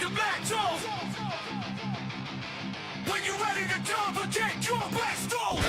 the battle. When you're ready to jump again, your best goal.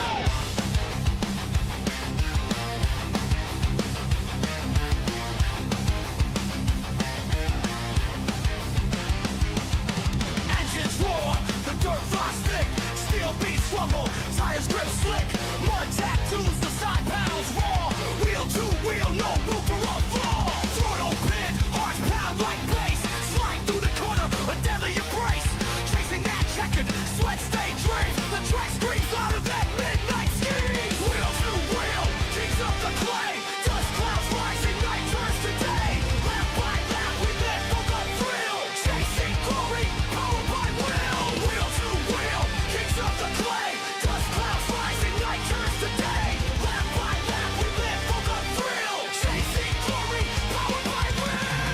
Engines roar, the dirt flies thick, steel beats rumble, tires grip slick, mud tattoos, the side panels raw, wheel to wheel, no room for a flaw. Throttle pin, hearts pound like bass, slide through the corner, a deadly embrace, chasing that checkered, sweat stay dream, the track screams out of that midnight scheme. Wheel to wheel, kings of the clay, dust clouds rising, night turns to day, lap by lap we live for the thrill, chasing glory, powered by will. Wheel to wheel, kings of the clay, dust clouds rising, night turns to day, lap by lap we live for the thrill, chasing glory, powered by will.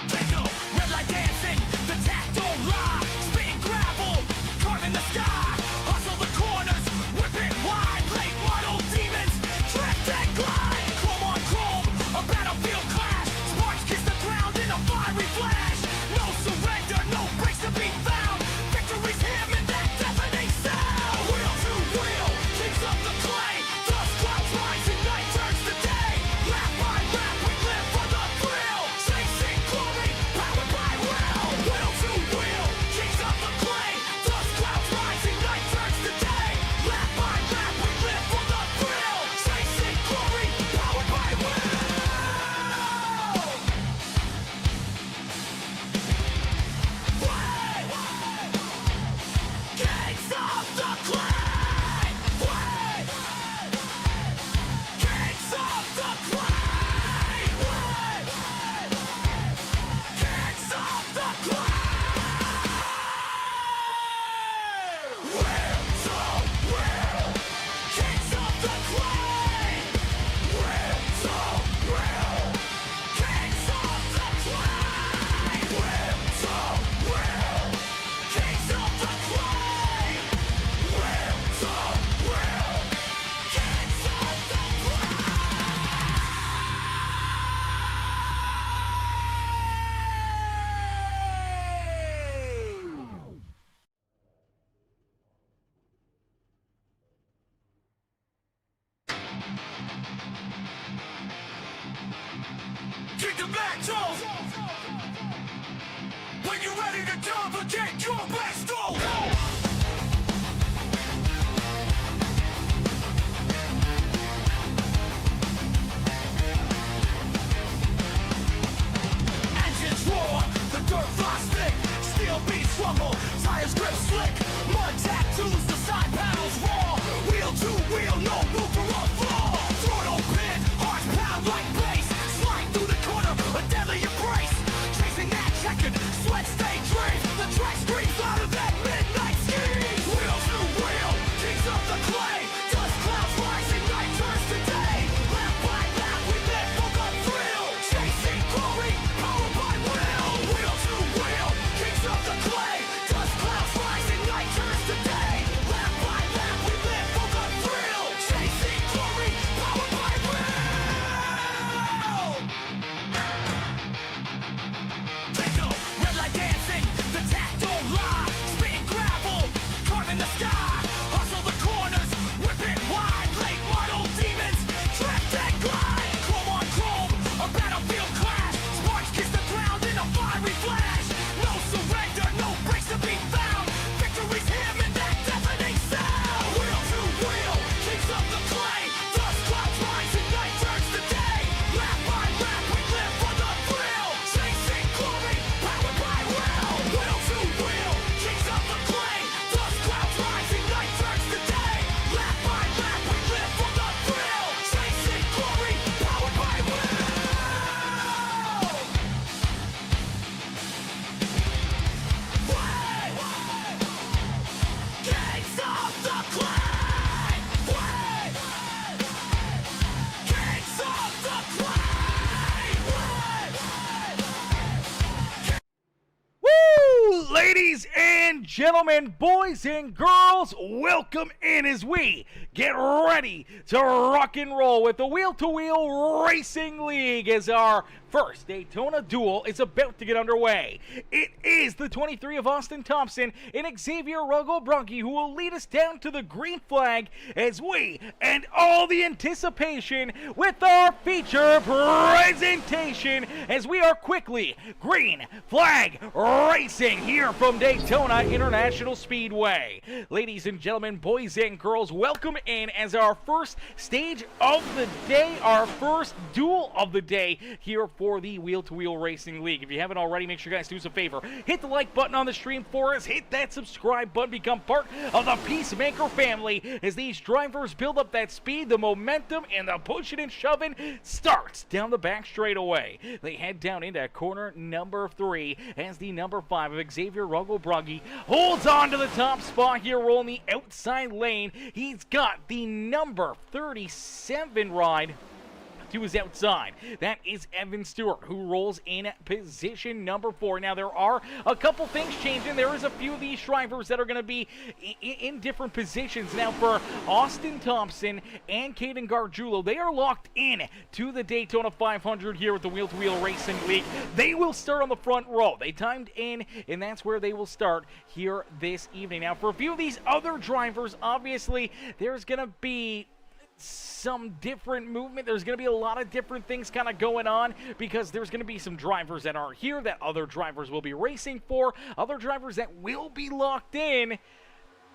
Bingo, red light dancing, the tack don't lie, spitting gravel, carving the sky, hustle the corners, whip it wide, late model demons, drift and glide, chrome on chrome, a battlefield clash, sparks kiss the ground in a fiery flash, no surrender, no breaks to be found, victory's hymn in that deafening sound. Wheel to wheel, kings of the clay, dust clouds rising, night turns to day, lap by lap we live for the thrill, chasing glory, powered by will. Wheel to wheel, kings of the clay, dust clouds rising, night turns to day, lap by lap we live for the thrill, chasing glory, powered by will. Kings of the clay, kings of the clay, kings of the clay. Wheel to wheel, kings of the clay. Wheel to wheel, kings of the clay. Wheel to wheel, kings of the clay. Wheel to wheel, kings of the Kick the battle. When you're ready to jump again, your best goal. Engines roar, the dirt flies thick, steel beats rumble, tires grip slick, mud tattoos, the side panels raw, wheel to wheel, no room for a flaw. Throttle pin, hearts pound like bass, slide through the corner, a deadly embrace, chasing that checkered, sweat stay dream, the track screams out of that midnight scheme. Wheel to wheel, kings of the clay, dust clouds rising, night turns to day, lap by lap we live for the thrill, chasing glory, powered by will. Wheel to wheel, kings of the clay, dust clouds rising, night turns to day, lap by lap we live for the thrill, chasing glory, powered by will. Bingo, red light dancing, the tack don't lie, spitting gravel, carving the sky, hustle the corners, whip it wide, late model demons, drift and glide, chrome on chrome, a battlefield clash, sparks kiss the ground in a fiery flash, no surrender, no breaks to be found, victory's hymn in that deafening sound. Wheel to wheel, kings of the clay, dust clouds rising, night turns to day, lap by lap we live for the thrill, chasing glory, powered by will. Wheel to wheel, kings of the clay, dust clouds rising, night turns to day, lap by lap we live for the thrill, chasing glory, powered by will. Kings of the clay, kings of the clay. Woo! Ladies and gentlemen, boys and girls, welcome in as we get ready to rock and roll with the Wheel-to-Wheel Racing League as our first Daytona Duel is about to get underway. It is the 23 of Austin Thompson and Xavier Bronchi who will lead us down to the green flag as we end all the anticipation with our feature presentation as we are quickly green flag racing here from Daytona International Speedway. Ladies and gentlemen, boys and girls, welcome in as our first stage of the day, our first duel of the day here for the Wheel-to-Wheel Racing League. If you haven't already, make sure you guys do us a favor. Hit the like button on the stream for us. Hit that subscribe button. Become part of the Peacemaker family as these drivers build up that speed, the momentum, and the pushing and shoving starts down the back straightaway. They head down into corner number 3 as the number 5 of Xavier Broggi holds on to the top spot here, rolling the outside lane. He's got the number 37 ride to his outside. That is Evan Stewart, who rolls in position number 4. Now, there are a couple things changing. There is a few of these drivers that are going to be in different positions. Now, for Austin Thompson and Caden Gargiulo, they are locked in to the Daytona 500 here with the Wheel-to-Wheel Racing League. They will start on the front row. They timed in, and that's where they will start here this evening. Now, for a few of these other drivers, obviously, there's going to be some different movement. There's going to be a lot of different things kind of going on because there's going to be some drivers that aren't here that other drivers will be racing for, other drivers that will be locked in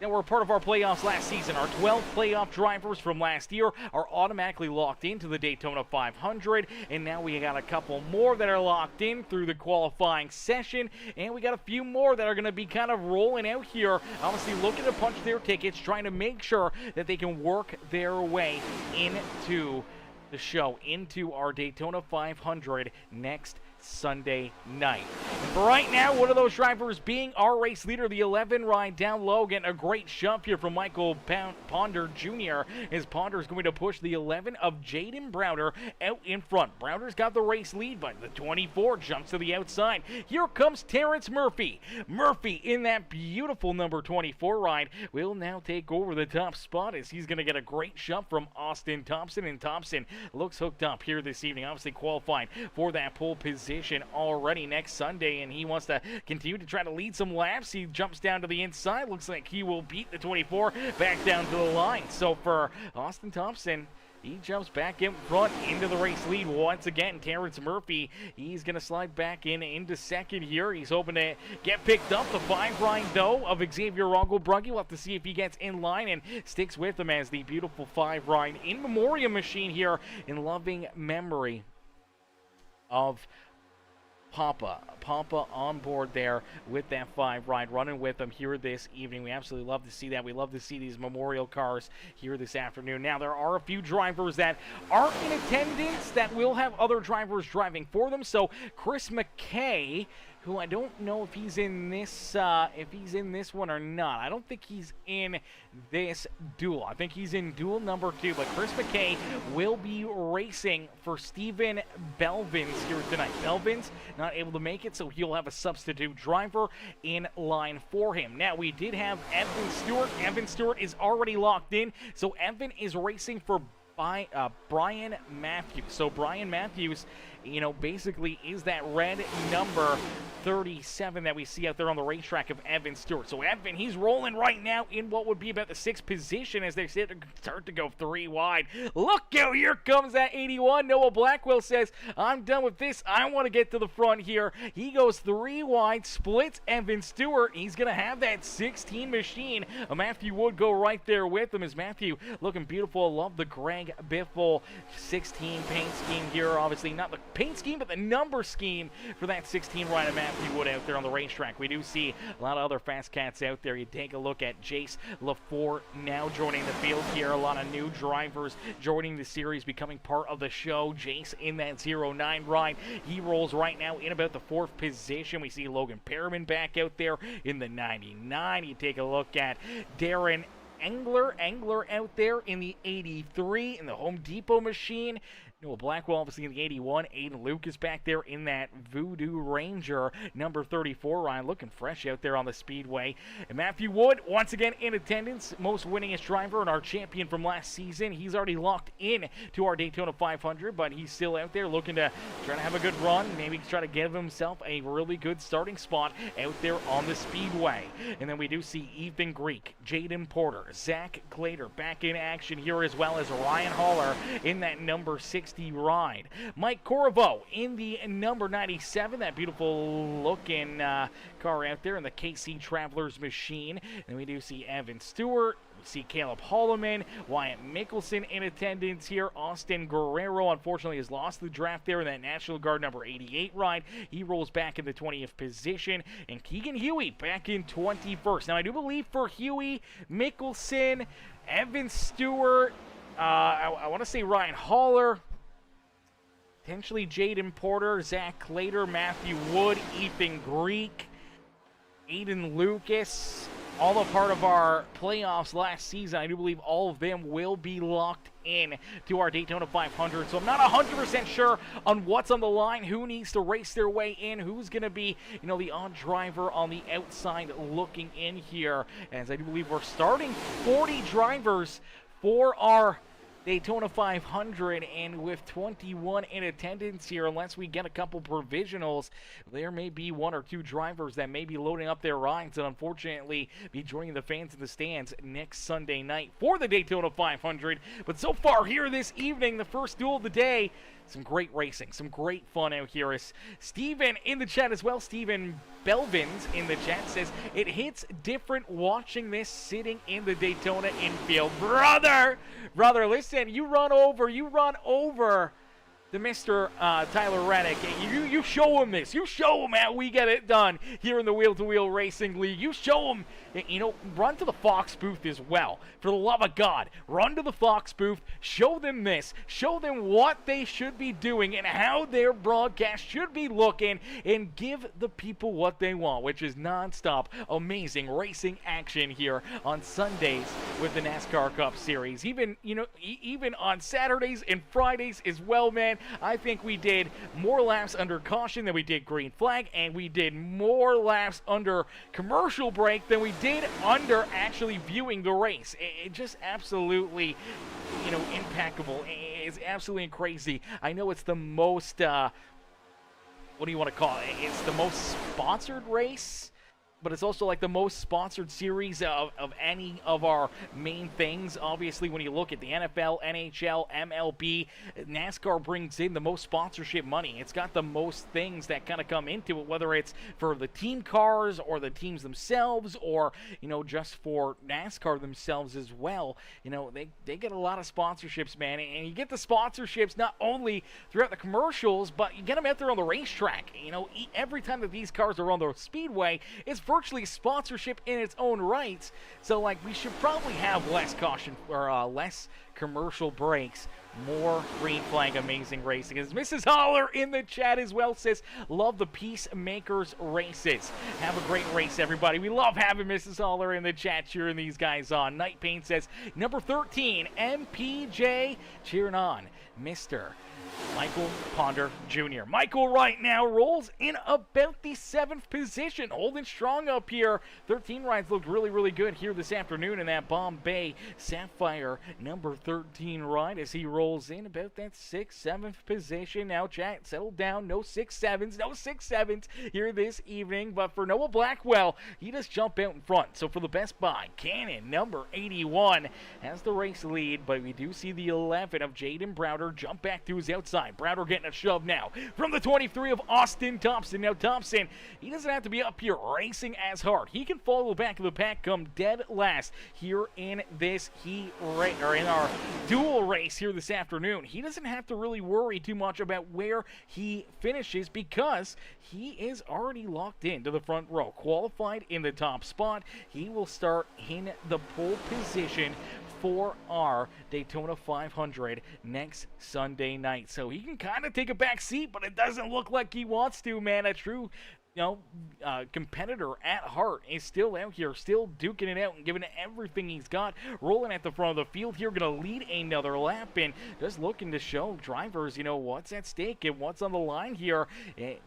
that were part of our playoffs last season. Our 12 playoff drivers from last year are automatically locked into the Daytona 500, and now we got a couple more that are locked in through the qualifying session, and we got a few more that are going to be kind of rolling out here, obviously looking to punch their tickets, trying to make sure that they can work their way into the show, into our Daytona 500 next Sunday night. And for right now, one of those drivers being our race leader, the 11 ride down low, getting a great jump here from Michael Ponder Jr. as Ponder is going to push the 11 of Jaden Browder out in front. Browder's got the race lead, but the 24 jumps to the outside. Here comes Terrence Murphy. Murphy in that beautiful number 24 ride will now take over the top spot as he's going to get a great jump from Austin Thompson, and Thompson looks hooked up here this evening, obviously qualifying for that pole position already next Sunday, and he wants to continue to try to lead some laps. He jumps down to the inside. Looks like he will beat the 24 back down to the line. So for Austin Thompson, he jumps back in front into the race lead once again. Terrence Murphy, he's going to slide back into second here. He's hoping to get picked up. The 5 ride, though, of Xavier Broggi. We'll have to see if he gets in line and sticks with him as the beautiful 5 ride in memoriam machine here in loving memory of Papa on board there with that 5 ride, running with them here this evening. We absolutely love to see that. We love to see these memorial cars here this afternoon. Now, there are a few drivers that aren't in attendance that will have other drivers driving for them. So, Chris McKay, who I don't know if he's in this one or not. I don't think he's in this duel. I think he's in duel number 2, but Chris McKay will be racing for Stephen Belvins here tonight. Belvins not able to make it, so he'll have a substitute driver in line for him. Now, we did have Evan Stewart. Evan Stewart is already locked in, so Evan is racing for Brian Matthews. So Brian Matthews, you know, basically is that red number 37 that we see out there on the racetrack of Evan Stewart. So Evan, he's rolling right now in what would be about the 6th position as they start to go 3 wide. Look out, here comes that 81. Noah Blackwell says, I'm done with this. I want to get to the front here. He goes 3 wide, splits Evan Stewart. He's going to have that 16 machine. Matthew would go right there with him as Matthew looking beautiful. I love the Greg Biffle 16 paint scheme here. Obviously not the paint scheme, but the number scheme for that 16 ride of Matthew Wood out there on the racetrack. We do see a lot of other fast cats out there. You take a look at Jace LaForte now joining the field here. A lot of new drivers joining the series, becoming part of the show. Jace in that 09 ride. He rolls right now in about the 4th position. We see Logan Perriman back out there in the 99. You take a look at Darren Engler. Engler out there in the 83 in the Home Depot machine. Noah Blackwell obviously in the 81. Aiden Lucas back there in that Voodoo Ranger. Number 34, Ryan looking fresh out there on the Speedway. And Matthew Wood, once again in attendance. Most winningest driver and our champion from last season. He's already locked in to our Daytona 500, but he's still out there looking to try to have a good run. Maybe try to give himself a really good starting spot out there on the Speedway. And then we do see Ethan Greek, Jaden Porter, Zach Glader back in action here, as well as Ryan Haller in that number 60 ride. Mike Corvo in the number 97, that beautiful looking car out there in the KC Travelers machine. And we do see Evan Stewart. We see Caleb Holloman, Wyatt Mickelson in attendance here. Austin Guerrero unfortunately has lost the draft there in that National Guard number 88 ride. He rolls back in the 20th position. And Keegan Huey back in 21st. Now I do believe for Huey, Mickelson, Evan Stewart, I want to say Ryan Haller, potentially Jaden Porter, Zach Glader, Matthew Wood, Ethan Greek, Aiden Lucas, all a part of our playoffs last season. I do believe all of them will be locked in to our Daytona 500. So I'm not 100% sure on what's on the line, who needs to race their way in, who's going to be, the odd driver on the outside looking in here. As I do believe we're starting 40 drivers for our Daytona 500, and with 21 in attendance here, unless we get a couple provisionals, there may be one or two drivers that may be loading up their rides and unfortunately be joining the fans in the stands next Sunday night for the Daytona 500. But so far here this evening, the first duel of the day, some great racing, some great fun out here. As Steven in the chat as well, Steven Belvins in the chat says, it hits different watching this sitting in the Daytona infield. Brother, listen, you run over the Mr. Tyler Reddick. You show him this. You show him how we get it done here in the Wheel-to-Wheel Racing League. You show him, run to the Fox booth as well. For the love of God, run to the Fox booth. Show them this. Show them what they should be doing and how their broadcast should be looking, and give the people what they want, which is non-stop, amazing racing action here on Sundays with the NASCAR Cup Series. Even on Saturdays and Fridays as well, man. I think we did more laps under caution than we did green flag, and we did more laps under commercial break than we did under actually viewing the race. It just absolutely, impeccable. It's absolutely crazy. I know it's the most, what do you want to call it? It's the most sponsored race, but it's also like the most sponsored series of any of our main things. Obviously, when you look at the NFL, NHL, MLB, NASCAR brings in the most sponsorship money. It's got the most things that kind of come into it, whether it's for the team cars or the teams themselves, or, just for NASCAR themselves as well. They get a lot of sponsorships, man. And you get the sponsorships not only throughout the commercials, but you get them out there on the racetrack. Every time that these cars are on the speedway, it's virtually sponsorship in its own rights. So we should probably have less caution or less commercial breaks, more green flag amazing racing. As Mrs. Holler in the chat as well says, love the Peacemakers races. Have a great race, everybody. We love having Mrs. Holler in the chat cheering these guys on. Night Pain says, number 13, MPJ, cheering on Mr. Michael Ponder Jr. Michael right now rolls in about the 7th position, holding strong up here. 13 rides looked really, really good here this afternoon in that Bombay Sapphire number 13 ride as he rolls in about that 6th, 7th position. Now, chat, settle down. No 6-7s here this evening. But for Noah Blackwell, he just jumped out in front. So for the Best Buy, Cannon number 81 has the race lead, but we do see the 11 of Jaden Browder jump back to his outside. Browder getting a shove now from the 23 of Austin Thompson. Now Thompson, he doesn't have to be up here racing as hard. He can follow back of the pack, come dead last here in this in our dual race here this afternoon. He doesn't have to really worry too much about where he finishes because he is already locked into the front row, qualified in the top spot. He will start in the pole position for our Daytona 500 next Sunday night. So he can kind of take a back seat, but it doesn't look like he wants to, man. A true competitor at heart is still out here, still duking it out and giving it everything he's got, rolling at the front of the field here, going to lead another lap and just looking to show drivers, what's at stake and what's on the line here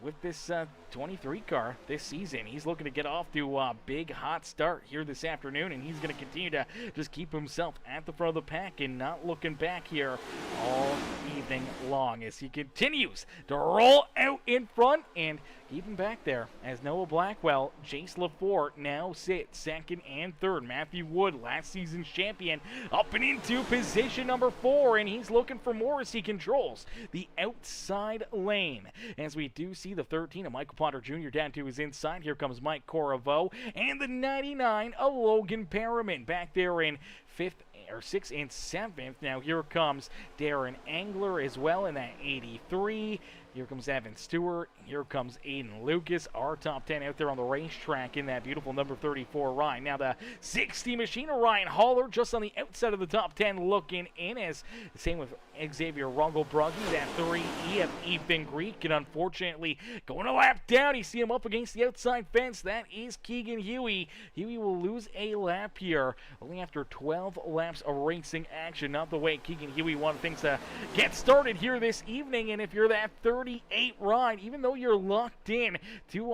with this 23 car this season. He's looking to get off to a big hot start here this afternoon, and he's going to continue to just keep himself at the front of the pack and not looking back here all evening long as he continues to roll out in front and keep him back there as Noah Blackwell, Jace LaForte now sit second and third. Matthew Wood, last season's champion, up and into position number 4, and he's looking for more as he controls the outside lane. As we do see the 13 of Michael Potter Jr. down to his inside. Here comes Mike Corriveau and the 99 of Logan Perriman back there in 6th and 7th. Now here comes Darren Angler as well in that 83. Here comes Evan Stewart. Here comes Aiden Lucas, our top 10 out there on the racetrack in that beautiful number 34 Ryan. Now the 60 machine of Ryan Haller just on the outside of the top 10 looking in, as same with Xavier Rungelbrugge, that 3E of Ethan Greek, and unfortunately going a lap down. You see him up against the outside fence. That is Keegan Huey. Huey will lose a lap here only after 12 laps of racing action. Not the way Keegan Huey wanted things to get started here this evening, and if you're that 38 ride, even though you're locked in to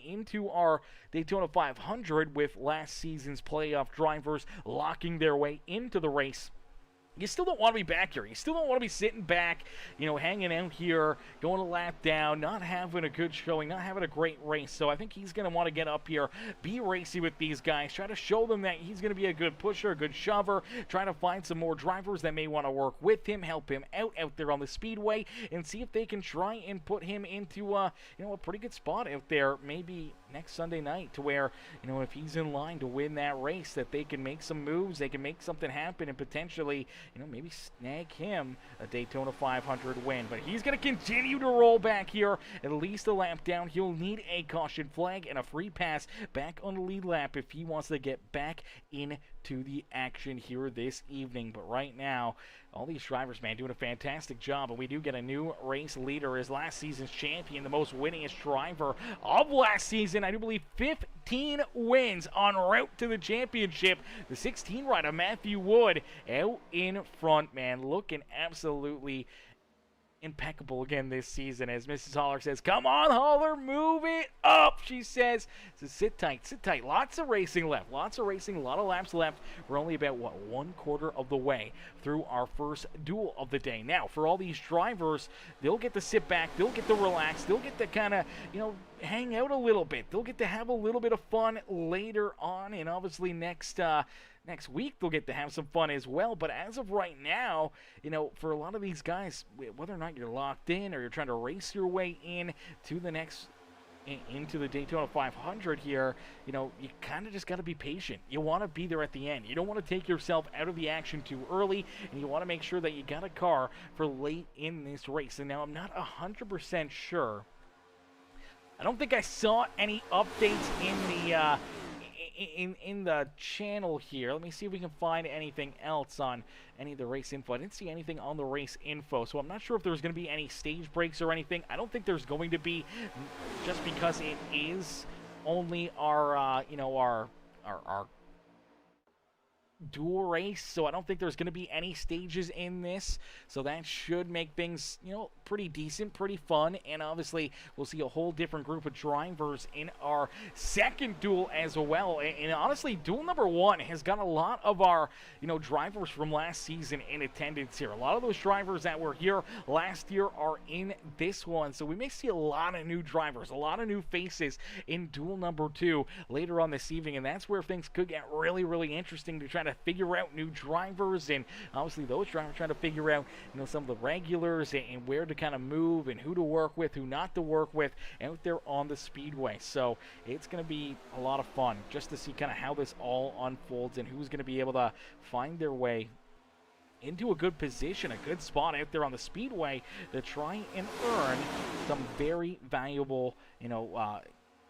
into our Daytona 500 with last season's playoff drivers locking their way into the race, you still don't want to be back here. You still don't want to be sitting back, hanging out here, going a lap down, not having a good showing, not having a great race. So I think he's going to want to get up here, be racy with these guys, try to show them that he's going to be a good pusher, a good shover, try to find some more drivers that may want to work with him, help him out there on the speedway, and see if they can try and put him into a pretty good spot out there, maybe next Sunday night, to where, if he's in line to win that race, that they can make some moves, they can make something happen, and potentially maybe snag him a Daytona 500 win. But he's going to continue to roll back here, at least a lap down. He'll need a caution flag and a free pass back on the lead lap if he wants to get back into the action here this evening. But right now, all these drivers, man, doing a fantastic job. And we do get a new race leader as last season's champion, the most winningest driver of last season. I do believe 15 wins en route to the championship. The 16 rider, Matthew Wood, out in front, man, looking absolutely impeccable again this season, as Mrs. Haller says, "Come on, Haller, move it up," she says. So sit tight, sit tight. Lots of racing left, a lot of laps left. We're only about, 1/4 of the way through our first duel of the day. Now, for all these drivers, they'll get to sit back, they'll get to relax, they'll get to kind of, hang out a little bit. They'll get to have a little bit of fun later on, and obviously next week they'll get to have some fun as well. But as of right now, for a lot of these guys, whether or not you're locked in or you're trying to race your way in to the into the Daytona 500 here, you kind of just got to be patient. You want to be there at the end. You don't want to take yourself out of the action too early, and you want to make sure that you got a car for late in this race. And now I'm not 100% sure. I don't think I saw any updates in the channel here. Let me see if we can find anything else on any of the race info. I didn't see anything on the race info, so I'm not sure if there's going to be any stage breaks or anything. I don't think there's going to be, just because it is only our our dual race, so I don't think there's going to be any stages in this, so that should make things pretty decent, pretty fun. And obviously we'll see a whole different group of drivers in our second duel as well. And honestly, duel number 1 has got a lot of our drivers from last season in attendance here. A lot of those drivers that were here last year are in this one, so we may see a lot of new drivers, a lot of new faces in duel number 2 later on this evening, and that's where things could get really, really interesting, to try to figure out new drivers, and obviously those drivers trying to figure out some of the regulars and where to kind of move and who to work with, who not to work with out there on the speedway. So it's going to be a lot of fun just to see kind of how this all unfolds and who's going to be able to find their way into a good position, a good spot out there on the speedway to try and earn some very valuable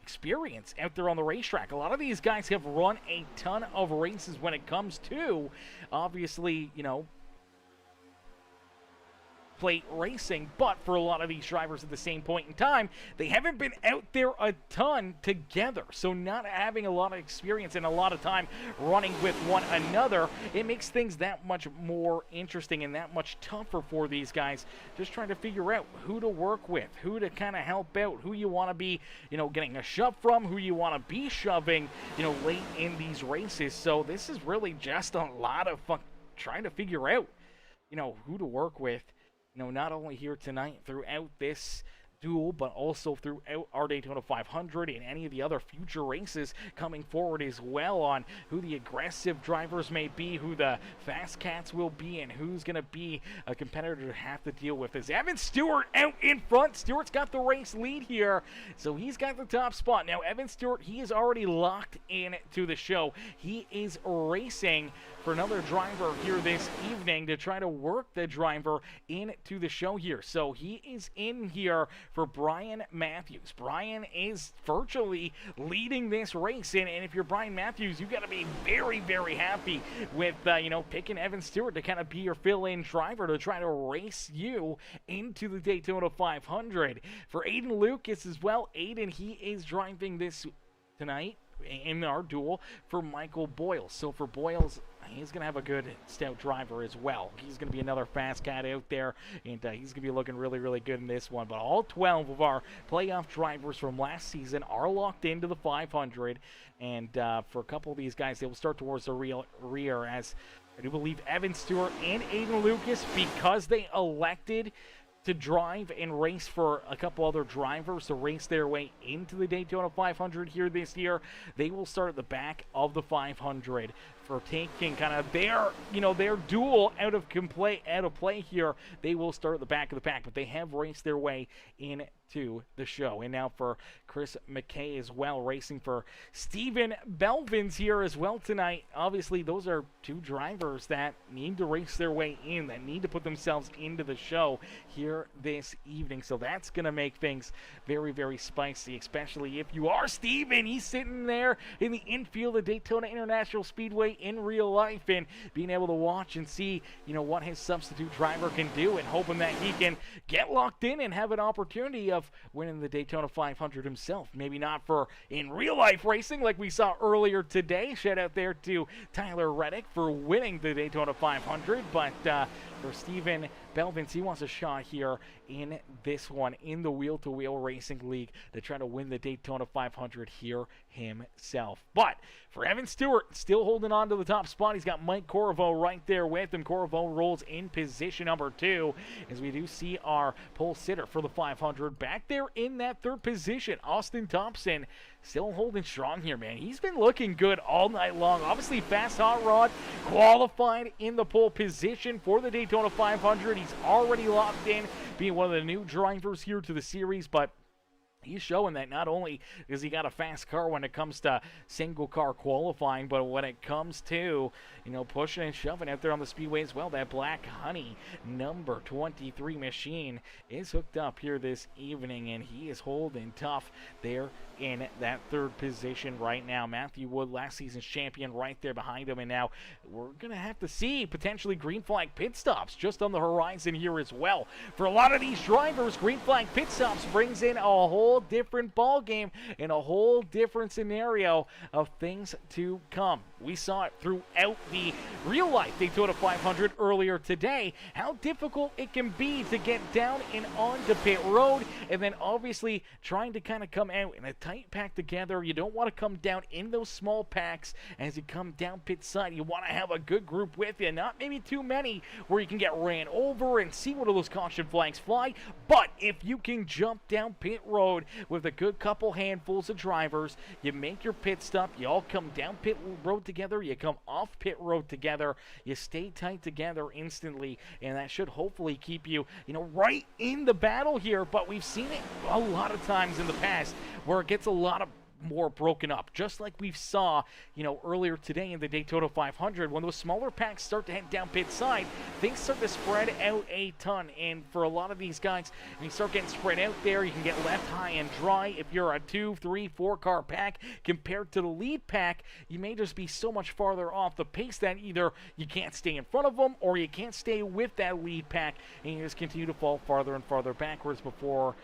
experience out there on the racetrack. A lot of these guys have run a ton of races when it comes to, obviously, plate racing, but for a lot of these drivers at the same point in time, they haven't been out there a ton together. So not having a lot of experience and a lot of time running with one another, it makes things that much more interesting and that much tougher for these guys, just trying to figure out who to work with, who to kind of help out, who you want to be, getting a shove from, who you want to be shoving, late in these races. So this is really just a lot of trying to figure out, who to work with, not only here tonight throughout this duel, but also throughout our Daytona 500 and any of the other future races coming forward as well, on who the aggressive drivers may be, who the fast cats will be, and who's going to be a competitor to have to deal with. Is Evan Stewart out in front? Stewart's got the race lead here, so he's got the top spot. Now, Evan Stewart, he is already locked in to the show. He is racing for another driver here this evening to try to work the driver into the show here. So he is in here for Brian Matthews. Brian is virtually leading this race, and if you're Brian Matthews, you got to be very, very happy with picking Evan Stewart to kind of be your fill-in driver to try to race you into the Daytona 500. For Aiden Lucas as well, Aiden, he is driving this tonight in our duel for Michael Boyles. So for Boyles, he's going to have a good stout driver as well. He's going to be another fast cat out there, and he's going to be looking really, really good in this one. But all 12 of our playoff drivers from last season are locked into the 500, and for a couple of these guys, they will start towards the rear, as I do believe Evan Stewart and Aiden Lucas, because they elected to drive and race for a couple other drivers to race their way into the Daytona 500 here this year, they will start at the back of the 500 for taking kind of their duel out of play here. They will start at the back of the pack, but they have raced their way into the show. And now for Chris McKay as well, racing for Stephen Belvins here as well tonight. Obviously, those are two drivers that need to race their way in, that need to put themselves into the show here this evening. So that's going to make things very, very spicy, especially if you are Stephen. He's sitting there in the infield of Daytona International Speedway in real life, and being able to watch and see, what his substitute driver can do, and hoping that he can get locked in and have an opportunity of winning the Daytona 500 himself. Maybe not for in real life racing like we saw earlier today. Shout out there to Tyler Reddick for winning the Daytona 500, but for Stephen Belvins, he wants a shot here in this one in the Wheel-to-Wheel Racing League to try to win the Daytona 500 here himself. But for Evan Stewart, still holding on to the top spot. He's got Mike Corvo right there with him. Corvo rolls in position number 2, as we do see our pole sitter for the 500 back there in that 3rd position. Austin Thompson still holding strong here, man. He's been looking good all night long. Obviously, fast hot rod, qualified in the pole position for the Daytona 500. He's already locked in, being one of the new drivers here to the series, but he's showing that not only does he got a fast car when it comes to single car qualifying, but when it comes to, pushing and shoving out there on the speedway as well, that Black Honey number 23 machine is hooked up here this evening, and he is holding tough there in that 3rd position right now. Matthew Wood, last season's champion, right there behind him, and now we're going to have to see potentially green flag pit stops just on the horizon here as well. For a lot of these drivers, green flag pit stops brings in a whole different ball game and a whole different scenario of things to come. We saw it throughout the real life Daytona 500 earlier today, how difficult it can be to get down and onto pit road, and then obviously trying to kind of come out in a tight pack together. You don't want to come down in those small packs as you come down pit side. You want to have a good group with you, not maybe too many where you can get ran over and see one of those caution flags fly, but if you can jump down pit road with a good couple handfuls of drivers, you make your pit stop, you all come down pit road together, you come off pit road together, you stay tight together instantly, and that should hopefully keep you, right in the battle here. But we've seen it a lot of times in the past where it gets a lot of more broken up, just like we saw, earlier today in the Daytona 500. When those smaller packs start to head down pit side, things start to spread out a ton. And for a lot of these guys, when you start getting spread out there, you can get left high and dry. If you're a 2, 3, 4 car pack compared to the lead pack, you may just be so much farther off the pace that either you can't stay in front of them or you can't stay with that lead pack, and you just continue to fall farther and farther backwards before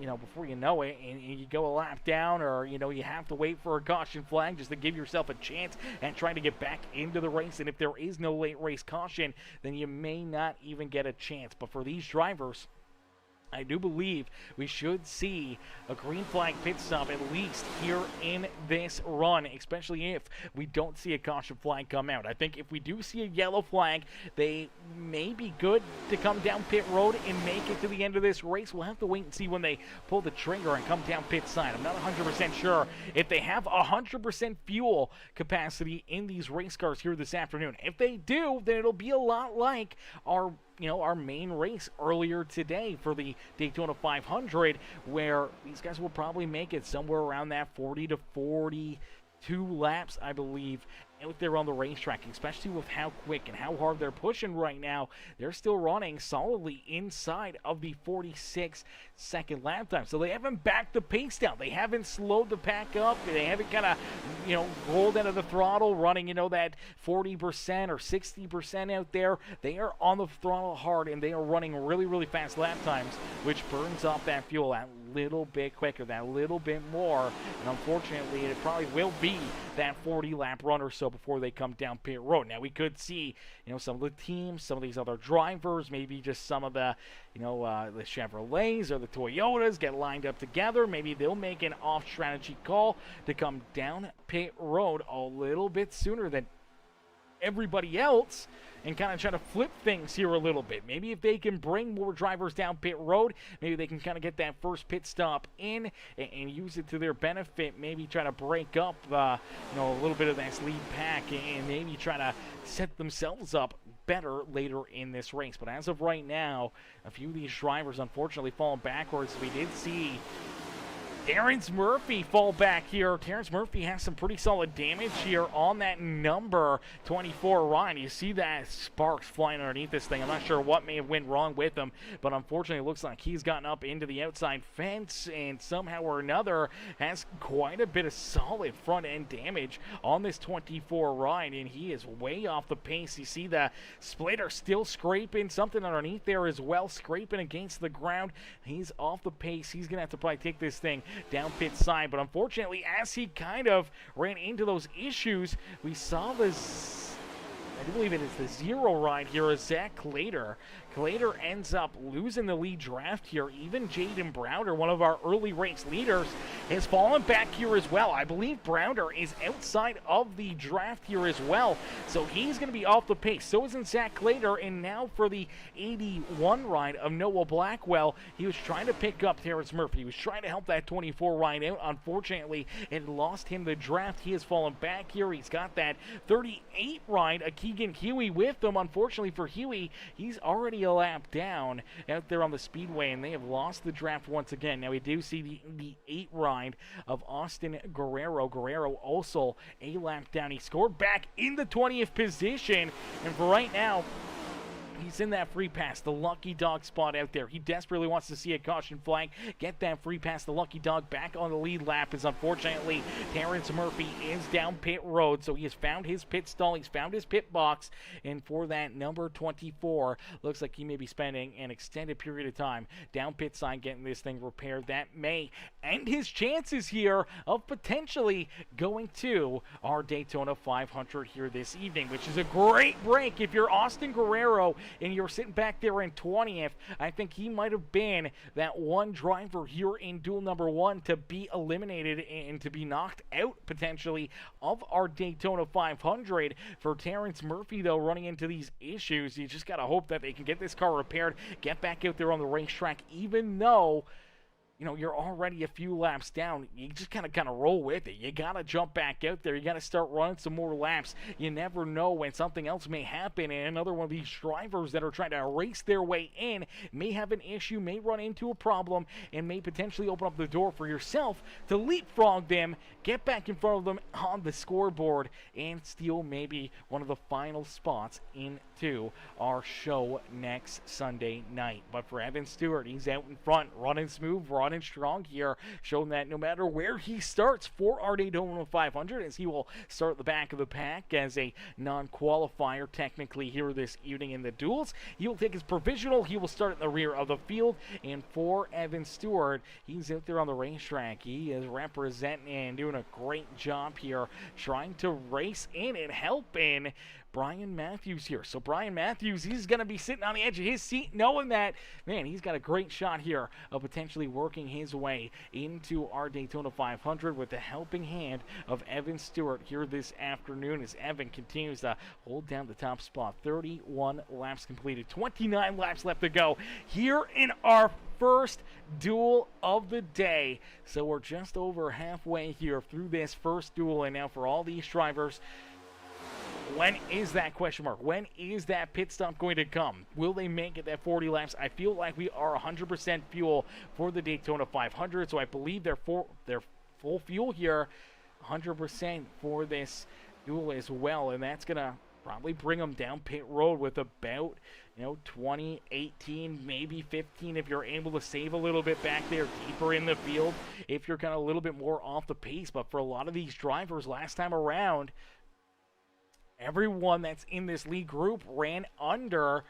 you know it, and you go a lap down, or you have to wait for a caution flag just to give yourself a chance and trying to get back into the race. And if there is no late race caution, then you may not even get a chance. But for these drivers, I do believe we should see a green flag pit stop at least here in this run, especially if we don't see a caution flag come out. I think if we do see a yellow flag, they may be good to come down pit road and make it to the end of this race. We'll have to wait and see when they pull the trigger and come down pit side. I'm not 100% sure if they have 100% fuel capacity in these race cars here this afternoon. If they do, then it'll be a lot like our main race earlier today for the Daytona 500, where these guys will probably make it somewhere around that 40 to 42 laps, I believe, out there on the racetrack, especially with how quick and how hard they're pushing right now. They're still running solidly inside of the 46-second lap time. So they haven't backed the pace down. They haven't slowed the pack up. They haven't kind of, rolled out of the throttle, running, that 40% or 60% out there. They are on the throttle hard, and they are running really, really fast lap times, which burns off that fuel that little bit quicker, that little bit more. And unfortunately, it probably will be that 40-lap run or so before they come down pit road. Now, we could see, some of the teams, some of these other drivers, maybe just some of the, the Chevrolets or the Toyotas get lined up together. Maybe they'll make an off-strategy call to come down pit road a little bit sooner than everybody else and kind of try to flip things here a little bit. Maybe if they can bring more drivers down pit road, maybe they can kind of get that first pit stop in and use it to their benefit. Maybe try to break up, a little bit of that lead pack and maybe try to set themselves up better later in this race. But as of right now, a few of these drivers unfortunately falling backwards. We did see Terrence Murphy fall back here. Terrence Murphy has some pretty solid damage here on that number 24 ride. You see that sparks flying underneath this thing. I'm not sure what may have went wrong with him, but unfortunately it looks like he's gotten up into the outside fence and somehow or another has quite a bit of solid front end damage on this 24 ride, and he is way off the pace. You see the splitter still scraping something underneath there as well, scraping against the ground. He's off the pace. He's going to have to probably take this thing down pit side, but unfortunately, as he kind of ran into those issues, we saw this, I believe it is the 0 ride here, as Zach Clater ends up losing the lead draft here. Even Jaden Browder, one of our early race leaders, has fallen back here as well. I believe Browder is outside of the draft here as well, so he's going to be off the pace. So isn't Zach Clater, and now for the 81 ride of Noah Blackwell, he was trying to pick up Terrence Murphy. He was trying to help that 24 ride out. Unfortunately, it lost him the draft. He has fallen back here. He's got that 38 ride, a Keegan Huey with him. Unfortunately for Huey, he's already a lap down out there on the speedway, and they have lost the draft once again. Now we do see the 8 ride of Austin Guerrero. Guerrero also a lap down. He scored back in the 20th position, and for right now, he's in that free pass, the lucky dog spot out there. He desperately wants to see a caution flag, get that free pass. The lucky dog back on the lead lap, as unfortunately Terrence Murphy is down pit road. So he has found his pit stall, he's found his pit box, and for that number 24, looks like he may be spending an extended period of time down pit side getting this thing repaired. That may end his chances here of potentially going to our Daytona 500 here this evening, which is a great break if you're Austin Guerrero and you're sitting back there in 20th. I think he might have been that one driver here in duel number 1 to be eliminated and to be knocked out potentially of our Daytona 500. For Terrence Murphy, though, running into these issues, you just got to hope that they can get this car repaired, get back out there on the racetrack, even though you're already a few laps down. You just kind of roll with it. You got to jump back out there. You got to start running some more laps. You never know when something else may happen, and another one of these drivers that are trying to race their way in may have an issue, may run into a problem, and may potentially open up the door for yourself to leapfrog them, get back in front of them on the scoreboard, and steal maybe one of the final spots into our show next Sunday night. But for Evan Stewart, he's out in front, running smooth, running strong here, showing that no matter where he starts for our Daytona 500, as he will start at the back of the pack as a non-qualifier technically here this evening in the duels. He will take his provisional. He will start at the rear of the field. And for Evan Stewart, he's out there on the racetrack. He is representing and doing a great job here, trying to race in and help in Brian Matthews here. So Brian Matthews, he's going to be sitting on the edge of his seat knowing that, man, he's got a great shot here of potentially working his way into our Daytona 500 with the helping hand of Evan Stewart here this afternoon as Evan continues to hold down the top spot. 31 laps completed, 29 laps left to go here in our first duel of the day. So we're just over halfway here through this first duel, and now for all these drivers, when is that question mark? When is that pit stop going to come? Will they make it that 40 laps? I feel like we are 100% fuel for the Daytona 500, so I believe they're full fuel here, 100% for this duel as well, and that's going to probably bring them down pit road with about 20, 18, maybe 15 if you're able to save a little bit back there deeper in the field, if you're kind of a little bit more off the pace. But for a lot of these drivers last time around, everyone that's in this lead group ran under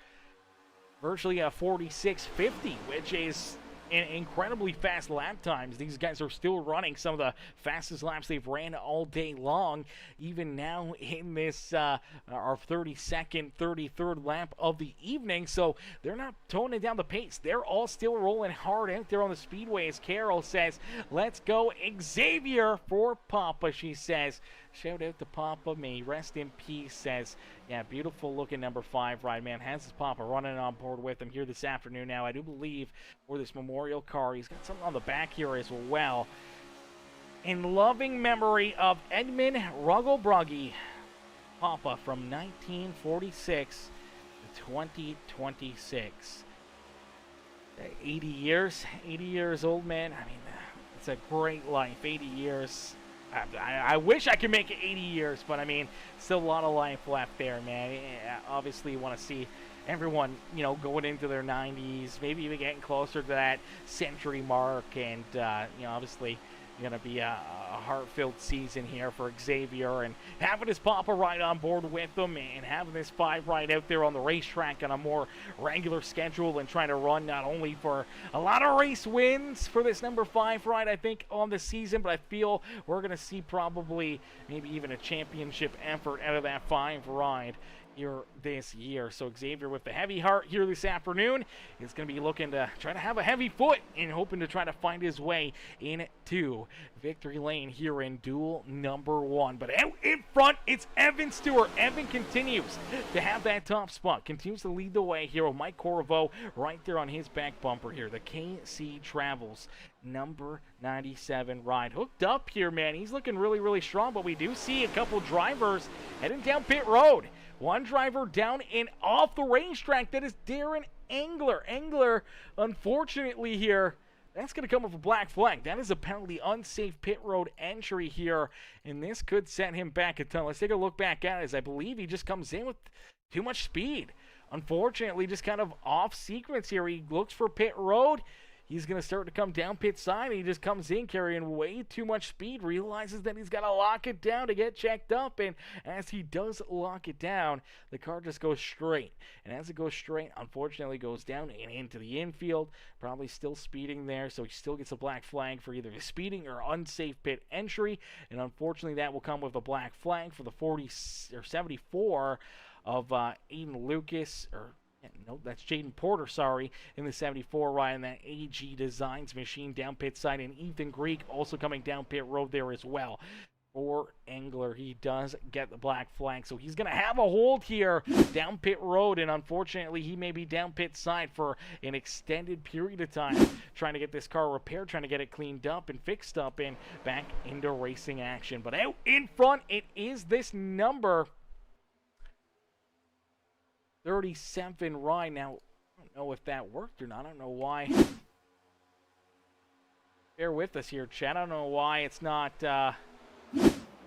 virtually a 46.50, which is an incredibly fast lap times. These guys are still running some of the fastest laps they've ran all day long, even now in this our 32nd, 33rd lap of the evening. So they're not toning down the pace. They're all still rolling hard out there on the speedway, as Carol says, let's go Xavier for Papa, she says. Shout out to Papa, may rest in peace, says, yeah, beautiful looking number 5 ride, man. Has his Papa running on board with him here this afternoon now, I do believe, for this memorial car. He's got something on the back here as well. In loving memory of Edmund Rugglebruggy, Papa, from 1946 to 2026. 80 years old, man. I mean, it's a great life, 80 years. I wish I could make it 80 years, but I mean, still a lot of life left there, man. Obviously, you want to see everyone, going into their 90s, maybe even getting closer to that century mark, and, obviously, going to be a heart-filled season here for Xavier, and having his Papa ride on board with them, and having this 5 ride out there on the racetrack on a more regular schedule, and trying to run not only for a lot of race wins for this number 5 ride, I think, on the season, but I feel we're going to see probably maybe even a championship effort out of that 5 ride here this year. So Xavier with the heavy heart here this afternoon is going to be looking to try to have a heavy foot and hoping to try to find his way into victory lane here in duel number 1. But out in front, it's Evan Stewart. Evan continues to have that top spot, continues to lead the way here with Mike Corvo right there on his back bumper here. The KC Travels number 97 ride hooked up here, man. He's looking really, really strong, but we do see a couple drivers heading down pit road. One driver down and off the racetrack. That is Darren Engler. Engler, unfortunately here, that's going to come with a black flag. That is a penalty, unsafe pit road entry here, and this could set him back a ton. Let's take a look back at it, as I believe he just comes in with too much speed. Unfortunately, just kind of off sequence here. He looks for pit road. He's going to start to come down pit side, and he just comes in carrying way too much speed, realizes that he's got to lock it down to get checked up, and as he does lock it down, the car just goes straight. And as it goes straight, unfortunately goes down and into the infield, probably still speeding there, so he still gets a black flag for either speeding or unsafe pit entry, and unfortunately that will come with a black flag for the 74 of Aiden Lucas, nope, that's Jaden Porter, sorry, in the 74 ride, and that AG Designs machine down pit side, and Ethan Greek also coming down pit road there as well. for Engler. He does get the black flag, so he's going to have a hold here down pit road, and unfortunately he may be down pit side for an extended period of time, trying to get this car repaired, trying to get it cleaned up and fixed up and back into racing action. But out in front, it is this number 37 ride. Now, I don't know if that worked or not. I don't know why. Bear with us here, chat. I don't know why it's not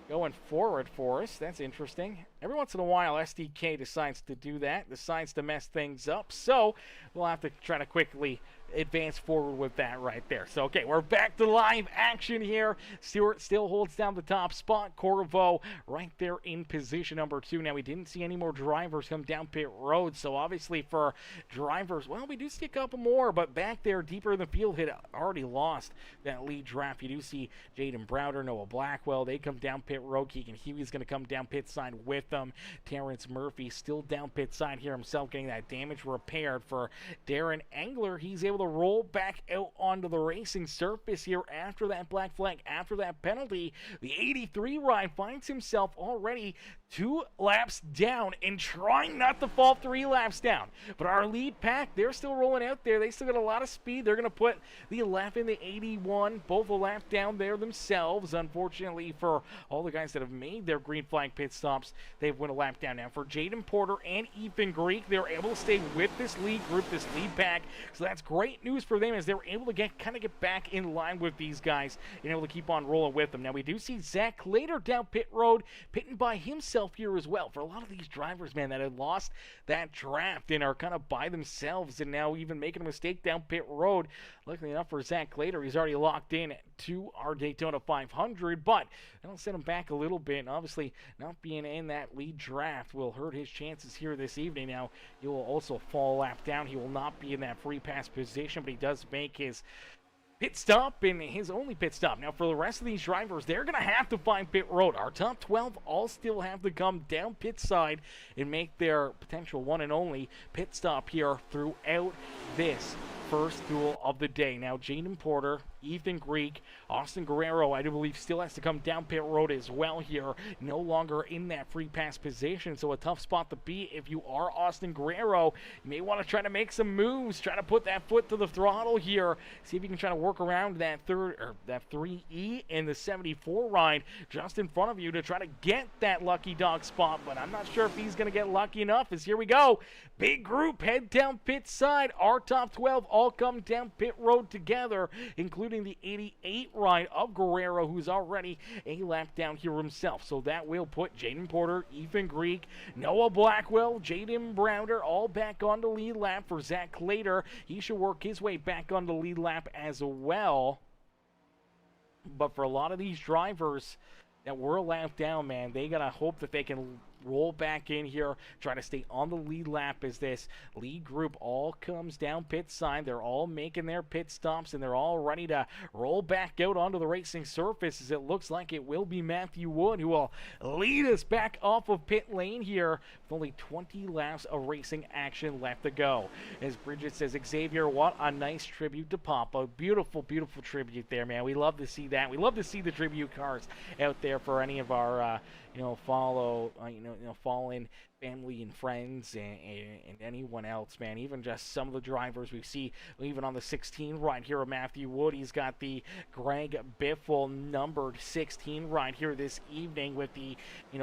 going forward for us. That's interesting. Every once in a while, SDK decides to do that, decides to mess things up. So we'll have to try to quickly advance forward with that right there. So, okay, we're back to live action here. Stewart still holds down the top spot. Corvo right there in position number 2. Now, we didn't see any more drivers come down pit road. So, obviously, for drivers, well, we do see a couple more. But back there, deeper in the field, had already lost that lead draft. You do see Jaden Browder, Noah Blackwell. They come down pit road. Keegan Huey's going to come down pit side with them. Terrence Murphy still down pit side here himself, getting that damage repaired for Darren Engler. He's able to roll back out onto the racing surface here after that black flag, after that penalty. The 83 ride finds himself already 2 laps down and trying not to fall 3 laps down. But our lead pack, they're still rolling out there. They still got a lot of speed. They're going to put the 11, the 81, both a lap down there themselves. Unfortunately for all the guys that have made their green flag pit stops, they've went a lap down. Now for Jaden Porter and Ethan Greek, they're able to stay with this lead group, this lead pack. So that's great news for them as they're able to get back in line with these guys and able to keep on rolling with them. Now we do see Zach Later down pit road, pitting by himself here as well. For a lot of these drivers, man, that had lost that draft and are kind of by themselves and now even making a mistake down pit road. Luckily enough for Zach Later, he's already locked in to our Daytona 500, but that'll set him back a little bit. And obviously, not being in that lead draft will hurt his chances here this evening. Now, he will also fall a lap down. He will not be in that free pass position, but he does make his pit stop, and his only pit stop. Now, for the rest of these drivers, they're going to have to find pit road. Our top 12 all still have to come down pit side and make their potential one and only pit stop here throughout this first duel of the day. Now, Jaden Porter, Ethan Greek, Austin Guerrero, I do believe, still has to come down pit road as well here. No longer in that free pass position, so a tough spot to be if you are Austin Guerrero. You may want to try to make some moves, try to put that foot to the throttle here, see if you can try to work around that that 3E in the 74 ride just in front of you to try to get that lucky dog spot, but I'm not sure if he's going to get lucky enough as here we go. Big group head down pit side. Our top 12 all come down pit road together, including the 88 ride of Guerrero, who's already a lap down here himself. So that will put Jaden Porter, Ethan Greek, Noah Blackwell, Jaden Browder all back on the lead lap. For Zach Later, he should work his way back on the lead lap as well. But for a lot of these drivers that were a lap down, man, they gotta hope that they can roll back in here, try to stay on the lead lap as this lead group all comes down pit side. They're all making their pit stops and they're all ready to roll back out onto the racing surface, as it looks like it will be Matthew Wood who will lead us back off of pit lane here with only 20 laps of racing action left to go. As Bridget says, Xavier, what a nice tribute to Papa. Beautiful, beautiful tribute there, man. We love to see that. We love to see the tribute cars out there for any of our fallen family and friends and anyone else, man. Even just some of the drivers we see, even on the 16 ride here of Matthew Wood, he's got the Greg Biffle numbered 16 ride here this evening with the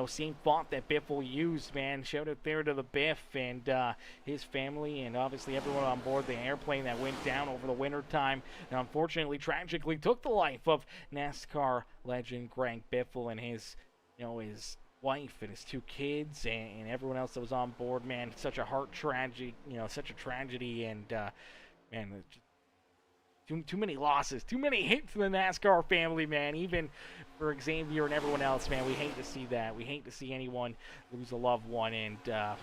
same font that Biffle used, man. Shout out there to the Biff and his family and obviously everyone on board the airplane that went down over the winter time and unfortunately tragically took the life of NASCAR legend Greg Biffle and his wife and his 2 kids and everyone else that was on board, man. Such a heart tragedy, such a tragedy, and man, too many losses, too many hits in the NASCAR family, man. Even for Xavier and everyone else, man, we hate to see that. We hate to see anyone lose a loved one, and man,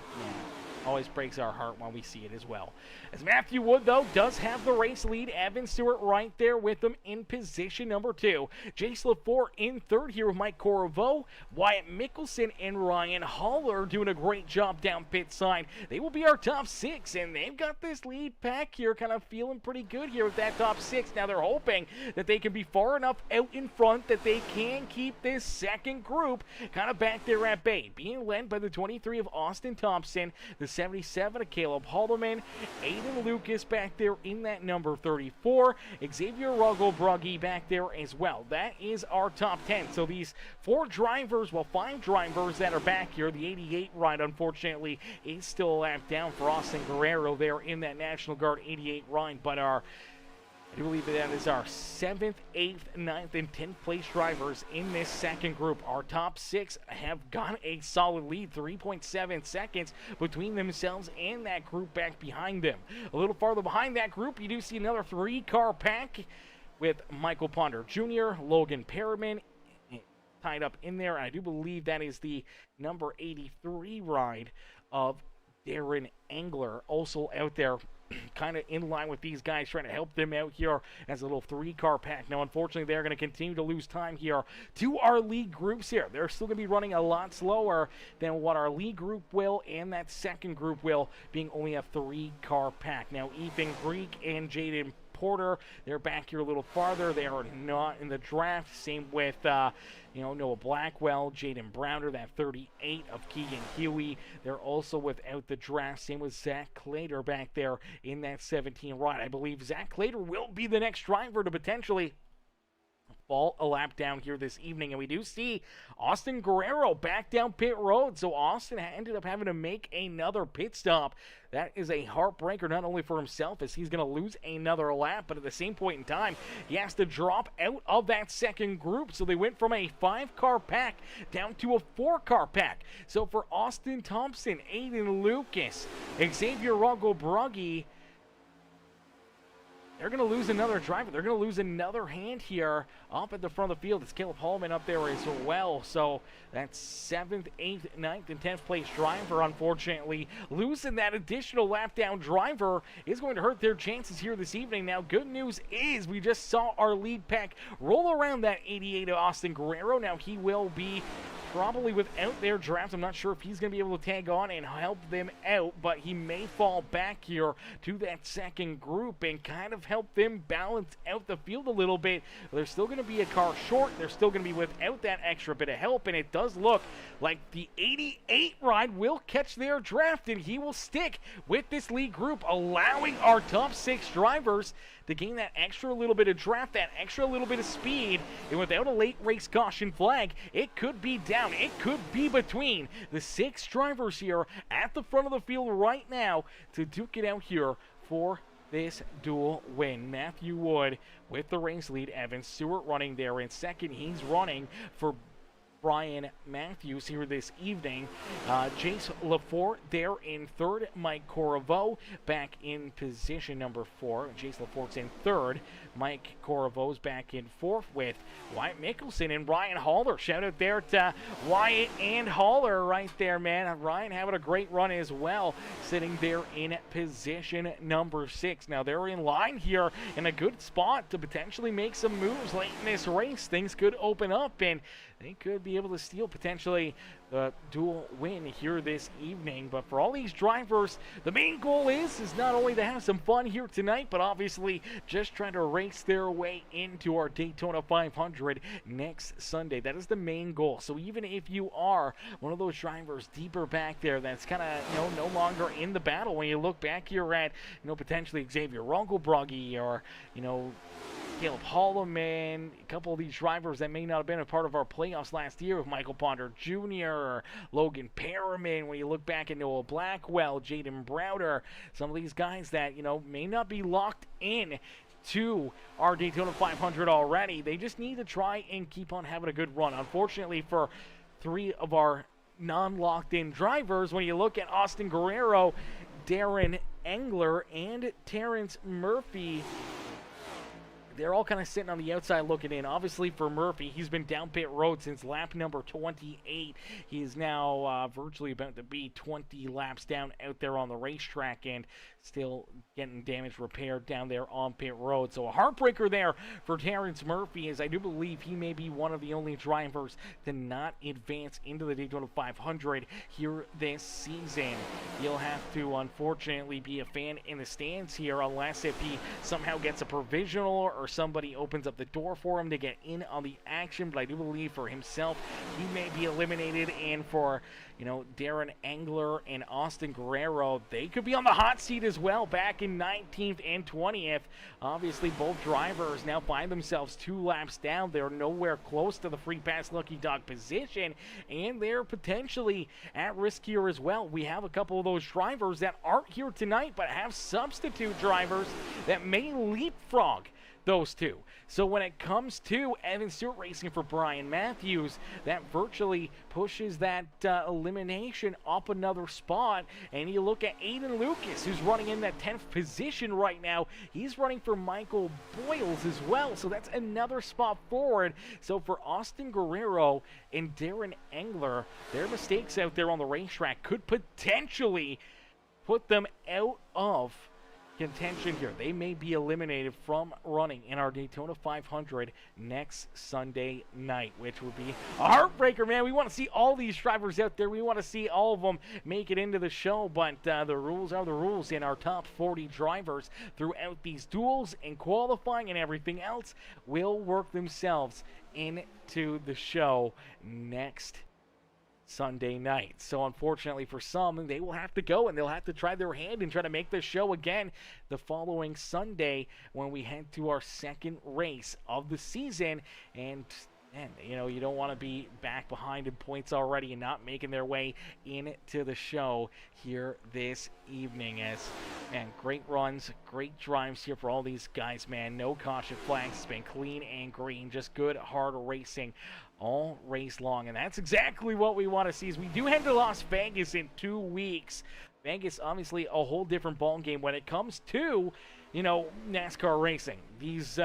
Always breaks our heart when we see it as well. As Matthew Wood, though, does have the race lead. Evan Stewart right there with him in position number 2. Jace LaForte in third here with Mike Corriveau. Wyatt Mickelson and Ryan Haller doing a great job down pit side. They will be our top 6, and they've got this lead pack here kind of feeling pretty good here with that top 6. Now they're hoping that they can be far enough out in front that they can keep this second group kind of back there at bay. Being led by the 23 of Austin Thompson, the 77 of Caleb Haldeman, Aiden Lucas back there in that number 34, Xavier Ruggle-Brugge back there as well. That is our top 10. So these 5 drivers that are back here. The 88 ride, unfortunately, is still a lap down for Austin Guerrero there in that National Guard 88 ride, but I do believe that is our 7th, 8th, 9th, and 10th place drivers in this second group. Our top 6 have got a solid lead, 3.7 seconds between themselves and that group back behind them. A little farther behind that group, you do see another 3-car pack with Michael Ponder Jr., Logan Perriman tied up in there. I do believe that is the number 83 ride of Darren Engler also out there, kind of in line with these guys, trying to help them out here as a little 3-car pack. Now, unfortunately, they're going to continue to lose time here to our lead groups here. They're still going to be running a lot slower than what our lead group will and that second group will, being only a 3-car pack. Now, Ethan Greek and Jaden Porter, they're back here a little farther. They are not in the draft. Same with Noah Blackwell, Jaden Browner, that 38 of Keegan Huey. They're also without the draft. Same with Zach Clater back there in that 17 ride. I believe Zach Clater will be the next driver to potentially fall a lap down here this evening. And we do see Austin Guerrero back down pit road. So Austin ended up having to make another pit stop. That is a heartbreaker, not only for himself, as he's going to lose another lap, but at the same point in time, he has to drop out of that second group. So they went from a 5-car pack down to a 4-car pack. So for Austin Thompson, Aiden Lucas, Xavier Ruggle-Brugge, they're going to lose another driver. They're going to lose another hand here up at the front of the field. It's Caleb Hallman up there as well. So that's 7th, 8th, 9th, and 10th place driver, unfortunately. Losing that additional lap down driver is going to hurt their chances here this evening. Now, good news is we just saw our lead pack roll around that 88 of Austin Guerrero. Now, he will be probably without their draft. I'm not sure if he's going to be able to tag on and help them out, but he may fall back here to that second group and kind of help them balance out the field a little bit. They're still going to be a car short. They're still going to be without that extra bit of help, and it does look like the 88 ride will catch their draft, and he will stick with this lead group, allowing our top 6 drivers to gain that extra little bit of draft, that extra little bit of speed, and without a late race caution flag, it could be down. It could be between the 6 drivers here at the front of the field right now to duke it out here for this dual win. Matthew Wood with the race lead. Evan Stewart running there in second. He's running for Brian Matthews here this evening. Jace LaForte there in third. Mike Corriveau back in position number 4. Jace LaForte's in third. Mike Corriveau's back in fourth with Wyatt Mickelson and Ryan Haller. Shout out there to Wyatt and Haller right there, man. Ryan having a great run as well, sitting there in position number 6. Now they're in line here in a good spot to potentially make some moves late in this race. Things could open up and they could be able to steal potentially the dual win here this evening. But for all these drivers, the main goal is not only to have some fun here tonight, but obviously just trying to race their way into our Daytona 500 next Sunday. That is the main goal. So even if you are one of those drivers deeper back there that's kind of no longer in the battle, when you look back here at potentially Xavier Ruggle-Brugge or Caleb Haldeman, a couple of these drivers that may not have been a part of our playoffs last year with Michael Ponder Jr. or Logan Perriman, when you look back at Noah Blackwell, Jaden Browner, some of these guys that, may not be locked in to our Daytona 500 already. They just need to try and keep on having a good run. Unfortunately for 3 of our non-locked in drivers, when you look at Austin Guerrero, Darren Engler, and Terrence Murphy, they're all kind of sitting on the outside looking in. Obviously, for Murphy, he's been down pit road since lap number 28. He is now virtually about to be 20 laps down out there on the racetrack and still getting damage repaired down there on pit road. So a heartbreaker there for Terrence Murphy, as I do believe he may be one of the only drivers to not advance into the Daytona 500 here this season. He'll have to, unfortunately, be a fan in the stands here, unless if he somehow gets a provisional or somebody opens up the door for him to get in on the action. But I do believe for himself, he may be eliminated, and for, you know, Darren Engler and Austin Guerrero, they could be on the hot seat as well, back in 19th and 20th. Obviously, both drivers now find themselves 2 laps down. They're nowhere close to the free pass lucky dog position, and they're potentially at risk here as well. We have a couple of those drivers that aren't here tonight, but have substitute drivers that may leapfrog those two. So when it comes to Evan Stewart racing for Brian Matthews, that virtually pushes that elimination up another spot. And you look at Aiden Lucas, who's running in that 10th position right now. He's running for Michael Boyles as well, so that's another spot forward. So for Austin Guerrero and Darren Engler, their mistakes out there on the racetrack could potentially put them out of contention here. They may be eliminated from running in our Daytona 500 next Sunday night, which would be a heartbreaker, man. We want to see all these drivers out there. We want to see all of them make it into the show, but the rules are the rules, and our top 40 drivers throughout these duels and qualifying and everything else will work themselves into the show next Sunday night. So unfortunately for some, they will have to go and they'll have to try their hand and try to make the show again the following Sunday when we head to our second race of the season. And you know, you don't want to be back behind in points already and not making their way into the show here this evening. As, man, great runs, great drives here for all these guys, man. No caution flags. It's been clean and green. Just good, hard racing all race long. And that's exactly what we want to see, as we do head to Las Vegas in 2 weeks. Vegas, obviously, a whole different ball game when it comes to, you know, NASCAR racing. These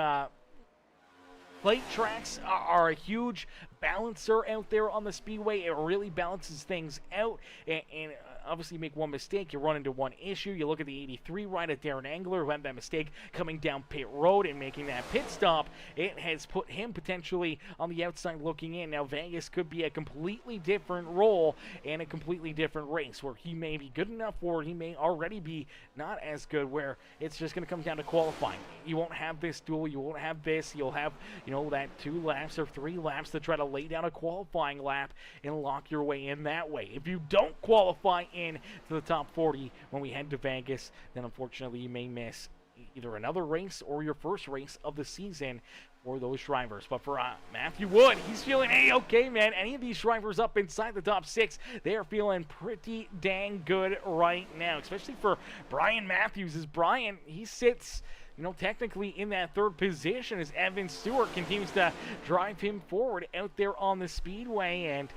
plate tracks are a huge balancer out there on the speedway. It really balances things out, and obviously make one mistake, you run into one issue. You look at the 83 ride at Darren Engler, who had that mistake coming down pit road and making that pit stop. It has put him potentially on the outside looking in. Now Vegas could be a completely different role and a completely different race, where he may be good enough or he may already be not as good, where it's just going to come down to qualifying. You won't have this duel, you won't have this. You'll have, you know, that 2 laps or 3 laps to try to lay down a qualifying lap and lock your way in that way. If you don't qualify in to the top 40 when we head to Vegas, then unfortunately you may miss either another race or your first race of the season for those drivers. But for Matthew Wood, he's feeling A-okay, man. Any of these drivers up inside the top 6, they are feeling pretty dang good right now, especially for Brian Matthews. As Brian, he sits, you know, technically in that 3rd position as Evan Stewart continues to drive him forward out there on the speedway, and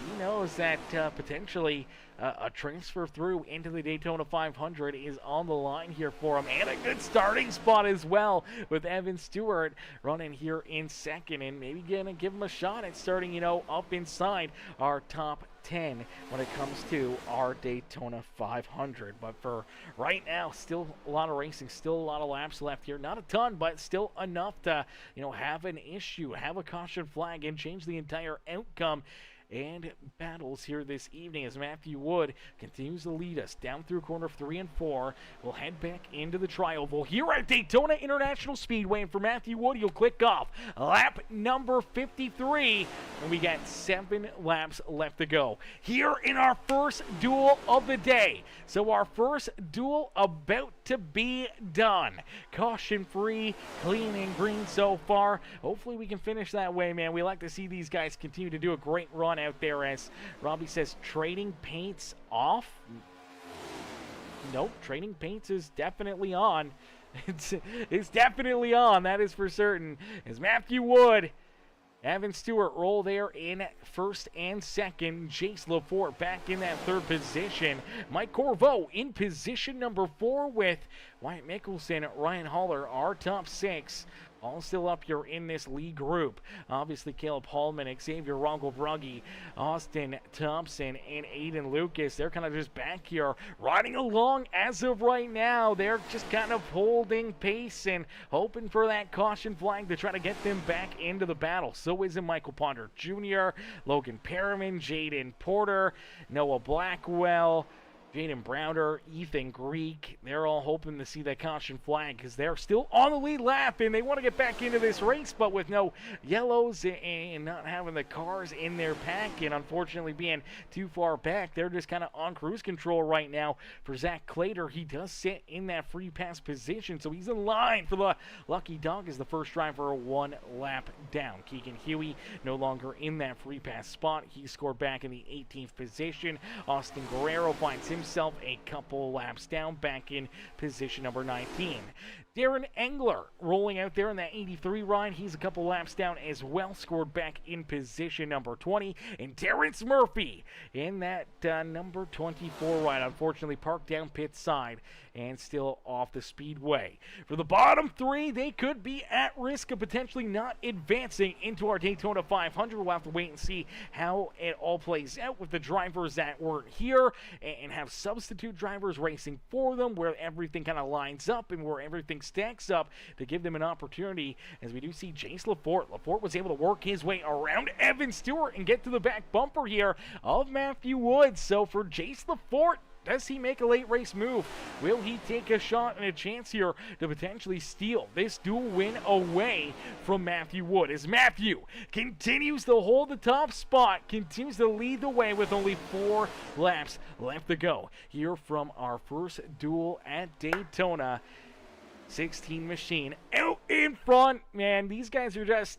he knows that potentially a transfer through into the Daytona 500 is on the line here for him, and a good starting spot as well, with Evan Stewart running here in 2nd, and maybe gonna give him a shot at starting, you know, up inside our top 10 when it comes to our Daytona 500. But for right now, still a lot of racing, still a lot of laps left here. Not a ton, but still enough to, you know, have an issue, have a caution flag, and change the entire outcome and battles here this evening, as Matthew Wood continues to lead us down through corner 3 and 4. We'll head back into the tri-oval here at Daytona International Speedway, and for Matthew Wood, you'll click off lap number 53, and we got 7 laps left to go here in our first duel of the day. So our first duel about to be done. Caution free, clean and green so far. Hopefully we can finish that way, man. We like to see these guys continue to do a great run out there, as Robbie says, trading paints off. Nope, trading paints is definitely on. It's definitely on, that is for certain. As Matthew Wood, Evan Stewart roll there in 1st and 2nd. Jace Lafort back in that 3rd position. Mike Corvo in position number 4 with Wyatt Mickelson, Ryan Haller, our top 6. all still up here in this lead group. Obviously, Caleb Hallman, Xavier Rongo-Brugge, Austin Thompson, and Aiden Lucas. They're kind of just back here riding along as of right now. They're just kind of holding pace and hoping for that caution flag to try to get them back into the battle. So is Michael Ponder Jr., Logan Perriman, Jaden Porter, Noah Blackwell, Jaden Browder, Ethan Greek. They're all hoping to see that caution flag because they're still on the lead lap and they want to get back into this race, but with no yellows and not having the cars in their pack and unfortunately being too far back, they're just kind of on cruise control right now. For Zach Clater, he does sit in that free pass position, so he's in line for the lucky dog as the first driver 1 lap down. Keegan Huey no longer in that free pass spot. He scored back in the 18th position. Austin Guerrero finds himself a couple laps down, back in position number 19. Darren Engler rolling out there in that 83 ride. He's a couple laps down as well, scored back in position number 20. And Terrence Murphy in that number 24 ride, unfortunately parked down pit side and still off the speedway. For the bottom 3, they could be at risk of potentially not advancing into our Daytona 500. We'll have to wait and see how it all plays out with the drivers that weren't here and have substitute drivers racing for them, where everything kind of lines up and where everything stacks up to give them an opportunity. As we do see Jace Laforte was able to work his way around Evan Stewart and get to the back bumper here of Matthew Woods. So for Jace Laforte, does he make a late race move? Will he take a shot and a chance here to potentially steal this dual win away from Matthew Wood? As Matthew continues to hold the top spot, continues to lead the way with only 4 laps left to go here from our first duel at Daytona. 16 machine out in front. Man, these guys are just,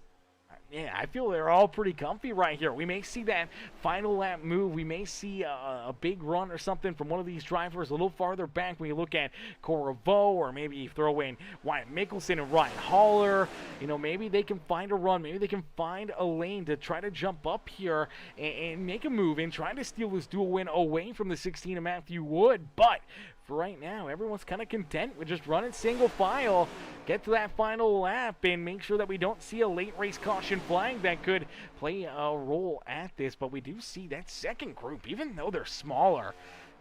yeah, I feel they're all pretty comfy right here. We may see that final lap move. We may see a big run or something from one of these drivers a little farther back when you look at Corriveau, or maybe you throw in Wyatt Mickelson and Ryan Haller. You know, maybe they can find a run. Maybe they can find a lane to try to jump up here and make a move and try to steal this dual win away from the 16 of Matthew Wood. But for right now, everyone's kind of content with just running single file, get to that final lap, and make sure that we don't see a late race caution flag that could play a role at this. But we do see that second group, even though they're smaller,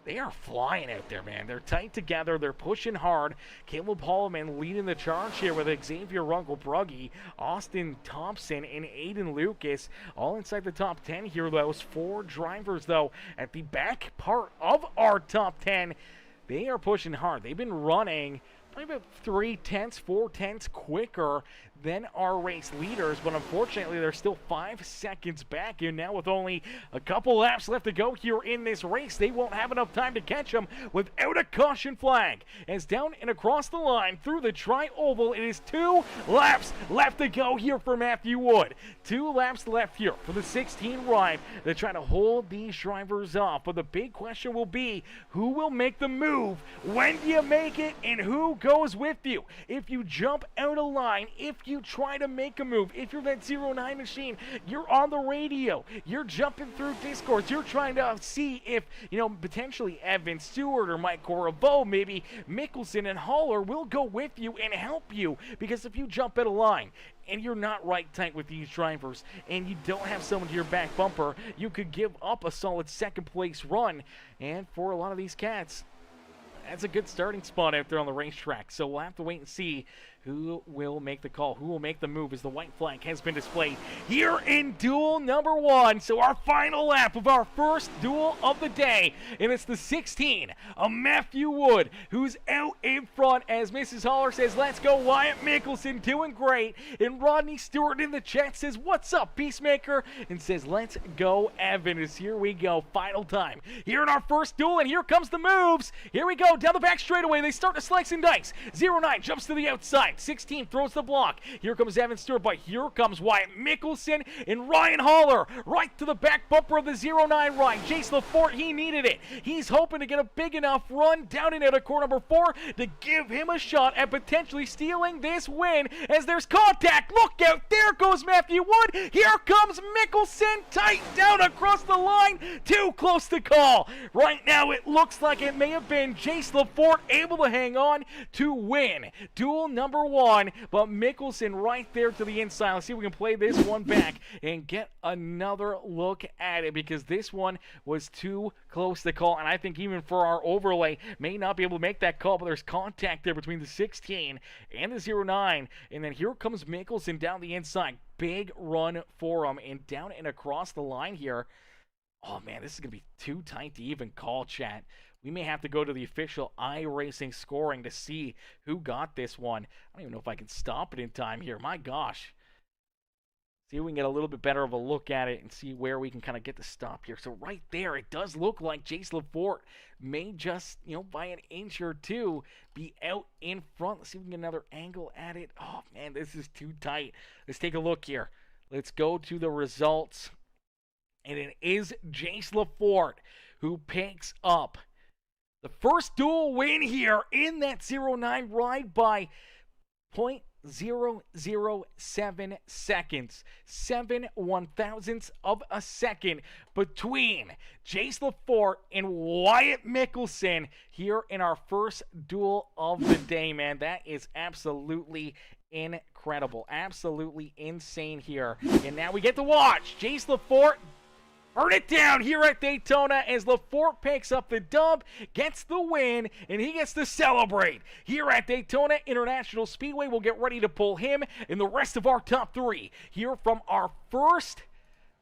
they are flying out there, man. They're tight together. They're pushing hard. Caleb Hallman leading the charge here with Xavier Rongo-Brugge, Austin Thompson, and Aiden Lucas, all inside the top 10 here. Those 4 drivers, though, at the back part of our top 10. They are pushing hard. They've been running probably about 3/10, 4/10 quicker than our race leaders, but unfortunately they're still 5 seconds back, and now with only a couple laps left to go here in this race, they won't have enough time to catch them without a caution flag. As down and across the line through the tri-oval, it is 2 laps left to go here for Matthew Wood. 2 laps left here for the 16 ride. They're trying to hold these drivers off, but the big question will be, who will make the move? When do you make it, and who goes with you? If you jump out of line, if you try to make a move, if you're that 09 machine, you're on the radio, you're jumping through Discords, you're trying to see if, you know, potentially Evan Stewart or Mike Corriveau, maybe Mickelson and Haller will go with you and help you, because if you jump out of line and you're not right tight with these drivers and you don't have someone to your back bumper, you could give up a solid second place run. And for a lot of these cats, that's a good starting spot out there on the racetrack. So we'll have to wait and see who will make the call, who will make the move, as the white flag has been displayed here in duel number 1. So our final lap of our first duel of the day, and it's the 16 of Matthew Wood who's out in front. As Mrs. Haller says, let's go Wyatt Mickelson, doing great. And Rodney Stewart in the chat says, what's up, Peacemaker? And says, let's go Evan. As here we go, final time here in our first duel, and here comes the moves. Here we go, down the back straightaway. They start to slice and dice. 09 jumps to the outside. 16 throws the block. Here comes Evan Stewart, but here comes Wyatt Mickelson and Ryan Haller right to the back bumper of the 09 ride. Jace Laforte, he needed it. He's hoping to get a big enough run down in at corner number 4 to give him a shot at potentially stealing this win, as there's contact. Look out, there goes Matthew Wood. Here comes Mickelson, tight down across the line. Too close to call. Right now it looks like it may have been Jace Laforte able to hang on to win duel number number one, but Mickelson right there to the inside. Let's see if we can play this one back and get another look at it, because this one was too close to call, and I think even for our overlay, may not be able to make that call, but there's contact there between the 16 and the 09, and then here comes Mickelson down the inside. Big run for him, and down and across the line here. Oh man, this is going to be too tight to even call, chat. We may have to go to the official iRacing scoring to see who got this one. I don't even know if I can stop it in time here. My gosh. See if we can get a little bit better of a look at it and see where we can kind of get the stop here. So right there, it does look like Jace Lafort may just, by an inch or two, be out in front. Let's see if we can get another angle at it. Oh man, this is too tight. Let's take a look here. Let's go to the results. And it is Jace Lafort who picks up the first duel win here in that 09 ride by 0.007 seconds. 7/1000ths of a second between Jace Lafort and Wyatt Mickelson here in our first duel of the day, man. That is absolutely incredible. Absolutely insane here. And now we get to watch Jace Lafort burn it down here at Daytona as Lafort picks up the dub, gets the win, and he gets to celebrate. Here at Daytona International Speedway, we'll get ready to pull him and the rest of our top three here from our first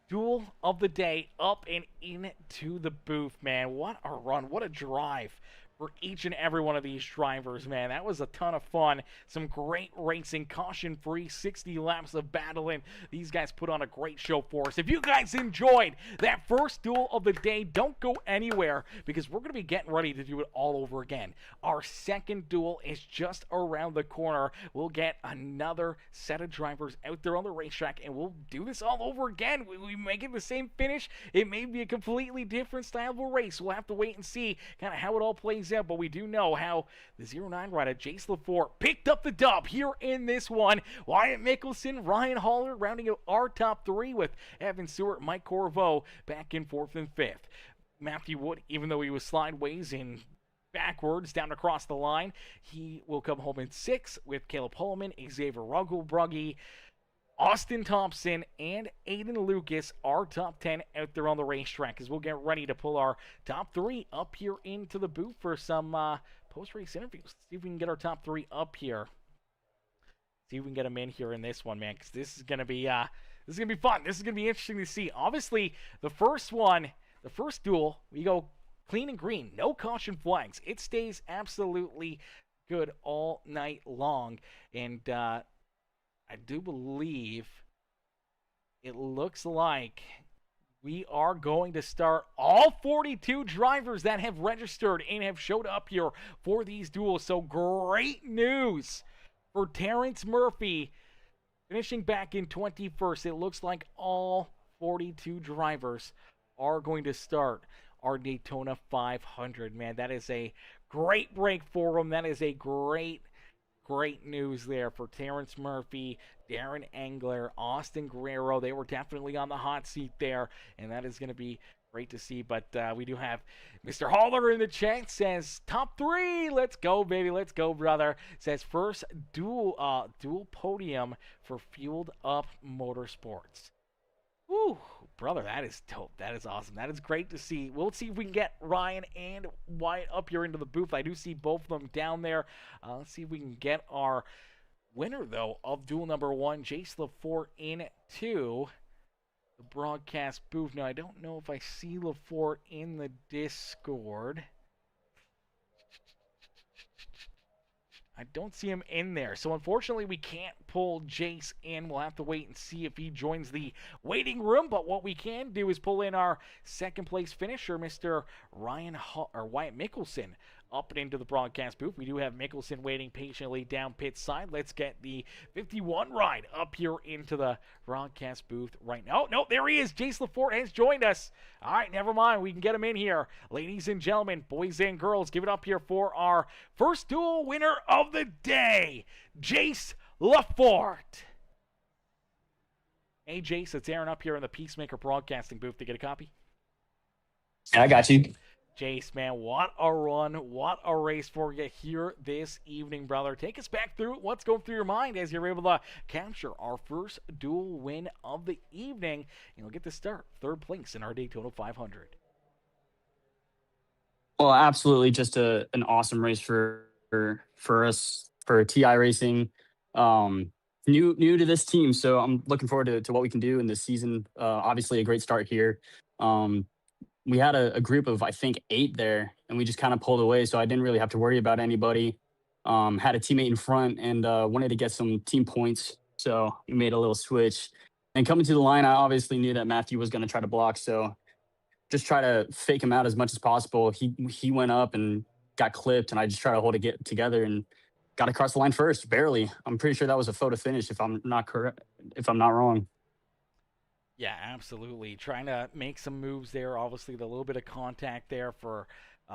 duel of the day up and into the booth, man. What a run. What a drive for each and every one of these drivers, man. That was a ton of fun. Some great racing, caution-free, 60 laps of battling. These guys put on a great show for us. If you guys enjoyed that first duel of the day, don't go anywhere, because we're going to be getting ready to do it all over again. Our second duel is just around the corner. We'll get another set of drivers out there on the racetrack, and we'll do this all over again. We make it the same finish. It may be a completely different style of a race. We'll have to wait and see kind of how it all plays out, but we do know how the 09 rider Jace Lafort picked up the dub here in this one. Wyatt Mickelson, Ryan Haller rounding out our top three, with Evan Stewart, Mike Corvo back in fourth and fifth. Matthew Wood, even though he was slideways in backwards down across the line, he will come home in sixth, with Caleb Holman, Xavier Rugglebrugge, Austin Thompson, and Aiden Lucas, our top 10 out there on the racetrack, as we'll get ready to pull our top three up here into the booth for some post-race interviews. Let's see if we can get our top three up here. See if we can get them in here in this one, man, because this is going to be fun. This is going to be interesting to see. Obviously, the first duel, we go clean and green. No caution flags. It stays absolutely good all night long, and I do believe it looks like we are going to start all 42 drivers that have registered and have showed up here for these duels. So great news for Terrence Murphy, finishing back in 21st. It looks like all 42 drivers are going to start our Daytona 500. Man, that is a great break for him. That is a great news there for Terrence Murphy, Darren Engler, Austin Guerrero. They were definitely on the hot seat there, and that is going to be great to see. But we do have Mr. Haller in the chat, says top three. Let's go, baby. Let's go, brother. Says first dual podium for Fueled Up Motorsports. Woo, brother, that is dope. That is awesome. That is great to see. We'll see if we can get Ryan and Wyatt up here into the booth. I do see both of them down there. Let's see if we can get our winner, though, of duel number one, Jace Lafort, into the broadcast booth. Now, I don't know if I see Lafort in the Discord. I don't see him in there. So, unfortunately, we can't pull Jace in. We'll have to wait and see if he joins the waiting room. But what we can do is pull in our second-place finisher, Mr. Wyatt Mickelson, up and into the broadcast booth. We do have Mickelson waiting patiently down pit side. Let's get the 51 ride up here into the broadcast booth right now. Oh, no, there he is. Jace Lafort has joined us. All right, never mind. We can get him in here. Ladies and gentlemen, boys and girls, give it up here for our first duel winner of the day, Jace Lafort. Hey, Jace, it's Aaron up here in the Peacemaker broadcasting booth to get a copy. I got you. Jace, man, what a run, what a race for you here this evening, brother. Take us back through what's going through your mind as you're able to capture our first dual win of the evening. And we'll get to start third place in our Daytona 500. Well, absolutely, just an awesome race for us for TI Racing. Um, new to this team, so I'm looking forward to what we can do in this season. Obviously, a great start here. Um, we had a group of I think 8 there, and we just kind of pulled away, so I didn't really have to worry about anybody. Had a teammate in front and wanted to get some team points, so we made a little switch. And coming to the line, I obviously knew that Matthew was going to try to block, so just try to fake him out as much as possible. He went up and got clipped, and I just try to hold it get together and got across the line first, barely. I'm pretty sure that was a photo finish if I'm not correct, if I'm not wrong. Yeah, absolutely. Trying to make some moves there. Obviously, the little bit of contact there for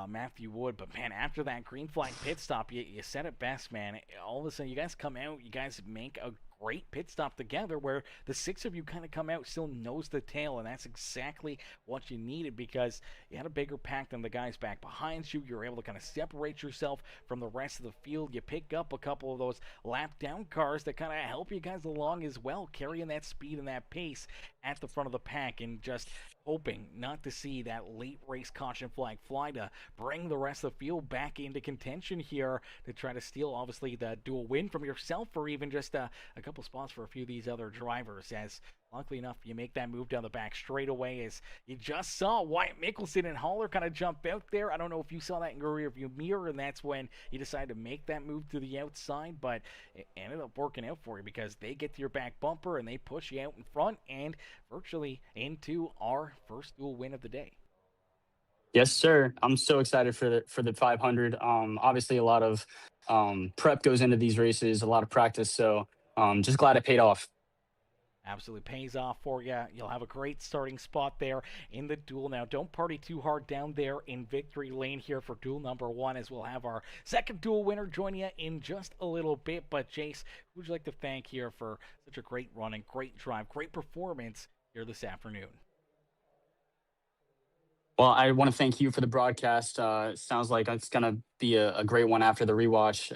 Matthew Wood. But, man, after that green flag pit stop, you said it best, man. All of a sudden, you guys come out, you guys make a great pit stop together where the 6 of you kind of come out still nose to tail, and that's exactly what you needed because you had a bigger pack than the guys back behind you. You were able to kind of separate yourself from the rest of the field. You pick up a couple of those lap down cars that kind of help you guys along as well, carrying that speed and that pace at the front of the pack and just hoping not to see that late race caution flag fly to bring the rest of the field back into contention here to try to steal obviously the dual win from yourself or even just a couple spots for a few of these other drivers as luckily enough you make that move down the back straight away as you just saw Wyatt Mickelson and Haller kind of jump out there. I don't know if you saw that in your rear view mirror and that's when you decided to make that move to the outside, but it ended up working out for you because they get to your back bumper and they push you out in front and virtually into our first dual win of the day. Yes, sir. I'm so excited for the 500. Obviously, a lot of prep goes into these races, a lot of practice. So just glad it paid off. Absolutely pays off for you. You'll have a great starting spot there in the duel. Now, don't party too hard down there in victory lane here for duel number 1 as we'll have our second duel winner join you in just a little bit. But, Jace, who would you like to thank here for such a great run and great drive, great performance here this afternoon? Well, I want to thank you for the broadcast. Sounds like it's going to be a great one after the rewatch.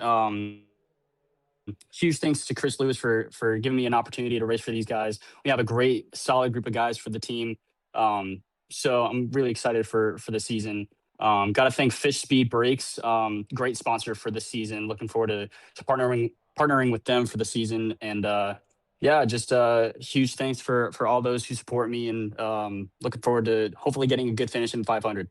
Huge thanks to Chris Lewis for giving me an opportunity to race for these guys. We have a great, solid group of guys for the team. So I'm really excited for the season. Got to thank Fish Speed Brakes, great sponsor for the season. Looking forward to partnering with them for the season. And yeah, just huge thanks for all those who support me, and looking forward to hopefully getting a good finish in 500.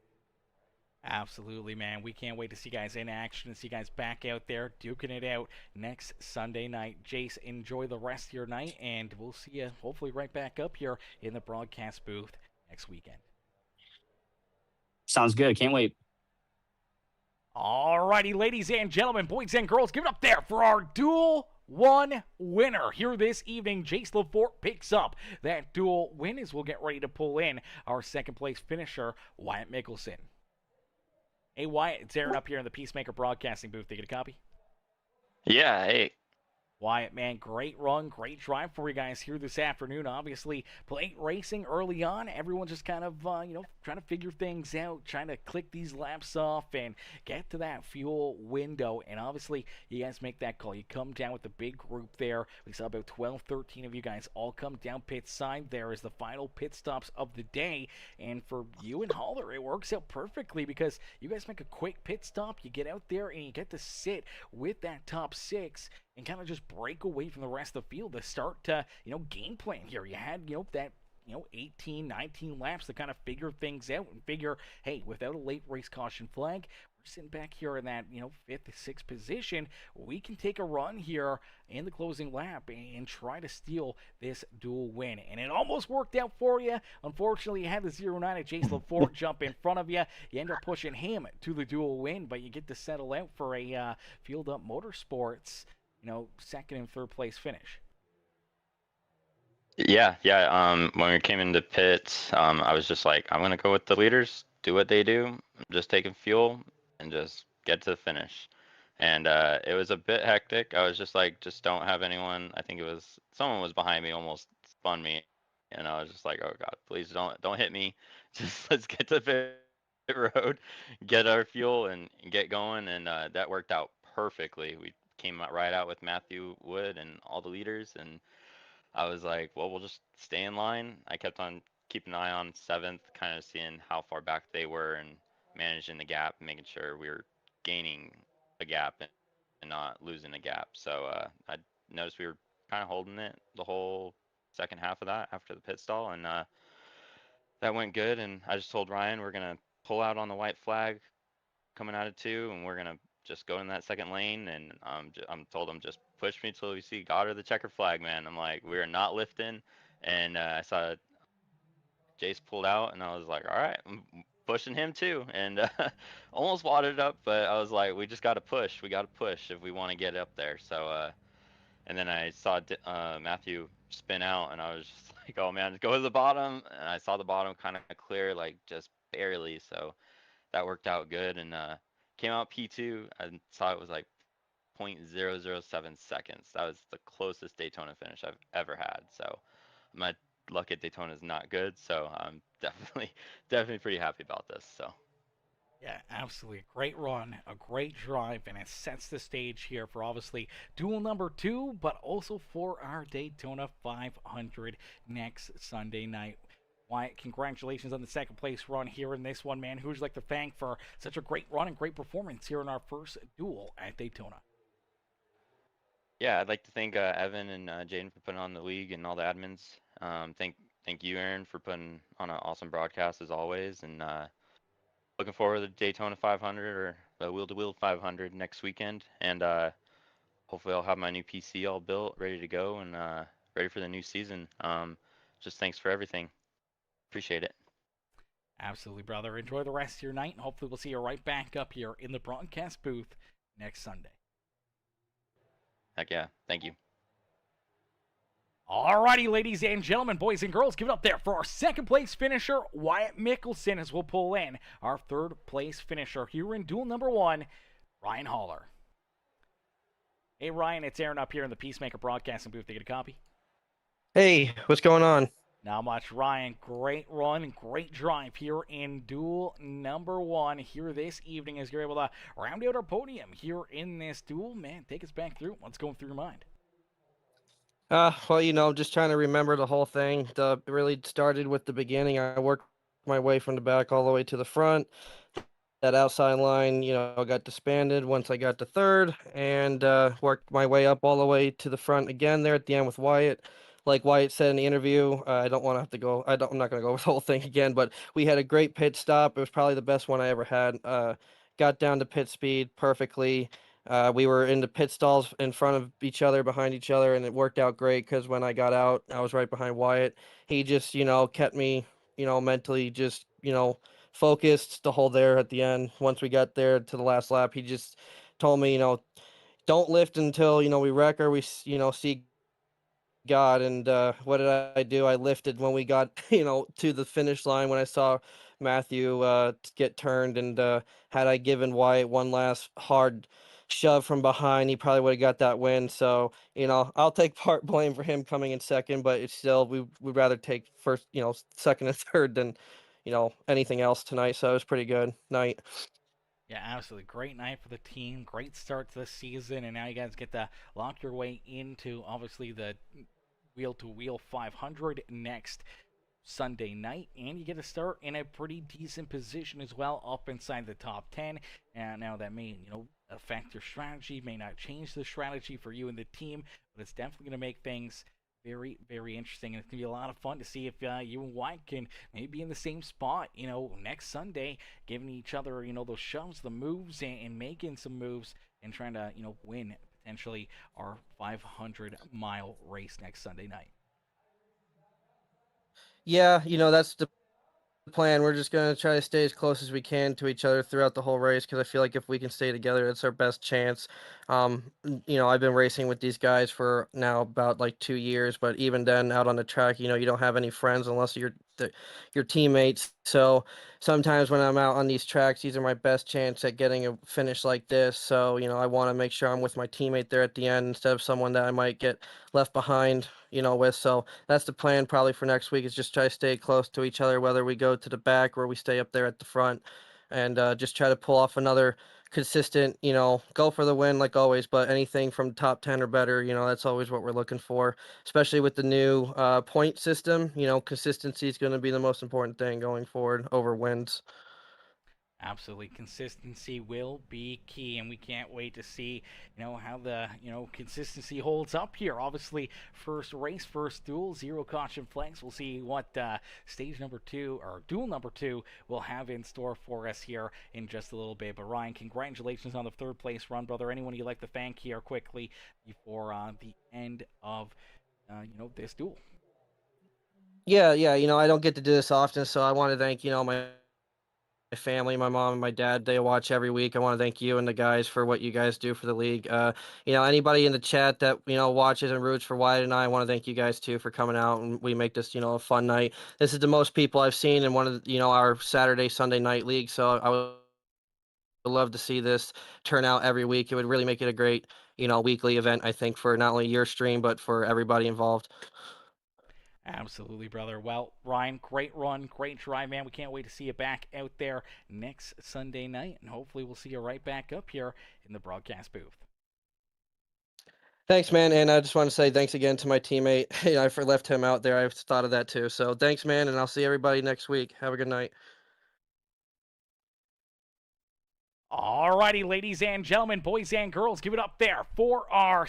Absolutely, man. We can't wait to see you guys in action and see you guys back out there duking it out next Sunday night. Jace, enjoy the rest of your night, and we'll see you hopefully right back up here in the broadcast booth next weekend. Sounds good. Can't wait. Alrighty, ladies and gentlemen, boys and girls, give it up there for our Duel 1 winner. Here this evening, Jace LaForte picks up that dual win as we'll get ready to pull in our second place finisher, Wyatt Mickelson. Hey, Wyatt, it's Aaron up here in the Peacemaker Broadcasting booth. They get a copy? Yeah, hey. Wyatt, man, great run, great drive for you guys here this afternoon. Obviously, plate racing early on. Everyone's just kind of, trying to figure things out, trying to click these laps off and get to that fuel window. And obviously, you guys make that call. You come down with the big group there. We saw about 12, 13 of you guys all come down pit side there as the final pit stops of the day. And for you and Haller, it works out perfectly because you guys make a quick pit stop. You get out there and you get to sit with that top 6 and kind of just break away from the rest of the field to start to, game plan here. You had, that 18, 19 laps to kind of figure things out and figure, hey, without a late race caution flag, we're sitting back here in that, 5th, 6th position. We can take a run here in the closing lap and try to steal this dual win. And it almost worked out for you. Unfortunately, you had the 09 at Jace LaForte jump in front of you. You end up pushing him to the dual win, but you get to settle out for a Field Up Motorsports second and third place finish. Yeah. When we came into pits, I was just like, I'm gonna go with the leaders, do what they do. I'm just taking fuel and just get to the finish. And it was a bit hectic. I was just like, just don't have anyone. I think it was someone was behind me, almost spun me, and I was just like, oh god, please don't hit me. Just let's get to the road, get our fuel, and get going, and that worked out perfectly. We came out right out with Matthew Wood and all the leaders, and I was like, well, we'll just stay in line. I kept on keeping an eye on seventh, kind of seeing how far back they were and managing the gap, making sure we were gaining a gap and not losing a gap. So I noticed we were kind of holding it the whole second half of that after the pit stall, and that went good. And I just told Ryan we're gonna pull out on the white flag coming out of two, and we're gonna just go in that second lane. And I'm told him just push me till we see God or the checker flag, man. I'm like, we are not lifting. And I saw Jace pulled out, and I was like, all right, I'm pushing him too, and almost wadded up, but I was like, we just got to push. We got to push if we want to get up there. So, and then I saw Matthew spin out, and I was just like, oh man, go to the bottom. And I saw the bottom kind of clear, like just barely. So that worked out good, and came out P2. I saw it was like 0.007 seconds. That was the closest Daytona finish I've ever had. So my luck at Daytona is not good. So I'm definitely pretty happy about this. So Yeah, absolutely. A great run, a great drive, and it sets the stage here for obviously duel number 2, but also for our Daytona 500 next Sunday night. Wyatt, congratulations on the second place run here in this one, man. Who'd you like to thank for such a great run and great performance here in our first duel at Daytona? yeah, I'd like to thank Evan and Jaden for putting on the league and all the admins. Thank you, Aaron, for putting on an awesome broadcast as always. And looking forward to the Daytona 500 or the Wheel to Wheel 500 next weekend. And hopefully I'll have my new PC all built, ready to go, and ready for the new season. Just thanks for everything. Appreciate it. Absolutely, brother. Enjoy the rest of your night, and hopefully we'll see you right back up here in the broadcast booth next Sunday. Heck yeah. Thank you. Alrighty, ladies and gentlemen, boys and girls, give it up there for our second place finisher, Wyatt Mickelson, as we'll pull in our third place finisher here in duel number 1, Ryan Haller. Hey, Ryan, it's Aaron up here in the Peacemaker broadcasting booth. They get a copy? Hey, what's going on? Not much, Ryan. Great run and great drive here in duel number 1 here this evening as you're able to round out our podium here in this duel. Man, take us back through what's going through your mind. Well, just trying to remember the whole thing. It really started with the beginning. I worked my way from the back all the way to the front. That outside line, got disbanded once I got to third, and worked my way up all the way to the front again there at the end with Wyatt. Like Wyatt said in the interview, I don't want to have to go. I'm not going to go over the whole thing again, but we had a great pit stop. It was probably the best one I ever had. Got down to pit speed perfectly. We were in the pit stalls in front of each other, behind each other, and it worked out great because when I got out, I was right behind Wyatt. He just, kept me, mentally just, focused the whole there at the end. Once we got there to the last lap, he just told me, don't lift until, we wreck or we, see God. And what did I do? I lifted when we got, to the finish line when I saw Matthew get turned. And had I given Wyatt one last hard shove from behind, he probably would have got that win. So, I'll take part blame for him coming in second, but it's still, we would rather take first, second and third than, anything else tonight. So it was pretty good night. Yeah, absolutely. Great night for the team. Great start to the season. And now you guys get to lock your way into, obviously, the Wheel to Wheel 500 next Sunday night, and you get to start in a pretty decent position as well, up inside the top 10. And now that may, affect your strategy, may not change the strategy for you and the team, but it's definitely going to make things very, very interesting. And it's going to be a lot of fun to see if you and White can maybe be in the same spot, next Sunday, giving each other, those shoves, the moves, and making some moves and trying to, win potentially our 500-mile race next Sunday night. Yeah, that's the plan. We're just going to try to stay as close as we can to each other throughout the whole race because I feel like if we can stay together, it's our best chance. I've been racing with these guys for now about like 2 years, but even then out on the track, you don't have any friends unless you're your teammates. So sometimes when I'm out on these tracks, these are my best chance at getting a finish like this. So, I want to make sure I'm with my teammate there at the end instead of someone that I might get left behind, with. So that's the plan probably for next week is just try to stay close to each other, whether we go to the back or we stay up there at the front. and just try to pull off another consistent, go for the win like always, but anything from top 10 or better, that's always what we're looking for, especially with the new point system. Consistency is going to be the most important thing going forward over wins. Absolutely, consistency will be key, and we can't wait to see, how the consistency holds up here. Obviously, first race, first duel, zero caution flags. We'll see what stage number 2 or duel number 2 will have in store for us here in just a little bit. But Ryan, congratulations on the third place run, brother. Anyone you'd like to thank here quickly before the end of this duel? Yeah, yeah. I don't get to do this often, so I want to thank, my family, my mom and my dad. They watch every week. I want to thank you and the guys for what you guys do for the league. Anybody in the chat that watches and roots for Wyatt and I want to thank you guys too for coming out, and we make this a fun night. This is the most people I've seen in one of our Saturday Sunday night league. So I would love to see this turn out every week. It would really make it a great weekly event, I think, for not only your stream but for everybody involved. Absolutely, brother. Well, Ryan, great run, great drive, man. We can't wait to see you back out there next Sunday night, and hopefully we'll see you right back up here in the broadcast booth. Thanks, man. And I just want to say thanks again to my teammate. I left him out there. I thought of that too. So thanks, man. And I'll see everybody next week. Have a good night. Alrighty, ladies and gentlemen, boys and girls, give it up there for our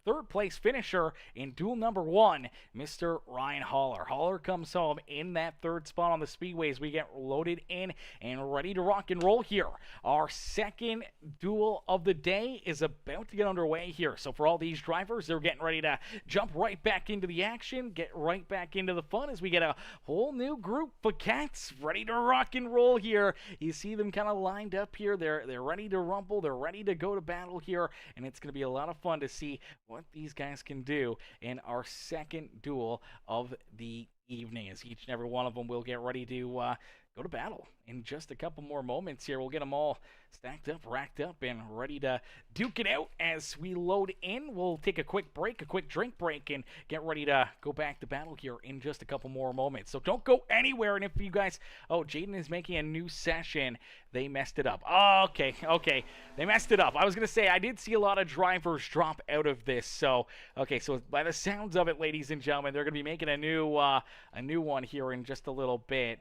third place finisher in duel number 1, Mr. Ryan Haller. Haller comes home in that third spot on the speedways. We get loaded in and ready to rock and roll here. Our second duel of the day is about to get underway here. So for all these drivers, they're getting ready to jump right back into the action, get right back into the fun as we get a whole new group of cats ready to rock and roll here. You see them kind of lined up here. They're ready to rumble. They're ready to go to battle here, and it's going to be a lot of fun to see what these guys can do in our second duel of the evening, as each and every one of them will get ready to go to battle in just a couple more moments here. We'll get them all stacked up, racked up, and ready to duke it out as we load in. We'll take a quick break, a quick drink break, and get ready to go back to battle here in just a couple more moments. So don't go anywhere. And if you guys, Jaden is making a new session. They messed it up. Oh, okay. They messed it up. I was going to say, I did see a lot of drivers drop out of this. So, okay, so by the sounds of it, ladies and gentlemen, they're going to be making a new one here in just a little bit.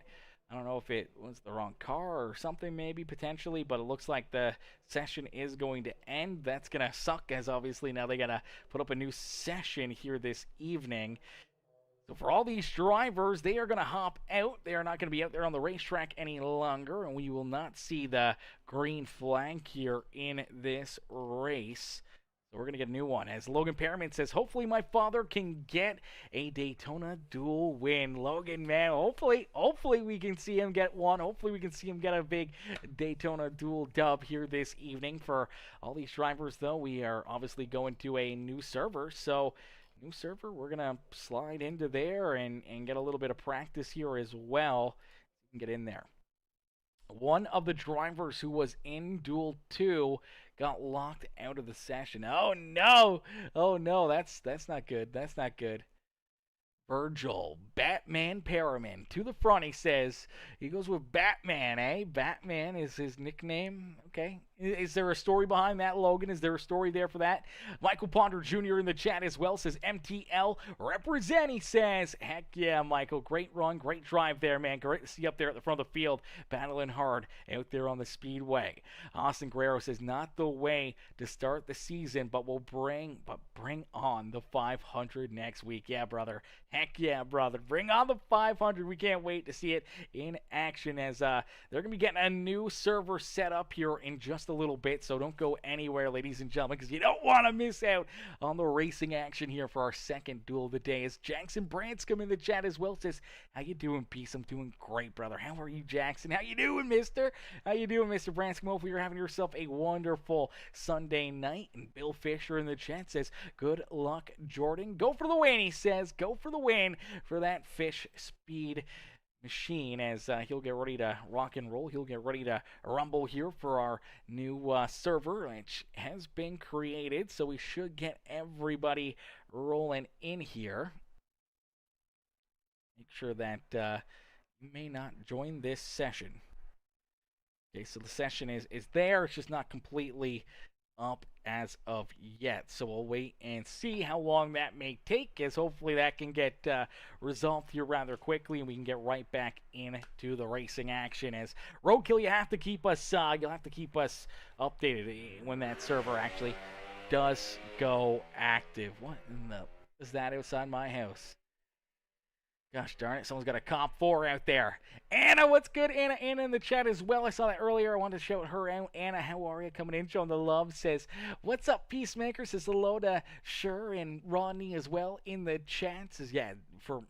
I don't know if it was the wrong car or something, maybe, potentially, but it looks like the session is going to end. That's going to suck, as obviously now they got to put up a new session here this evening. So for all these drivers, they are going to hop out. They are not going to be out there on the racetrack any longer, and we will not see the green flag here in this race. So we're going to get a new one. As Logan Perriman says, hopefully my father can get a Daytona Duel win. Logan, man, hopefully we can see him get one. Hopefully we can see him get a big Daytona Duel dub here this evening. For all these drivers, though, we are obviously going to a new server. So new server, we're going to slide into there and get a little bit of practice here as well. You can get in there. One of the drivers who was in Duel 2 got locked out of the session. Oh no, that's not good. That's not good. Virgil, Batman Perriman, to the front, he says. He goes with Batman, eh? Batman is his nickname. Okay. Is there a story behind that, Logan? Is there a story there for that? Michael Ponder Jr. in the chat as well says, MTL represent, he says. Heck yeah, Michael. Great run, great drive there, man. Great to see you up there at the front of the field, battling hard out there on the speedway. Austin Guerrero says, not the way to start the season, but bring on the 500 next week. Yeah, brother. Heck yeah, brother. Bring on the 500. We can't wait to see it in action, as they're going to be getting a new server set up here in just a little bit. So don't go anywhere, ladies and gentlemen, because you don't want to miss out on the racing action here for our second duel of the day. As Jackson Branscombe in the chat as well says, how you doing, Peace? I'm doing great, brother. How are you, Jackson? How you doing, mister? How you doing, Mr. Branscombe? Hopefully you're having yourself a wonderful Sunday night. And Bill Fisher in the chat says, good luck, Jordan. Go for the win, he says. Go for the win for that fish speed machine, as he'll get ready to rock and roll. He'll get ready to rumble here for our new server, which has been created, so we should get everybody rolling in here. Make sure that you may not join this session. Okay, so the session is there. It's just not completely up as of yet. So we'll wait and see how long that may take, as hopefully that can get resolved here rather quickly, and we can get right back into the racing action. As Roadkill, you'll have to keep us updated when that server actually does go active. What in the is that outside my house? Gosh darn it, someone's got a Comp 4 out there. Anna, what's good? Anna in the chat as well. I saw that earlier. I wanted to shout her out. Anna, how are you? Coming in, showing the love. Says, what's up, Peacemaker? Says hello to Sure and Rodney as well in the chat. Says, yeah, for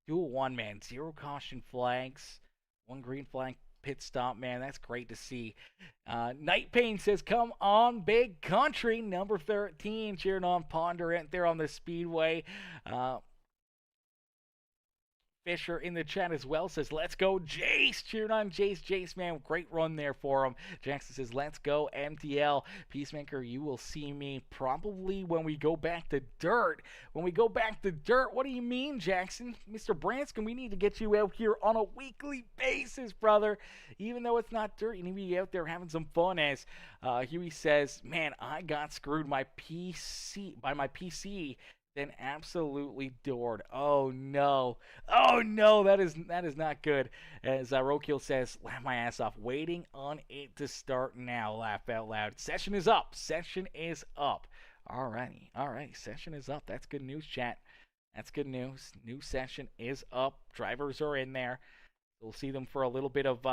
dual one, man. 0 caution flags. 1 green flag pit stop, man. That's great to see. Night Pain says, come on, big country. Number 13, cheering on Ponder out there on the speedway. Fisher in the chat as well says, let's go, Jace. Cheering on Jace. Jace, man, great run there for him. Jackson says, let's go, MTL. Peacemaker, you will see me probably when we go back to dirt. When we go back to dirt, what do you mean, Jackson? Mr. Branscombe, we need to get you out here on a weekly basis, brother. Even though it's not dirt, you need to be out there having some fun. As Huey says, man, I got screwed by my PC. Then absolutely doored. Oh no. Oh no, that is not good. As Roadkill says, laugh my ass off. Waiting on it to start now. Laugh out loud. Session is up. Session is up. Alrighty. Alright. Session is up. That's good news, chat. That's good news. New session is up. Drivers are in there. We'll see them for a little bit of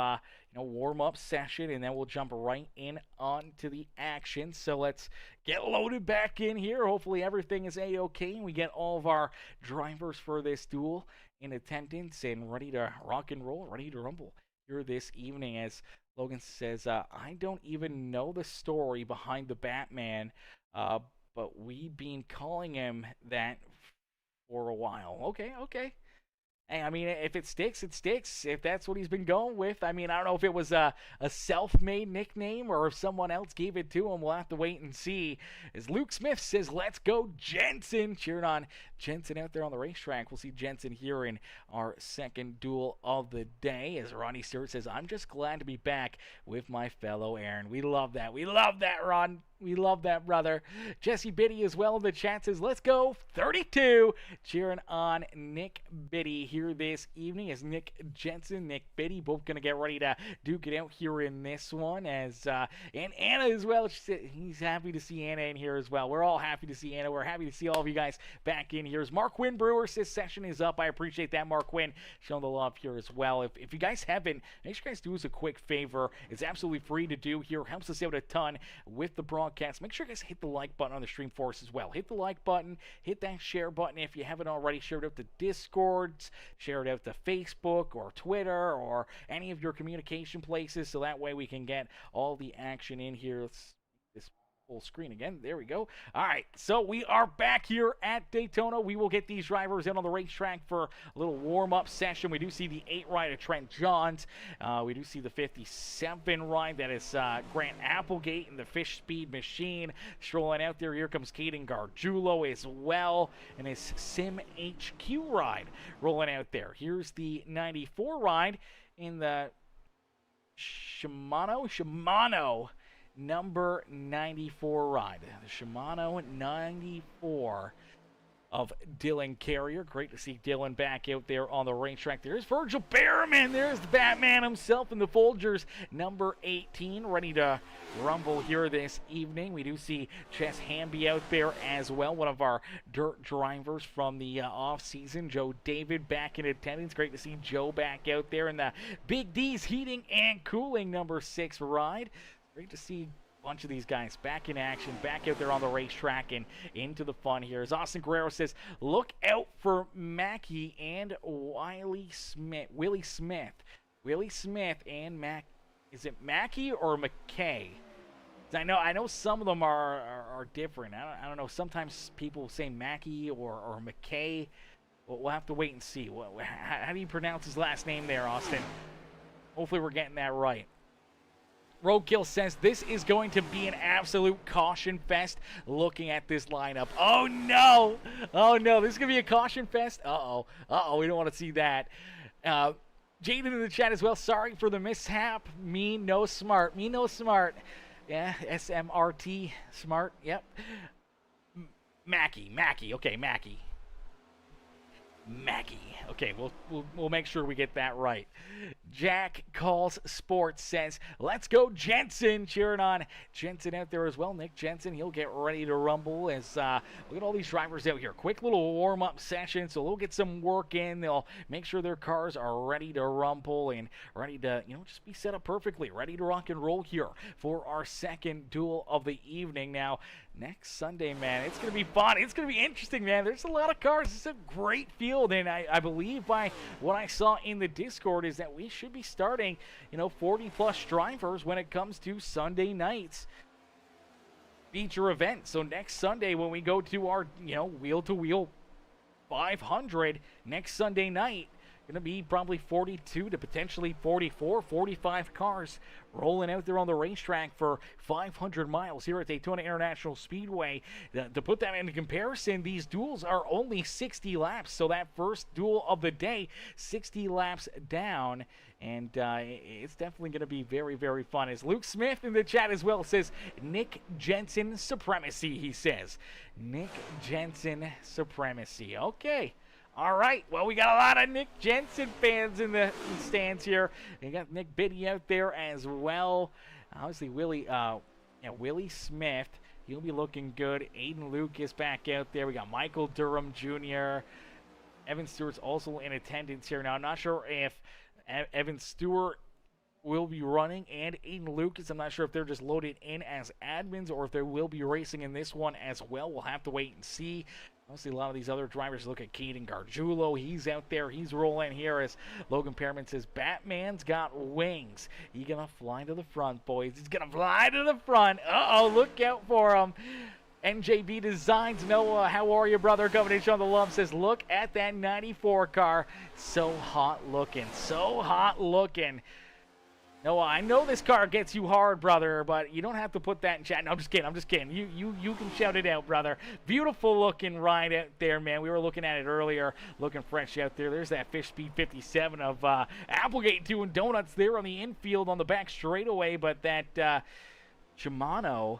warm-up session, and then we'll jump right in onto the action. So let's get loaded back in here. Hopefully everything is A-OK, and we get all of our drivers for this duel in attendance and ready to rock and roll, ready to rumble here this evening. As Logan says, I don't even know the story behind the Batman, but we've been calling him that for a while. Okay. Hey, I mean, if it sticks, it sticks. If that's what he's been going with. I mean, I don't know if it was a self-made nickname or if someone else gave it to him. We'll have to wait and see. As Luke Smith says, let's go, Jensen. Cheering on Jensen out there on the racetrack. We'll see Jensen here in our second duel of the day. As Ronnie Stewart says, I'm just glad to be back with my fellow Aaron. We love that. We love that, Ron. We love that, brother. Jesse Biddy as well in the chat says, let's go, 32. Cheering on Nick Biddy here this evening as Nick Jensen, Nick Biddy, both going to get ready to duke it out here in this one. As and Anna as well. She said he's happy to see Anna in here as well. We're all happy to see Anna. We're happy to see all of you guys back in here. As Mark Quinn Brewer says, session is up. I appreciate that, Mark Quinn, showing the love here as well. If you guys haven't, make sure you guys do us a quick favor. It's absolutely free to do here. Helps us out a ton with the broadcast. Make sure you guys hit the like button on the stream for us as well. Hit the like button, hit that share button if you haven't already. Share it out to Discords, share it out to Facebook or Twitter or any of your communication places, so that way we can get all the action in here. Let's this full screen again. There we go. All right, so we are back here at Daytona. We will get these drivers in on the racetrack for a little warm-up session. We do see the 8 ride of Trent Johns. We do see the 57 ride. That is Grant Applegate and the Fish Speed Machine strolling out there. Here comes Caden Gargiulo as well, and his Sim HQ ride rolling out there. Here's the 94 ride in the Shimano number 94 ride. The Shimano 94 of Dylan Carrier. Great to see Dylan back out there on the racetrack. There's Virgil Behrman. There's the Batman himself in the Folgers number 18, ready to rumble here this evening. We do see Chess Hamby out there as well, one of our dirt drivers from the off-season. Joe David back in attendance. Great to see Joe back out there in the Big D's Heating and Cooling number 6 ride. Great to see a bunch of these guys back in action, back out there on the racetrack and into the fun here. As Austin Guerrero says, look out for Mackey and Willie Smith. Willie Smith and Mac. Is it Mackey or McKay? I know some of them are different. I don't know. Sometimes people say Mackey or McKay. We'll have to wait and see. How do you pronounce his last name there, Austin? Hopefully we're getting that right. Roadkill says this is going to be an absolute caution fest looking at this lineup. Oh no! Oh no, this is going to be a caution fest? Uh-oh. We don't want to see that. Jaden in the chat as well. Sorry for the mishap. Me no smart. Me no smart. Yeah, SMRT. Smart. Yep. Mackie. Okay, Mackie. Okay, we'll make sure we get that right. Jack Calls Sports says, let's go Jensen. Cheering on Jensen out there as well. Nick Jensen, he'll get ready to rumble as look at all these drivers out here. Quick little warm-up session, so they'll get some work in. They'll make sure their cars are ready to rumble and ready to, just be set up perfectly. Ready to rock and roll here for our second duel of the evening. Now, next Sunday, man, it's going to be fun. It's going to be interesting, man. There's a lot of cars. It's a great field, and I believe by what I saw in the Discord is that we should be starting, 40-plus drivers when it comes to Sunday nights feature event. So next Sunday when we go to our, wheel-to-wheel 500 next Sunday night, going to be probably 42 to potentially 44, 45 cars rolling out there on the racetrack for 500 miles here at Daytona International Speedway. To put that into comparison, these duels are only 60 laps. So that first duel of the day, 60 laps down. And it's definitely going to be very, very fun. As Luke Smith in the chat as well says, Nick Jensen supremacy, he says. Nick Jensen supremacy. Okay. All right, well, we got a lot of Nick Jensen fans in the stands here. We got Nick Biddy out there as well. Obviously, Willie Smith, he'll be looking good. Aiden Lucas back out there. We got Michael Durham Jr. Evan Stewart's also in attendance here. Now, I'm not sure if Evan Stewart will be running and Aiden Lucas. I'm not sure if they're just loaded in as admins or if they will be racing in this one as well. We'll have to wait and see. Obviously, a lot of these other drivers look at Caden Gargiulo. He's out there. He's rolling here as Logan Pearman says, Batman's got wings. He's going to fly to the front, boys. He's going to fly to the front. Uh-oh, look out for him. NJB Designs, Noah, how are you, brother? Coming in on the lump says, look at that 94 car. So hot looking. So hot looking. Noah, I know this car gets you hard, brother, but you don't have to put that in chat. No, I'm just kidding. You can shout it out, brother. Beautiful looking ride out there, man. We were looking at it earlier, looking fresh out there. There's that Fish Speed 57 of Applegate doing donuts there on the infield on the back straightaway, but that Shimano.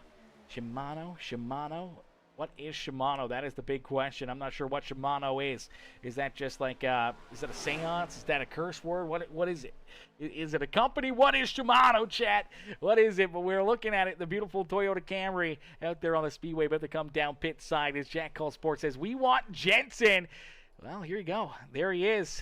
What is Shimano? That is the big question. I'm not sure what Shimano is. Is that just like, is that a seance? Is that a curse word? What is it? Is it a company? What is Shimano, chat? What is it? But we're looking at it. The beautiful Toyota Camry out there on the speedway, about to come down pit side. As Jack Call Sports says, we want Jensen. Well, here you go. There he is.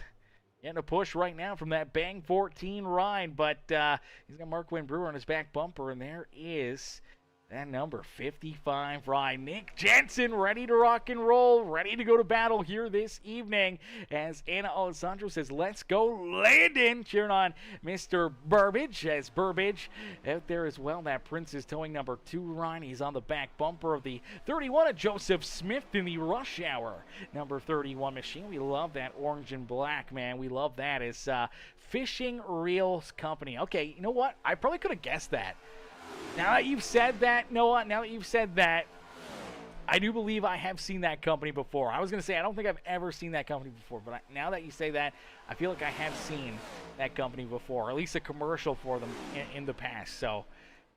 Getting a push right now from that Bang 14 ride. But he's got Mark Wynn Brewer on his back bumper, and there is that number 55 ride. Nick Jensen ready to rock and roll, ready to go to battle here this evening. As Anna Alessandro says, let's go Landon. Cheering on Mr. Burbage as Burbage out there as well. That Prince is towing number 2 ride. He's on the back bumper of the 31 of Joseph Smith in the Rush Hour number 31 machine. We love that orange and black, man. We love that. It's Fishing Reels Company. Okay, you know what? I probably could have guessed that. Now that you've said that, Noah, I do believe I have seen that company before. I was going to say I don't think I've ever seen that company before, but now that you say that, I feel like I have seen that company before, or at least a commercial for them in the past. So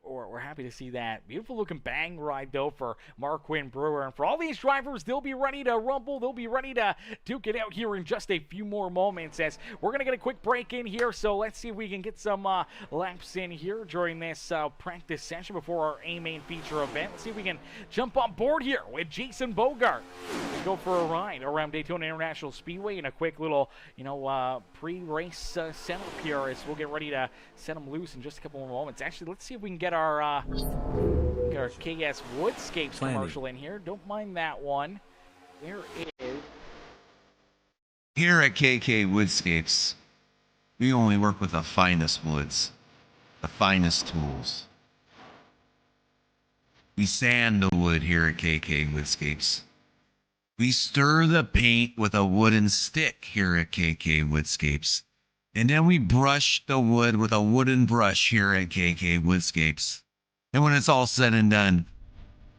we're happy to see that. Beautiful looking Bang ride, though, for Mark Wynn Brewer. And for all these drivers, they'll be ready to rumble. They'll be ready to duke it out here in just a few more moments as we're going to get a quick break in here. So let's see if we can get some laps in here during this practice session before our A-Main feature event. Let's see if we can jump on board here with Jason Bogart. Let's go for a ride around Daytona International Speedway in a quick little, pre-race setup here as we'll get ready to set them loose in just a couple more moments. Actually, let's see if we can get our KS Woodscapes commercial in here. Don't mind that one. There is. Here at KK Woodscapes, we only work with the finest woods, the finest tools. We sand the wood here at KK Woodscapes. We stir the paint with a wooden stick here at KK Woodscapes. And then we brush the wood with a wooden brush here at KK Woodscapes. And when it's all said and done,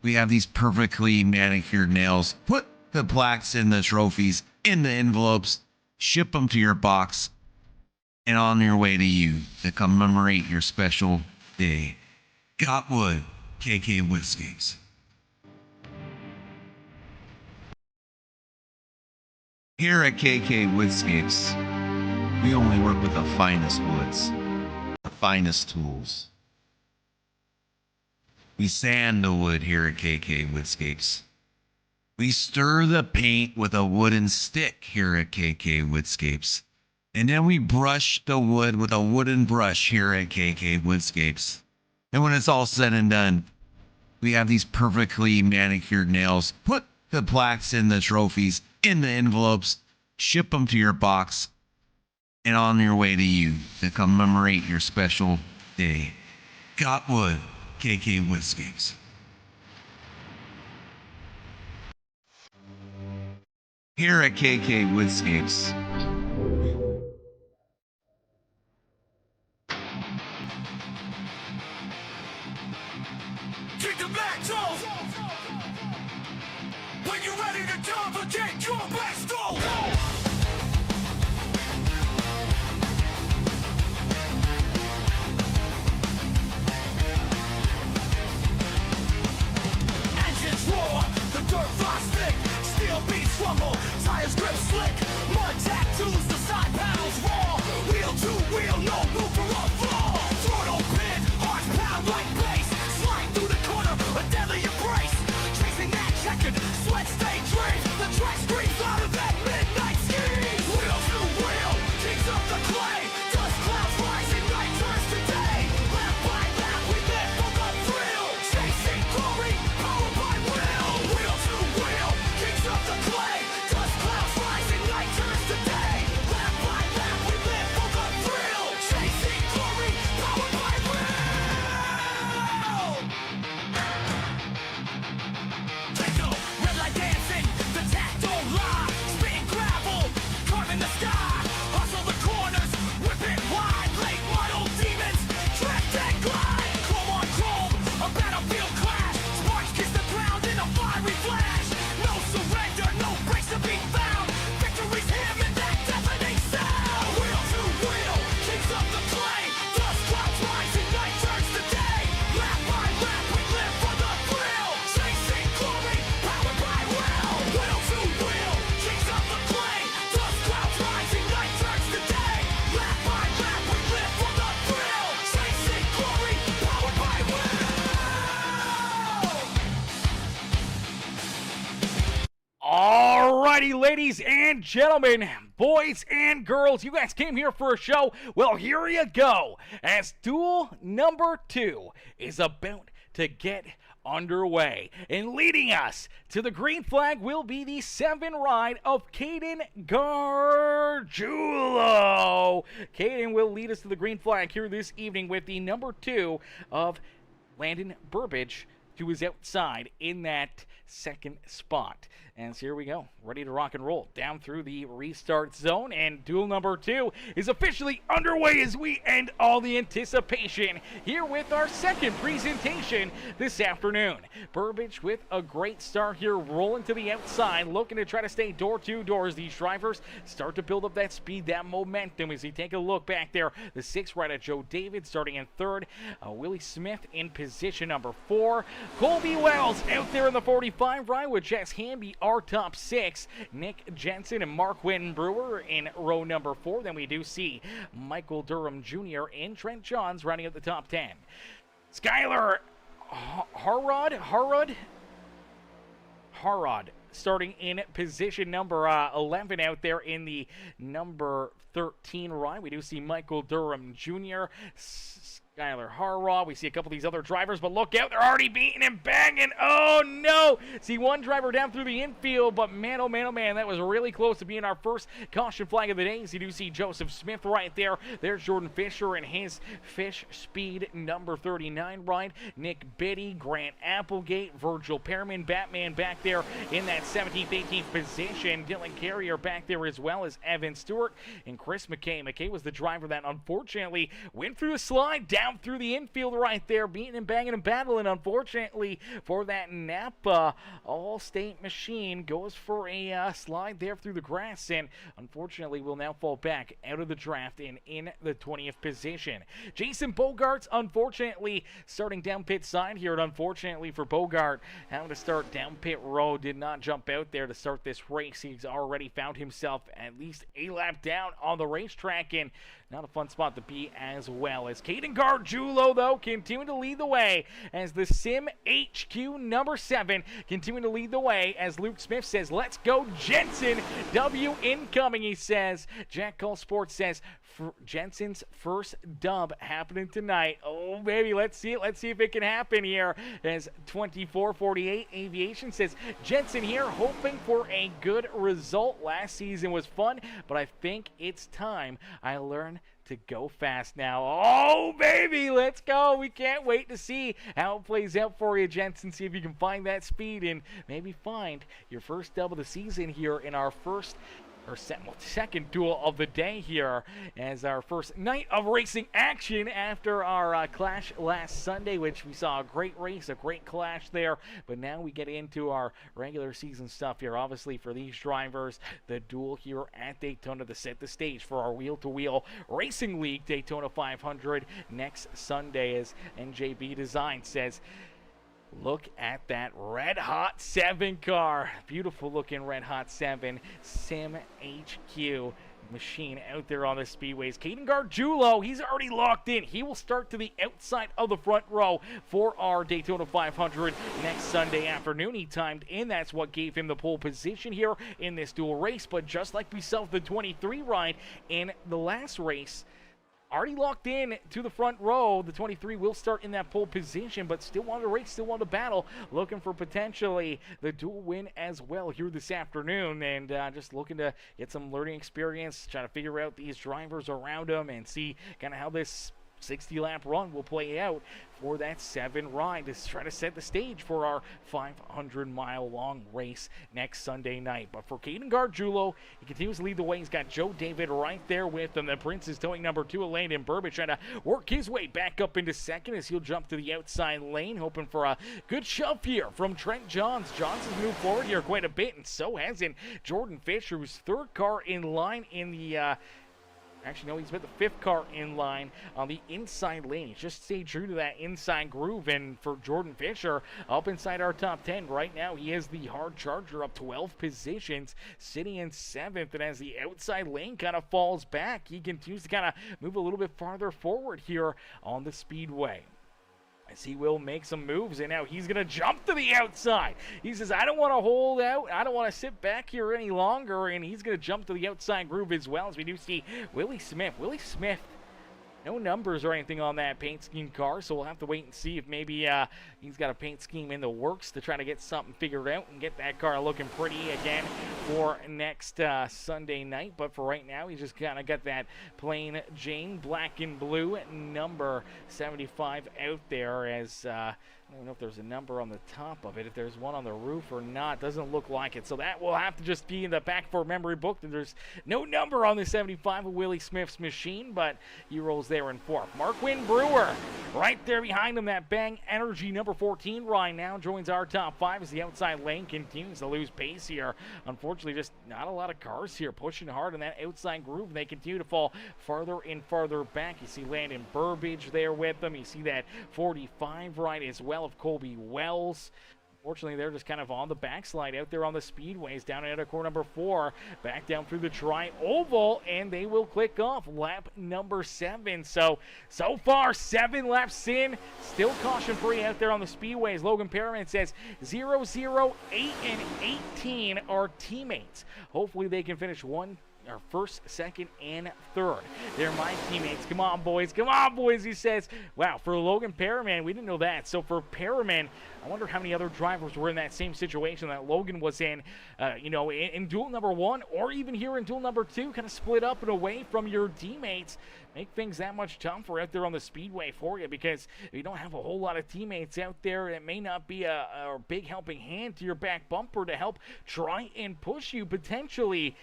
we have these perfectly manicured nails. Put the plaques in the trophies, in the envelopes, ship them to your box. and on your way to you to commemorate your special day. Got wood, KK Woodscapes. Here at KK Woodscapes, we only work with the finest woods, the finest tools. We sand the wood here at KK Woodscapes. We stir the paint with a wooden stick here at KK Woodscapes. And then we brush the wood with a wooden brush here at KK Woodscapes. And when it's all said and done, we have these perfectly manicured nails. Put the plaques in the trophies, in the envelopes, ship them to your box, and on your way to you to commemorate your special day. Got wood, KK Woodscapes. Here at KK Woodscapes, Kick the back toe. When you're ready to jump again, your best goal. Engines roar, the dirt flies thick, steel beats rumble, tires grip slick, mud tattoos, the side panels raw, wheel to wheel, no room for a flaw. Throttle pin, hearts pound like bass, slide through the corner, a deadly embrace, chasing that checkered, sweat stain dream, the track screams out of that midnight scheme. Wheel to wheel, kings of the clay, dust clouds rising, night turns to day. Lap by lap, we live for the thrill, chasing glory, powered by will. Wheel to wheel, kings of the clay, dust clouds rising, night turns to day. Lap by lap, we live for the thrill, chasing glory, powered by will. Techno, red light dancing, the tack don't lie. Spitting gravel, carving the sky. Hustle the corners, whip it wide. Late model demons, drift and glide. Chrome on chrome, a battlefield clash. Sparks kiss the ground in a fiery flash. No surrender, no breaks to be found. Victory's hymn in that deafening sound. Wheel to wheel, kings of the clay. Dust clouds rising, night turns to day. Lap by lap, we live for the thrill. Chasing glory, powered by will. Wheel to wheel, kings of the clay. Dust clouds rising, night turns to day. Lap by lap, we live for the thrill. Chasing glory, powered by will. Alrighty, ladies and gentlemen, boys and girls, you guys came here for a show. Well, here you go, as duel number 2 is about to get underway. And leading us to the green flag will be the 7 ride of Caden Gargiulo. Caden will lead us to the green flag here this evening with the number 2 of Landon Burbage, who is outside in that second spot. And so here we go, ready to rock and roll down through the restart zone, and duel number 2 is officially underway as we end all the anticipation here with our second presentation this afternoon. Burbage with a great start here, rolling to the outside, looking to try to stay door to door as these drivers start to build up that speed, that momentum. As you take a look back there, the 6th rider Joe David starting in 3rd, Willie Smith in position number 4, Colby Wells out there in the 45 ride with Jess Hamby our top 6, Nick Jensen and Mark Winton Brewer in row number 4. Then we do see Michael Durham Jr. and Trent Johns rounding out the top 10. Skylar Harrod starting in position number 11 out there in the number 13 ride. We do see Michael Durham Jr., Skylar Harrod. We see a couple of these other drivers, but look out, they're already beating and banging. Oh no! See one driver down through the infield, but man, oh man, oh man, that was really close to being our first caution flag of the day. So you do see Joseph Smith right there. There's Jordan Fisher and his Fish Speed number 39 ride. Nick Biddy, Grant Applegate, Virgil Pearman, Batman back there in that 17th, 18th position. Dylan Carrier back there as well as Evan Stewart and Chris McKay. McKay was the driver that unfortunately went through the slide down down through the infield right there, beating and banging and battling. Unfortunately for that Napa All-State machine, goes for a slide there through the grass, and unfortunately will now fall back out of the draft and in the 20th position. Jason Bogart's unfortunately starting down pit side here, and unfortunately for Bogart, having to start down pit road, did not jump out there to start this race. He's already found himself at least a lap down on the racetrack, and not a fun spot to be as well. As Caden Gargiulo, though, continuing to lead the way as the Sim HQ number 7 continuing to lead the way as Luke Smith says, let's go Jensen. W incoming, he says. Jack Cole Sports says, Jensen's first dub happening tonight. Oh, baby, let's see it. Let's see if it can happen here. As 2448 Aviation says, Jensen here hoping for a good result. Last season was fun, but I think it's time I learn to go fast now. Oh, baby, let's go. We can't wait to see how it plays out for you, Jensen. See if you can find that speed and maybe find your first dub of the season here in our second duel of the day here as our first night of racing action after our clash last Sunday, which we saw a great race, a great clash there. But now we get into our regular season stuff here. Obviously for these drivers, the duel here at Daytona to set the stage for our wheel-to-wheel racing league Daytona 500 next Sunday, as NJB Design says, look at that Red Hot 7 car. Beautiful looking Red Hot 7 Sim HQ machine out there on the speedways. Caden Gargiulo, he's already locked in. He will start to the outside of the front row for our Daytona 500 next Sunday afternoon. He timed in. That's what gave him the pole position here in this dual race. But just like we saw the 23 ride in the last race, already locked in to the front row. The 23 will start in that pole position, but still want to race, still want to battle, looking for potentially the dual win as well here this afternoon, and just looking to get some learning experience, trying to figure out these drivers around them and see kind of how this 60-lap run will play out for that 7 ride to try to set the stage for our 500-mile long race next Sunday night. But for Caden Gargiulo, he continues to lead the way. He's got Joe David right there with him. The Prince is towing number 2, Landon Burbage, trying to work his way back up into second as he'll jump to the outside lane, hoping for a good shove here from Trent Johns. Johns has moved forward here quite a bit, and so hasn't Jordan Fisher, who's 3rd car in line in the actually, no, he's been the 5th car in line on the inside lane. He's just stayed true to that inside groove. And for Jordan Fisher, up inside our top 10 right now, he is the hard charger up 12 positions, sitting in 7th. And as the outside lane kind of falls back, he continues to kind of move a little bit farther forward here on the speedway, as he will make some moves, and now he's going to jump to the outside. He says, I don't want to hold out. I don't want to sit back here any longer, and he's going to jump to the outside groove as well, as we do see Willie Smith. Willie Smith, no numbers or anything on that paint scheme car, so we'll have to wait and see if maybe he's got a paint scheme in the works to try to get something figured out and get that car looking pretty again for next Sunday night. But for right now, he's just kind of got that plain Jane black and blue number 75 out there, as I don't know if there's a number on the top of it, if there's one on the roof or not. Doesn't look like it. So that will have to just be in the back for memory book. There's no number on the 75 of Willie Smith's machine, but he rolls there in 4th. Marquin Brewer right there behind him. That Bang Energy number 14 ride now joins our top 5 as the outside lane continues to lose pace here. Unfortunately, just not a lot of cars here pushing hard in that outside groove. They continue to fall farther and farther back. You see Landon Burbage there with them. You see that 45 ride as well of Colby Wells. Unfortunately, they're just kind of on the backslide out there on the speedways, down at core number 4, back down through the tri-oval, and they will click off lap number 7. So far, 7 laps in, still caution-free out there on the speedways. Logan Perriman says 0, 0, 8, and 18 are teammates. Hopefully, they can finish our 1st, 2nd, and 3rd. They're my teammates. Come on, boys. Come on, boys, he says. Wow, for Logan Perriman, we didn't know that. So for Perriman, I wonder how many other drivers were in that same situation that Logan was in, in duel number 1 or even here in duel number 2, kind of split up and away from your teammates. Make things that much tougher out there on the speedway for you, because if you don't have a whole lot of teammates out there, it may not be a big helping hand to your back bumper to help try and push you potentially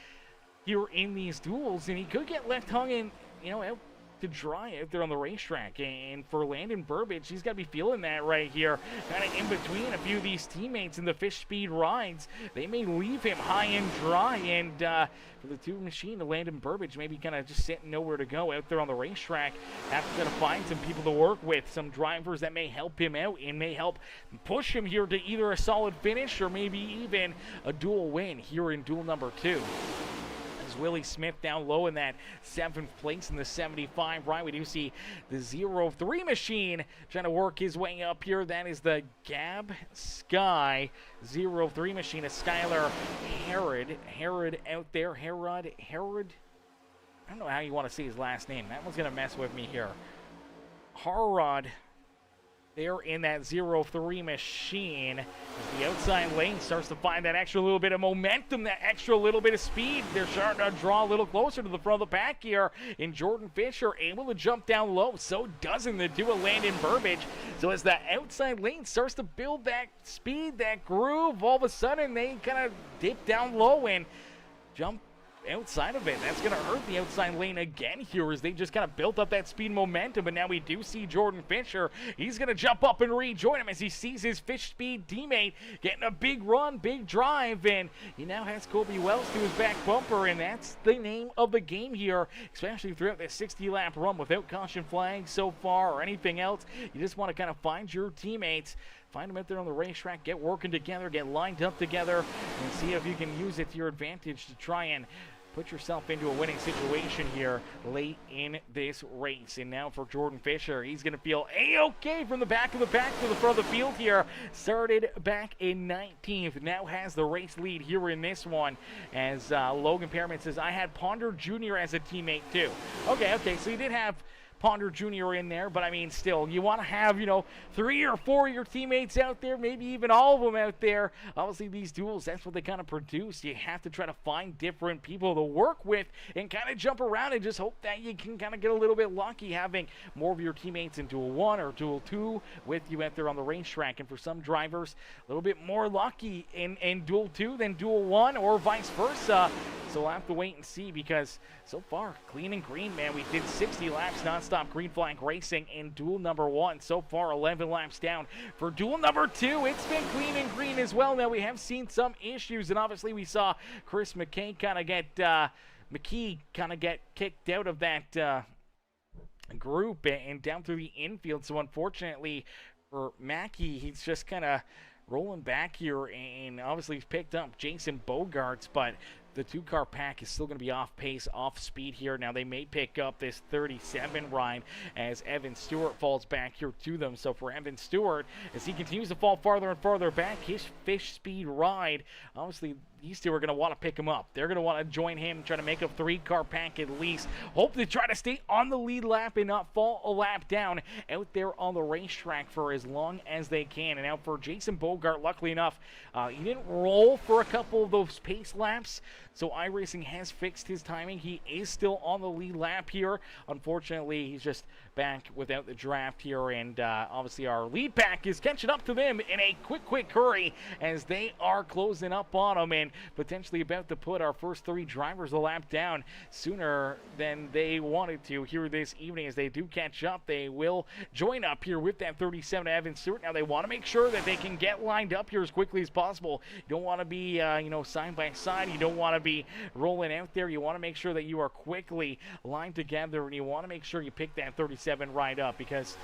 here in these duels, and he could get left hung in, out to dry out there on the racetrack. And for Landon Burbage, he's got to be feeling that right here. Kind of in between a few of these teammates in the fish speed rides. They may leave him high and dry. And for the two machine, the Landon Burbage maybe kind of just sitting nowhere to go out there on the racetrack. Have to find some people to work with, some drivers that may help him out and may help push him here to either a solid finish or maybe even a dual win here in duel number 2. Willie Smith down low in that 7th place in the 75 ride. We do see the 0-3 machine trying to work his way up here. That is the Gab Sky 0-3 machine. A Skylar Herod out there. Herod. I don't know how you want to say his last name. That one's going to mess with me here. Harrod. There in that 0-3 machine. As the outside lane starts to find that extra little bit of momentum, that extra little bit of speed. They're starting to draw a little closer to the front of the pack here. And Jordan Fisher able to jump down low. So doesn't the duo Landon Burbage. So as the outside lane starts to build that speed, that groove, all of a sudden they kind of dip down low and jump outside of it. That's going to hurt the outside lane again here as they just kind of built up that speed momentum. But now we do see Jordan Fisher. He's going to jump up and rejoin him as he sees his fish speed teammate getting a big run, big drive, and he now has Kobe Wells to his back bumper, and that's the name of the game here, especially throughout this 60-lap run without caution flags so far or anything else. You just want to kind of find your teammates, find them out there on the racetrack, get working together, get lined up together, and see if you can use it to your advantage to try and put yourself into a winning situation here late in this race. And now for Jordan Fisher, he's going to feel A-okay from the back of the pack to the front of the field here. Started back in 19th, now has the race lead here in this one. As Logan Pearman says, I had Ponder Jr. as a teammate too. Okay, so you did have Ponder Jr. in there, but I mean, still, you want to have, 3 or 4 of your teammates out there, maybe even all of them out there. Obviously, these duels, that's what they kind of produce. You have to try to find different people to work with and kind of jump around and just hope that you can kind of get a little bit lucky having more of your teammates in Duel 1 or Duel 2 with you out there on the racetrack. And for some drivers, a little bit more lucky in Duel 2 than Duel 1 or vice versa. So we'll have to wait and see, because so far, clean and green, man. We did 60 laps nonstop green flag racing in duel number 1. So far, 11 laps down. For duel number 2, it's been clean and green as well. Now, we have seen some issues, and obviously we saw Chris McKee kind of get kicked out of that group and down through the infield. So unfortunately for Mackey, he's just kind of rolling back here, and obviously he's picked up Jason Bogarts, but the 2-car pack is still going to be off pace, off speed here. Now they may pick up this 37 ride as Evan Stewart falls back here to them. So for Evan Stewart, as he continues to fall farther and farther back, his fish speed ride, obviously these two are going to want to pick him up. They're going to want to join him, try to make a 3-car pack at least. Hope to try to stay on the lead lap and not fall a lap down out there on the racetrack for as long as they can. And now for Jason Bogart, luckily enough, he didn't roll for a couple of those pace laps, so iRacing has fixed his timing. He is still on the lead lap here. Unfortunately, he's just back without the draft here, and obviously our lead pack is catching up to them in a quick hurry as they are closing up on them and potentially about to put our first 3 drivers a lap down sooner than they wanted to here this evening. As they do catch up, they will join up here with that 37 Evan Stewart. Now they want to make sure that they can get lined up here as quickly as possible. You don't want to be side by side. You don't want to be rolling out there. You want to make sure that you are quickly lined together, and you want to make sure you pick that 37 right up, because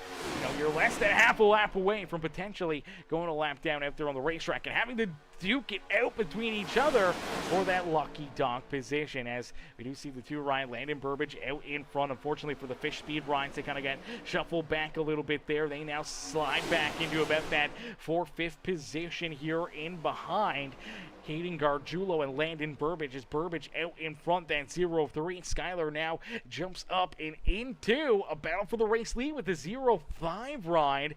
you're less than half a lap away from potentially going a lap down out there on the racetrack and having to duke it out between each other for that lucky dog position. As we do see the 2 ride, Landon Burbage out in front. Unfortunately for the fish speed rides, they kind of got shuffled back a little bit there. They now slide back into about that 4th, 5th position here in behind Caden Gargiulo and Landon Burbage. As Burbage out in front, that 0-3. Skylar now jumps up and into a battle for the race lead with the 0-5 ride.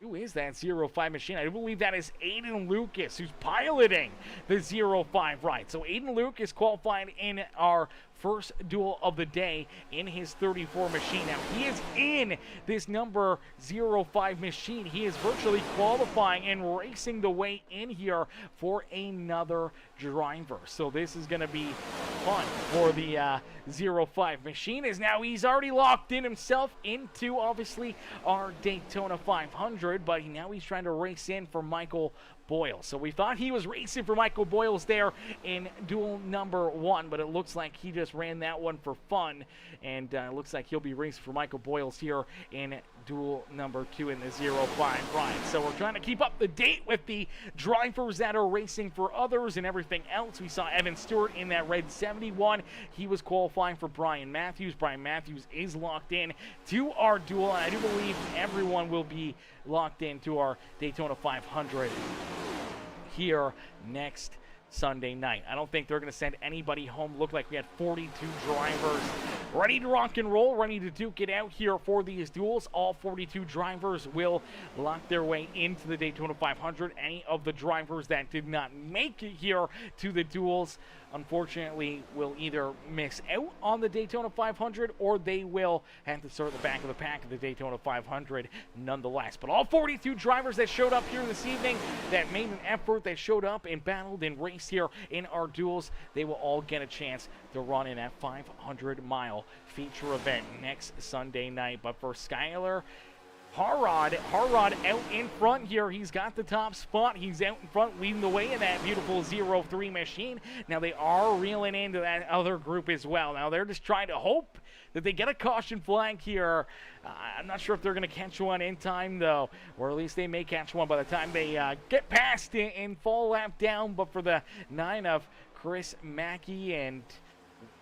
Who is that 0-5 machine? I believe that is Aiden Lucas, who's piloting the 0-5 ride. So Aiden Lucas qualified in our first duel of the day in his 34 machine. Now, he is in this number 05 machine. He is virtually qualifying and racing the way in here for another driver. So this is going to be fun for the 05 machine, as now he's already locked in himself into, obviously, our Daytona 500, but now he's trying to race in for Michael Boyle. So we thought he was racing for Michael Boyles there in duel number 1, but it looks like he just ran that one for fun, and it looks like he'll be racing for Michael Boyles here in duel number 2 in the 05 ride. So we're trying to keep up the date with the drivers that are racing for others and everything else. We saw Evan Stewart in that red 71. He was qualifying for Brian Matthews. Brian Matthews is locked in to our duel, and I do believe everyone will be locked into our Daytona 500 here next Sunday night. I don't think they're going to send anybody home. Looked like we had 42 drivers ready to rock and roll, ready to duke it out here for these duels. All 42 drivers will lock their way into the Daytona 500. Any of the drivers that did not make it here to the duels, unfortunately, will either miss out on the Daytona 500 or they will have to start at the back of the pack of the Daytona 500 nonetheless. But all 42 drivers that showed up here this evening, that made an effort, that showed up and battled and raced here in our duels, they will all get a chance to run in that 500-mile feature event next Sunday night. But for Skylar Harrod out in front here. He's got the top spot. He's out in front leading the way in that beautiful 03 machine. Now they are reeling into that other group as well. Now they're just trying to hope that they get a caution flag here. I'm not sure if they're going to catch one in time, though, or at least they may catch one by the time they get past it and fall lap down. But for the 9 of Chris Mackey and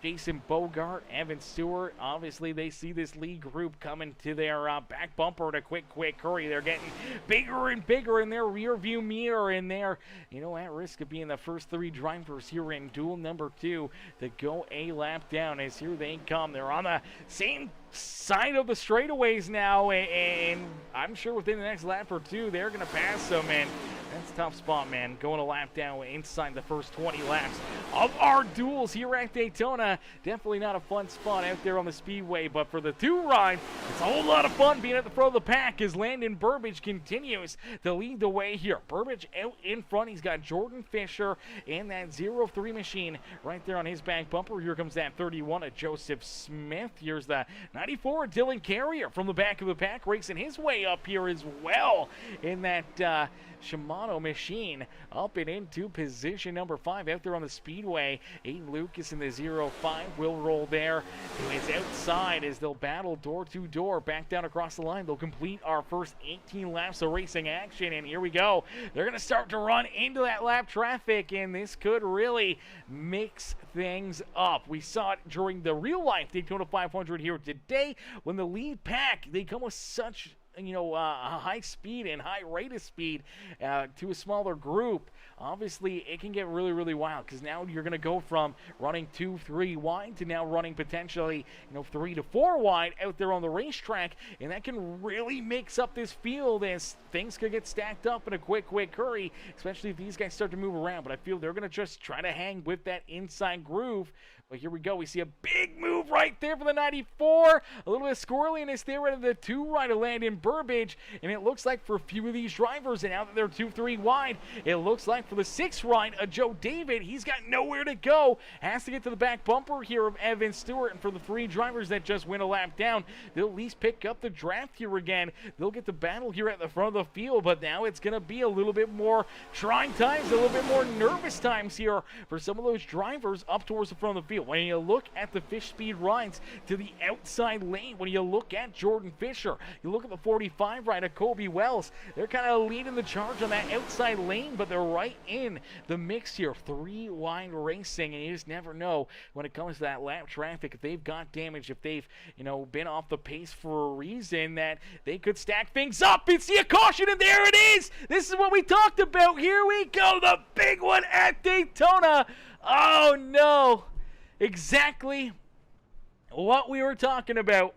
Jason Bogart, Evan Stewart, obviously they see this lead group coming to their back bumper at a quick hurry. They're getting bigger and bigger in their rear view mirror, and they're, at risk of being the first 3 drivers here in duel number 2 to go a lap down. As here they come. They're on the same side of the straightaways now, and I'm sure within the next lap or 2 they're going to pass them, and that's a tough spot, man. Going a lap down inside the first 20 laps of our duels here at Daytona. Definitely not a fun spot out there on the speedway, but for the 2 ride, it's a whole lot of fun being at the front of the pack as Landon Burbage continues to lead the way here. Burbage out in front. He's got Jordan Fisher and that 03 machine right there on his back bumper. Here comes that 31 of Joseph Smith. Here's the 94 of Dylan Carrier from the back of the pack, racing his way up here as well in that Shimano machine, up and into position number 5 out there on the speedway. Aiden Lucas in the 05 will roll there to his outside as they'll battle door to door back down across the line. They'll complete our first 18 laps of racing action, and here we go. They're going to start to run into that lap traffic, and this could really mix things up. We saw it during the real life Daytona 500 here today when the lead pack, they come with such a high speed and high rate of speed to a smaller group. Obviously, it can get really wild because now you're going to go from running 2-3 wide to now running potentially 3 to 4 wide out there on the racetrack, and that can really mix up this field as things could get stacked up in a quick hurry, especially if these guys start to move around. But I feel they're going to just try to hang with that inside groove. But here we go. We see a big move right there for the 94. A little bit of squirreliness there out of the 2 right of Landon Burbage. And it looks like for a few of these drivers, and now that they're 2-3 wide, it looks like for the 6 right of Joe David, he's got nowhere to go. Has to get to the back bumper here of Evan Stewart. And for the 3 drivers that just went a lap down, they'll at least pick up the draft here again. They'll get the battle here at the front of the field. But now it's going to be a little bit more trying times, a little bit more nervous times here for some of those drivers up towards the front of the field. When you look at the Fish Speed rides to the outside lane, when you look at Jordan Fisher, you look at the 45 ride of Kobe Wells, they're kind of leading the charge on that outside lane, but they're right in the mix here. 3 wide racing, and you just never know when it comes to that lap traffic. If they've got damage, if they've been off the pace for a reason, that they could stack things up and see a caution, and there it is. This is what we talked about. Here we go, the big one at Daytona. Oh no, exactly what we were talking about.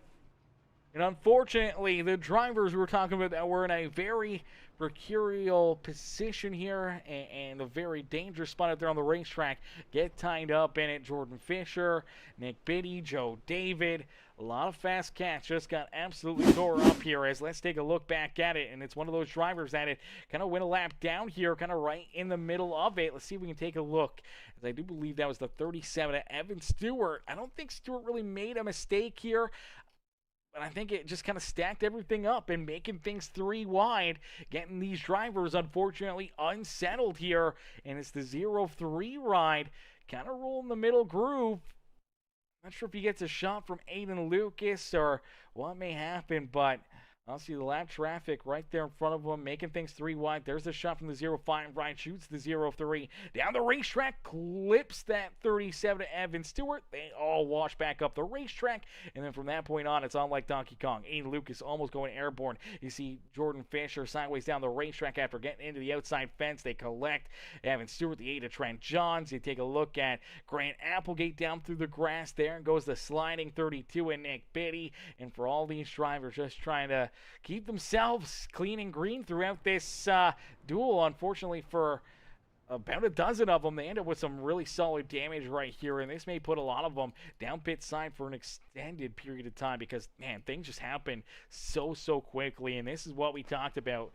And unfortunately, the drivers we were talking about that were in a very mercurial position here and a very dangerous spot out there on the racetrack. Get tied up in it. Jordan Fisher, Nick Biddy, Joe David. A lot of fast cats just got absolutely tore up here. As let's take a look back at it. And it's one of those drivers that it kind of went a lap down here, kind of right in the middle of it. Let's see if we can take a look. As I do believe that was the 37 of Evan Stewart. I don't think Stewart really made a mistake here. But I think it just kind of stacked everything up and making things 3 wide, getting these drivers unfortunately unsettled here. And it's the 0-3 ride, kind of rolling the middle groove. Not sure if he gets a shot from Aiden Lucas or what may happen, but I'll see the lap traffic right there in front of him, making things 3 wide. There's a shot from the 0-5 ride, shoots the 0-3. Down the racetrack, clips that 37 to Evan Stewart. They all wash back up the racetrack, and then from that point on, it's on like Donkey Kong. Aiden Lucas almost going airborne. You see Jordan Fisher sideways down the racetrack after getting into the outside fence. They collect Evan Stewart, the 8 of Trent Johns. You take a look at Grant Applegate down through the grass there, and goes the sliding 32 and Nick Biddy. And for all these drivers just trying to keep themselves clean and green throughout this duel. Unfortunately for about a dozen of them, they end up with some really solid damage right here, and this may put a lot of them down pit side for an extended period of time because, man, things just happen so quickly, and this is what we talked about.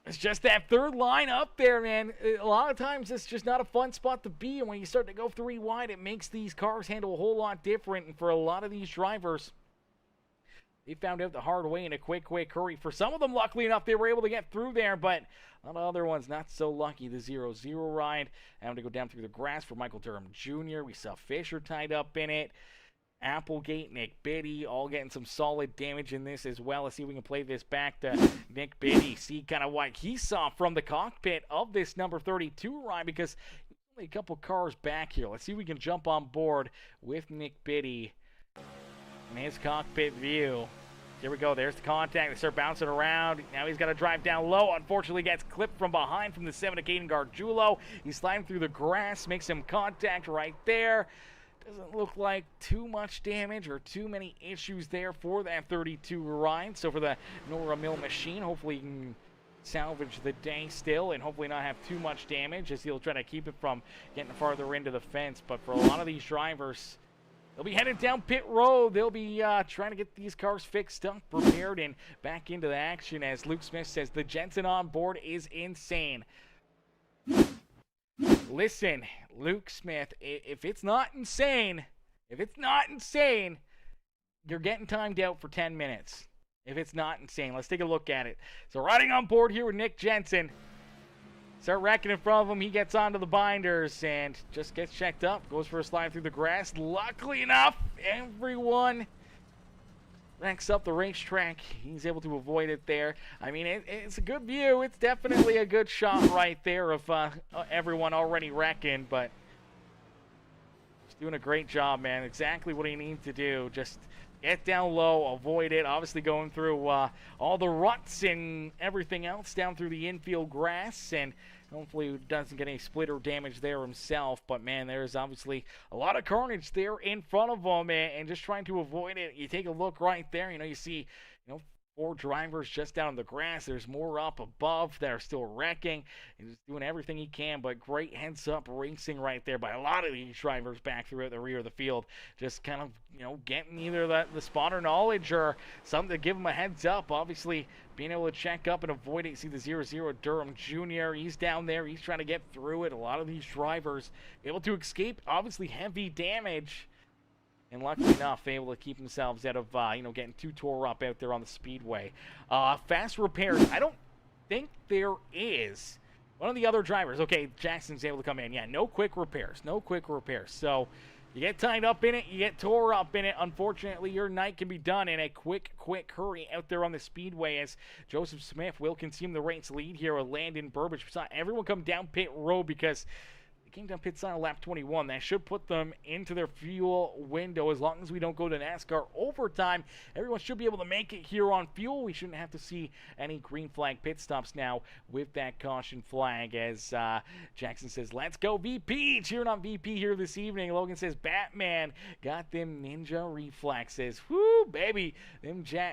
It's just that third line up there, man. A lot of times it's just not a fun spot to be, and when you start to go 3 wide, it makes these cars handle a whole lot different, and for a lot of these drivers, they found out the hard way in a quick hurry. For some of them, luckily enough, they were able to get through there, but a lot of other ones not so lucky. The 0-0 ride, having to go down through the grass for Michael Durham Jr. We saw Fisher tied up in it. Applegate, Nick Biddy, all getting some solid damage in this as well. Let's see if we can play this back to Nick Biddy. See kind of what he saw from the cockpit of this number 32 ride because he's only a couple cars back here. Let's see if we can jump on board with Nick Biddy in his cockpit view. Here we go. There's the contact. They start bouncing around. Now he's got to drive down low. Unfortunately, gets clipped from behind from the 7 of Caden Gargiulo. He's sliding through the grass, makes some contact right there. Doesn't look like too much damage or too many issues there for that 32 ride. So for the Nora Mill machine, hopefully he can salvage the day still and hopefully not have too much damage as he'll try to keep it from getting farther into the fence. But for a lot of these drivers, they'll be headed down pit road. They'll be trying to get these cars fixed up, prepared, and back into the action. As Luke Smith says, the Jensen on board is insane. Listen, Luke Smith, if it's not insane, you're getting timed out for 10 minutes. If it's not insane, let's take a look at it. So riding on board here with Nick Jensen. Start racking in front of him. He gets onto the binders and just gets checked up. Goes for a slide through the grass. Luckily enough, everyone racks up the racetrack. He's able to avoid it there. I mean, it's a good view. It's definitely a good shot right there of everyone already wrecking, but he's doing a great job, man. Exactly what he needs to do. Just get down low, avoid it. Obviously going through all the ruts and everything else down through the infield grass, and hopefully he doesn't get any splitter damage there himself. But, man, there's obviously a lot of carnage there in front of him, and just trying to avoid it. You take a look right there. You see 4 drivers just down in the grass. There's more up above that are still wrecking. He's doing everything he can, but great heads-up racing right there by a lot of these drivers back throughout the rear of the field. Just kind of, getting either the spotter knowledge or something to give them a heads-up. Obviously, being able to check up and avoid it. You see the 0-0 Durham Jr. He's down there. He's trying to get through it. A lot of these drivers able to escape, obviously, heavy damage. And luckily enough, able to keep themselves out of, getting too tore up out there on the speedway. Fast repairs. I don't think there is. One of the other drivers. Okay, Jackson's able to come in. Yeah, no quick repairs. So you get tied up in it. You get tore up in it. Unfortunately, your night can be done in a quick hurry out there on the speedway as Joseph Smith will consume the race lead here with Landon Burbage. We saw everyone come down pit road because came down pit side on lap 21. That should put them into their fuel window. As long as we don't go to NASCAR overtime, everyone should be able to make it here on fuel. We shouldn't have to see any green flag pit stops now with that caution flag. As Jackson says, let's go VP. Cheering on VP here this evening. Logan says, Batman got them ninja reflexes. Whoo, baby.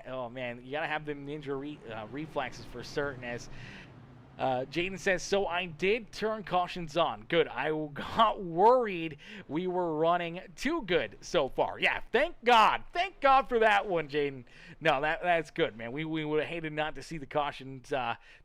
Oh, man, you got to have them ninja reflexes for certain. As Jaden says, so I did turn cautions on. Good. I got worried we were running too good so far. Yeah, thank God. Thank God for that one, Jaden. No, that's good, man. We would have hated not to see the cautions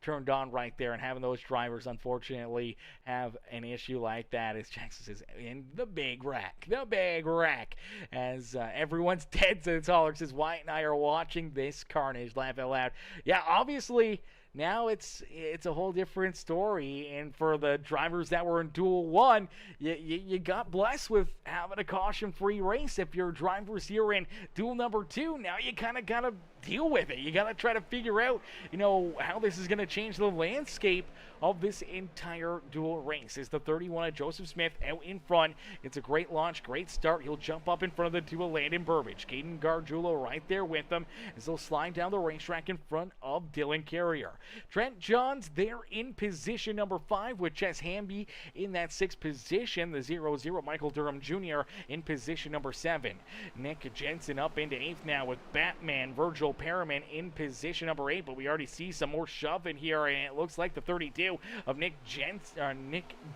turned on right there, and having those drivers, unfortunately, have an issue like that, as Jackson says, in the big rack. The big rack. As everyone's dead, so Holler says, Wyatt and I are watching this carnage. Laugh out loud. Yeah, obviously, now it's a whole different story, and for the drivers that were in Duel 1, you got blessed with having a caution-free race. If your drivers here in Duel number 2, now you kind of got to deal with it. You got to try to figure out, how this is going to change the landscape of this entire duel race. Is the 31 of Joseph Smith out in front. It's a great launch, great start. He'll jump up in front of the duel, Landon Burbage. Caden Gargiulo right there with them as they'll slide down the racetrack in front of Dylan Carrier. Trent Johns there in position number 5 with Chess Hamby in that 6th position. The 0-0 Michael Durham Jr. in position number 7. Nick Jensen up into 8th now with Batman Virgil Perriman in position number 8, but we already see some more shoving here, and it looks like the 32 of Nick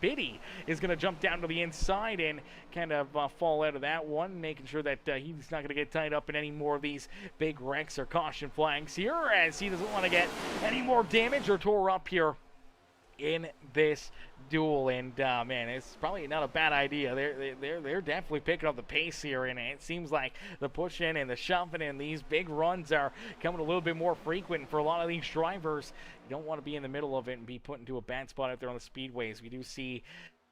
Biddy is going to jump down to the inside and kind of fall out of that one, making sure that he's not going to get tied up in any more of these big wrecks or caution flags here, as he doesn't want to get any more damage or tore up here in this duel. And man, it's probably not a bad idea. They're definitely picking up the pace here, and it seems like the pushing and the shoving and these big runs are coming a little bit more frequent for a lot of these drivers. You don't want to be in the middle of it and be put into a bad spot out there on the speedways. We do see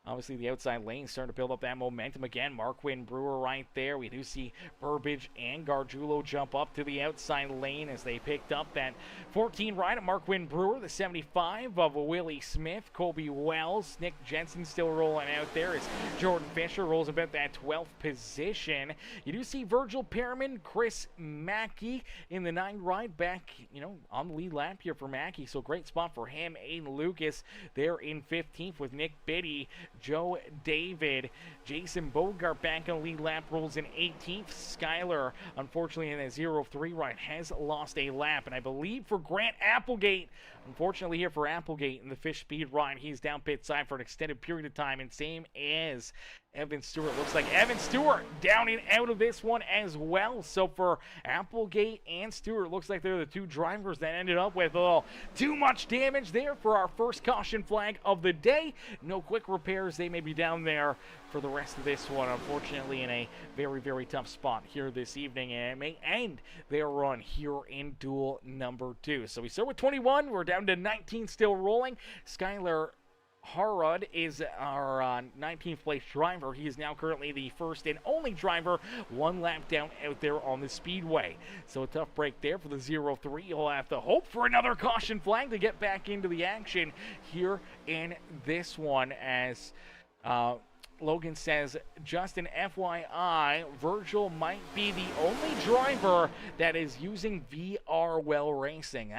obviously the outside lane starting to build up that momentum again. Marquin Brewer right there. We do see Burbage and Gargiulo jump up to the outside lane as they picked up that 14 ride of Marquin Brewer. The 75 of Willie Smith, Colby Wells, Nick Jensen still rolling out there as Jordan Fisher rolls about that 12th position. You do see Virgil Perriman, Chris Mackey in the 9 ride back, on the lead lap here for Mackey. So great spot for him. Aiden Lucas there in 15th with Nick Biddy, Joe David, Jason Bogart back on the lead lap, rolls in 18th. Skyler, unfortunately, in that 0-3 ride, has lost a lap. And I believe for Grant Applegate, unfortunately here for Applegate in the Fish Speed ride, he's down pit side for an extended period of time, and same as Evan Stewart. Looks like Evan Stewart down and out of this one as well. So for Applegate and Stewart, looks like they're the 2 drivers that ended up with a little too much damage there for our first caution flag of the day. No quick repairs. They may be down there for the rest of this one, unfortunately, in a very, very tough spot here this evening, and it may end their run here in duel number 2. So we start with 21. We're down to 19 still rolling. Skyler Harrod is our 19th place driver. He is now currently the first and only driver 1 lap down out there on the speedway. So a tough break there for the 0-3. He'll have to hope for another caution flag to get back into the action here in this one, as Logan says, just an FYI, Virgil might be the only driver that is using VR while racing.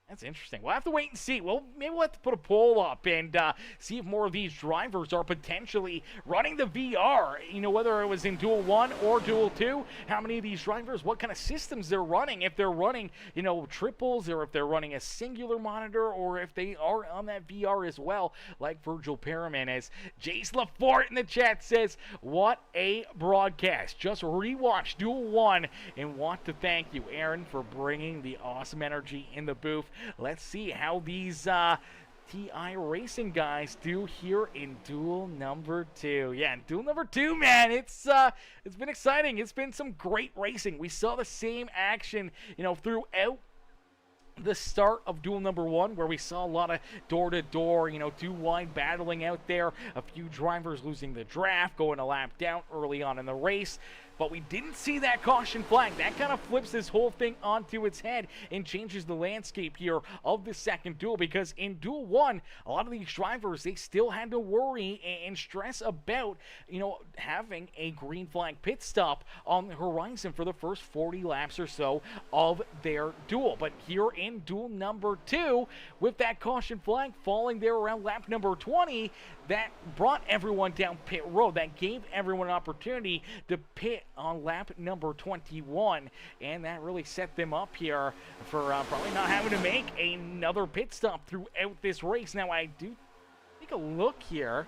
That's interesting. We'll have to wait and see. Well, maybe we'll have to put a poll up and see if more of these drivers are potentially running the VR. Whether it was in Duel 1 or Duel 2, how many of these drivers, what kind of systems they're running. If they're running, triples, or if they're running a singular monitor, or if they are on that VR as well, like Virgil Perriman. As Jace Lafort in the chat says, what a broadcast. Just rewatched Duel 1 and want to thank you, Aaron, for bringing the awesome energy in the booth. Let's see how these TI Racing guys do here in duel number 2. Yeah, in duel number 2, man, it's been exciting. It's been some great racing. We saw the same action, throughout the start of duel number 1, where we saw a lot of door-to-door, 2 wide battling out there, a few drivers losing the draft, going a lap down early on in the race. But we didn't see that caution flag. That kind of flips this whole thing onto its head and changes the landscape here of the second duel, because in Duel 1, a lot of these drivers, they still had to worry and stress about, having a green flag pit stop on the horizon for the first 40 laps or so of their duel. But here in Duel number 2, with that caution flag falling there around lap number 20, that brought everyone down pit road. That gave everyone an opportunity to pit on lap number 21, and that really set them up here for probably not having to make another pit stop throughout this race. Now, I do take a look here.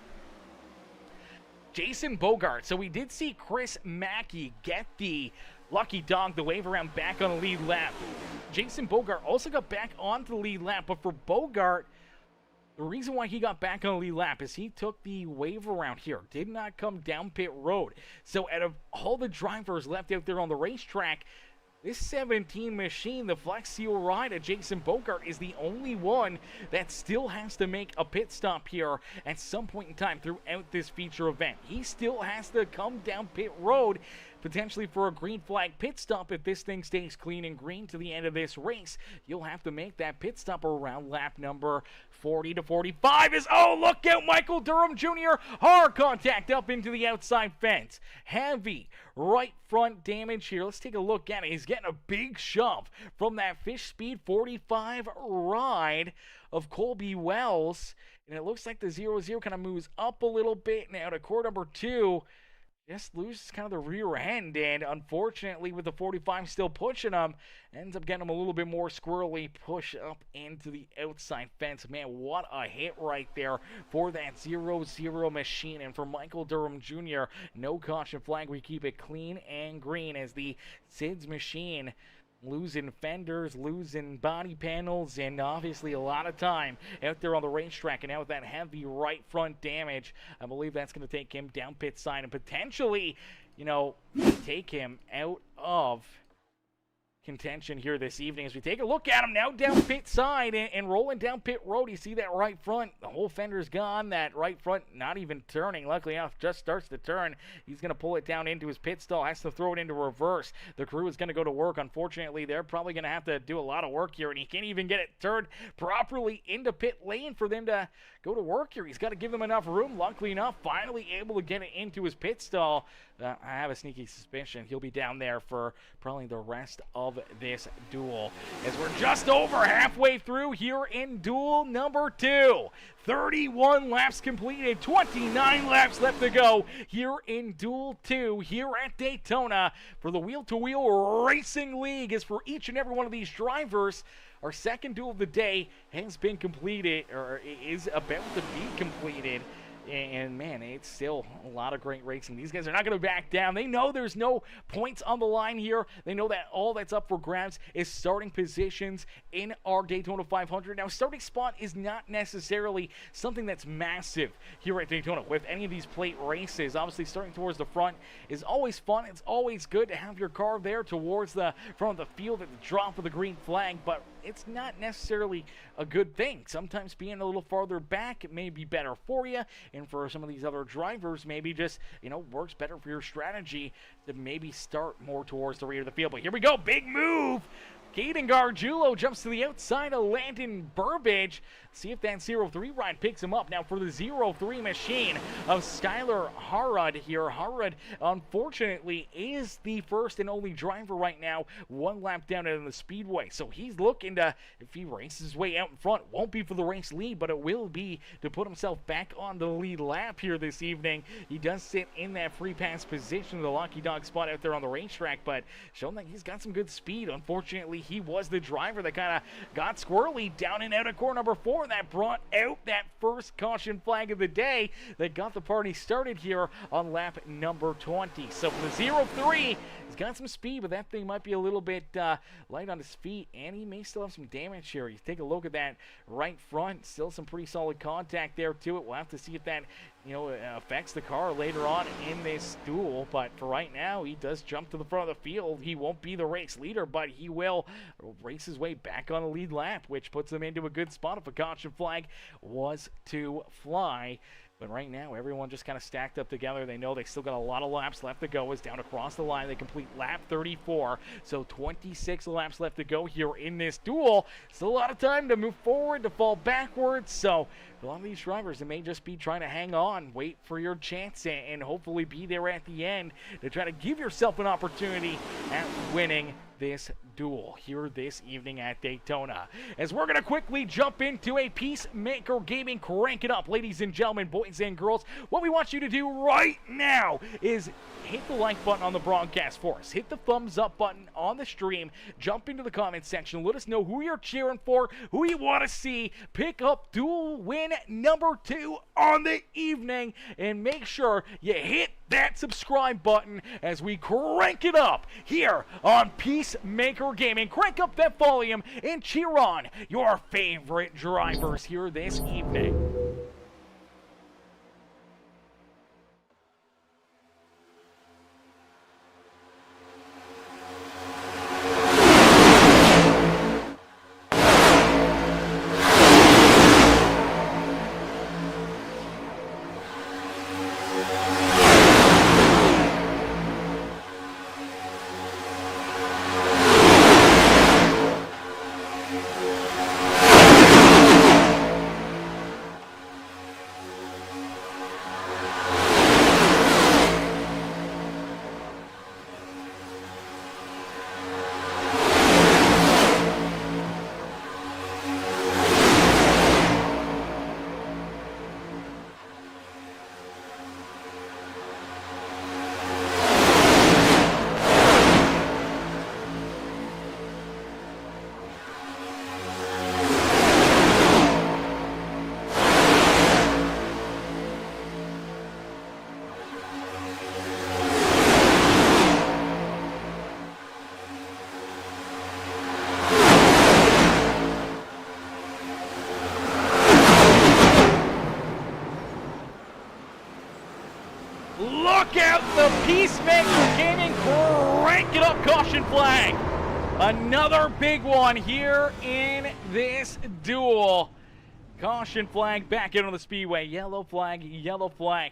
Jason Bogart. So we did see Chris Mackey get the lucky dog, the wave around, back on the lead lap. Jason Bogart also got back onto the lead lap, but for Bogart, the reason why he got back on the lead lap is he took the wave around here, did not come down pit road. So out of all the drivers left out there on the racetrack, this 17 machine, the Flex Seal Ride at Jason Bogart, is the only one that still has to make a pit stop here at some point in time throughout this feature event. He still has to come down pit road, potentially for a green flag pit stop. If this thing stays clean and green to the end of this race, you'll have to make that pit stop around lap number 40 to 45. Look out, Michael Durham Jr. Hard contact up into the outside fence. Heavy right front damage here. Let's take a look at it. He's getting a big shove from that Fish Speed 45 ride of Colby Wells. And it looks like the 0-0 kind of moves up a little bit now to core number 2. Just loses kind of the rear end, and unfortunately with the 45 still pushing him, ends up getting him a little bit more squirrely, push up into the outside fence. Man, what a hit right there for that 0-0 machine. And for Michael Durham Jr., no caution flag. We keep it clean and green as the SIDS machine losing fenders, losing body panels, and obviously a lot of time out there on the racetrack. And now with that heavy right front damage, I believe that's going to take him down pit side and potentially, take him out of contention here this evening. As we take a look at him now down pit side and rolling down pit road, you see that right front, the whole fender's gone. That right front not even turning, luckily enough, just starts to turn. He's going to pull it down into his pit stall, has to throw it into reverse. The crew is going to go to work. Unfortunately, they're probably going to have to do a lot of work here, and he can't even get it turned properly into pit lane for them to go to work here. He's got to give them enough room. Luckily enough, finally able to get it into his pit stall. I have a sneaky suspicion he'll be down there for probably the rest of this duel, as we're just over halfway through here in duel number 2. 31 laps completed, 29 laps left to go here in duel 2 here at Daytona for the Wheel-to-Wheel Racing League. As for each and every one of these drivers, our second duel of the day has been completed, or is about to be completed. And man, it's still a lot of great racing. These guys are not going to back down. They know there's no points on the line here. They know that all that's up for grabs is starting positions in our Daytona 500. Now, starting spot is not necessarily something that's massive here at Daytona with any of these plate races. Obviously, starting towards the front is always fun. It's always good to have your car there towards the front of the field at the drop of the green flag, but it's not necessarily a good thing. Sometimes being a little farther back may be better for you, and for some of these other drivers, maybe just, works better for your strategy to maybe start more towards the rear of the field. But here we go, big move. Caden Gargiulo jumps to the outside of Landon Burbage. See if that 0-3 ride picks him up. Now for the 0-3 machine of Skylar Harrod here. Harrod, unfortunately, is the first and only driver right now, one lap down in the speedway. So he's looking to, if he races his way out in front, won't be for the race lead, but it will be to put himself back on the lead lap here this evening. He does sit in that free pass position, the lucky dog spot out there on the racetrack, but showing that he's got some good speed. Unfortunately, he was the driver that kind of got squirrely down and out of core number 4. That brought out that first caution flag of the day that got the party started here on lap number 20. So for the 0-3, he's got some speed, but that thing might be a little bit light on his feet, and he may still have some damage here. You take a look at that right front, still some pretty solid contact there to it. We'll have to see if that affects the car later on in this duel, but for right now, he does jump to the front of the field. He won't be the race leader, but he will race his way back on the lead lap, which puts him into a good spot if a caution flag was to fly. But right now, everyone just kind of stacked up together. They know they still got a lot of laps left to go. It's down across the line. They complete lap 34. So 26 laps left to go here in this duel. Still a lot of time to move forward, to fall backwards. So a lot of these drivers, it may just be trying to hang on, wait for your chance, and hopefully be there at the end to try to give yourself an opportunity at winning this duel here this evening at Daytona. As we're going to quickly jump into a Peacemaker Gaming Crank It Up. Ladies and gentlemen, boys and girls, what we want you to do right now is hit the like button on the broadcast for us. Hit the thumbs up button on the stream. Jump into the comment section. Let us know who you're cheering for, who you want to see pick up duel win number 2 on the evening. And make sure you hit that subscribe button as we crank it up here on Peacemaker Gaming. Crank up that volume and cheer on your favorite drivers here this evening. Look out, the Peacemaker Gaming Crank It Up caution flag. Another big one here in this duel. Caution flag back in on the speedway. Yellow flag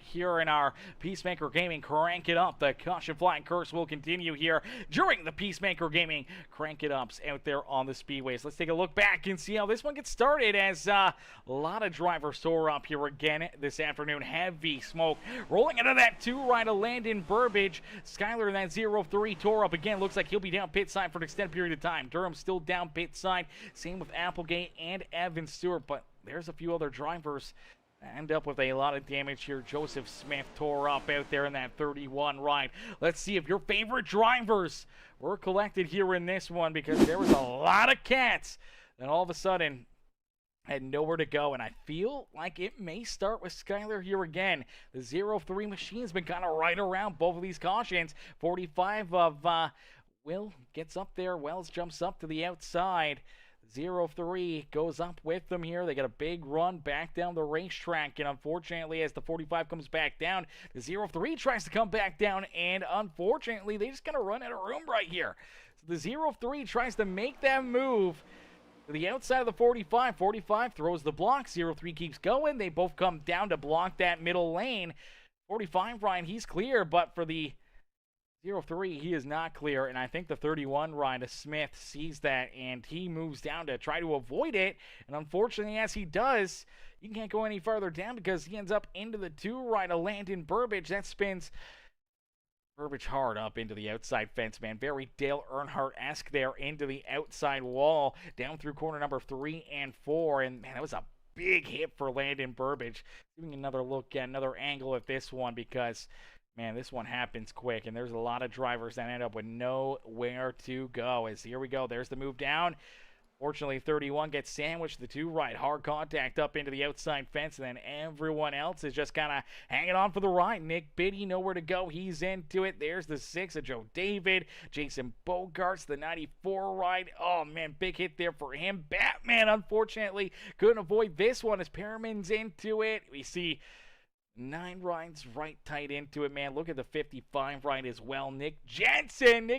here in our Peacemaker Gaming Crank It Up. The caution flag curse will continue here during the Peacemaker Gaming Crank It Ups out there on the speedways. Let's take a look back and see how this one gets started as a lot of drivers tore up here again this afternoon. Heavy smoke rolling into that 2 right of Landon Burbage. Skyler in that 0-3 tore up again. Looks like he'll be down pit side for an extended period of time. Durham still down pit side. Same with Applegate and Evan Stewart, but there's a few other drivers that end up with a lot of damage here. Joseph Smith tore up out there in that 31 ride. Let's see if your favorite drivers were collected here in this one, because there was a lot of cats that all of a sudden had nowhere to go, and I feel like it may start with Skyler here again. The 0-3 machine's been kind of right around both of these cautions. 45 of Will gets up there. Wells jumps up to the outside. 0-3 goes up with them here. They got a big run back down the racetrack, and unfortunately, as the 45 comes back down, the 0-3 tries to come back down, and unfortunately, they just kind of run out of room right here. So the 0-3 tries to make that move to the outside of the 45. 45 throws the block. 0-3 keeps going. They both come down to block that middle lane. 45, Ryan, he's clear, but for the 0-3, he is not clear, and I think the 31 Ryan Smith sees that, and he moves down to try to avoid it, and unfortunately, as he does, you can't go any farther down because he ends up into the 2 right of Landon Burbage. That spins Burbage hard up into the outside fence, man. Very Dale Earnhardt-esque there into the outside wall, down through corner number 3 and 4, and man, that was a big hit for Landon Burbage. Giving another look at another angle at this one, because man, this one happens quick, and there's a lot of drivers that end up with nowhere to go. As here we go, there's the move down. Fortunately, 31 gets sandwiched. The 2 right, hard contact up into the outside fence, and then everyone else is just kind of hanging on for the ride. Nick Biddy, nowhere to go. He's into it. There's the 6 of Joe David. Jason Bogarts, the 94 ride. Oh, man, big hit there for him. Batman, unfortunately, couldn't avoid this one as Perriman's into it. We see 9 rides right tight into it, man. Look at the 55 ride as well. Nick Jensen,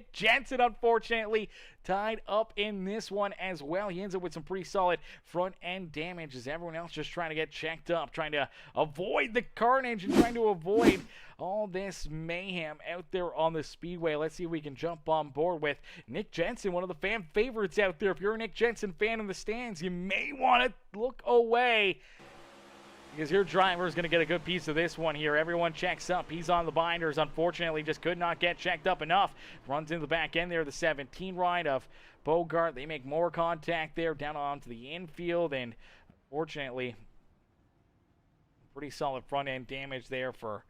unfortunately, tied up in this one as well. He ends up with some pretty solid front end damage as everyone else just trying to get checked up, trying to avoid the carnage and trying to avoid all this mayhem out there on the speedway. Let's see if we can jump on board with Nick Jensen, one of the fan favorites out there. If you're a Nick Jensen fan in the stands, you may want to look away, because your driver is going to get a good piece of this one here. Everyone checks up. He's on the binders. Unfortunately, just could not get checked up enough. Runs into the back end there. The 17 ride of Bogart. They make more contact there down onto the infield. And unfortunately, pretty solid front end damage there for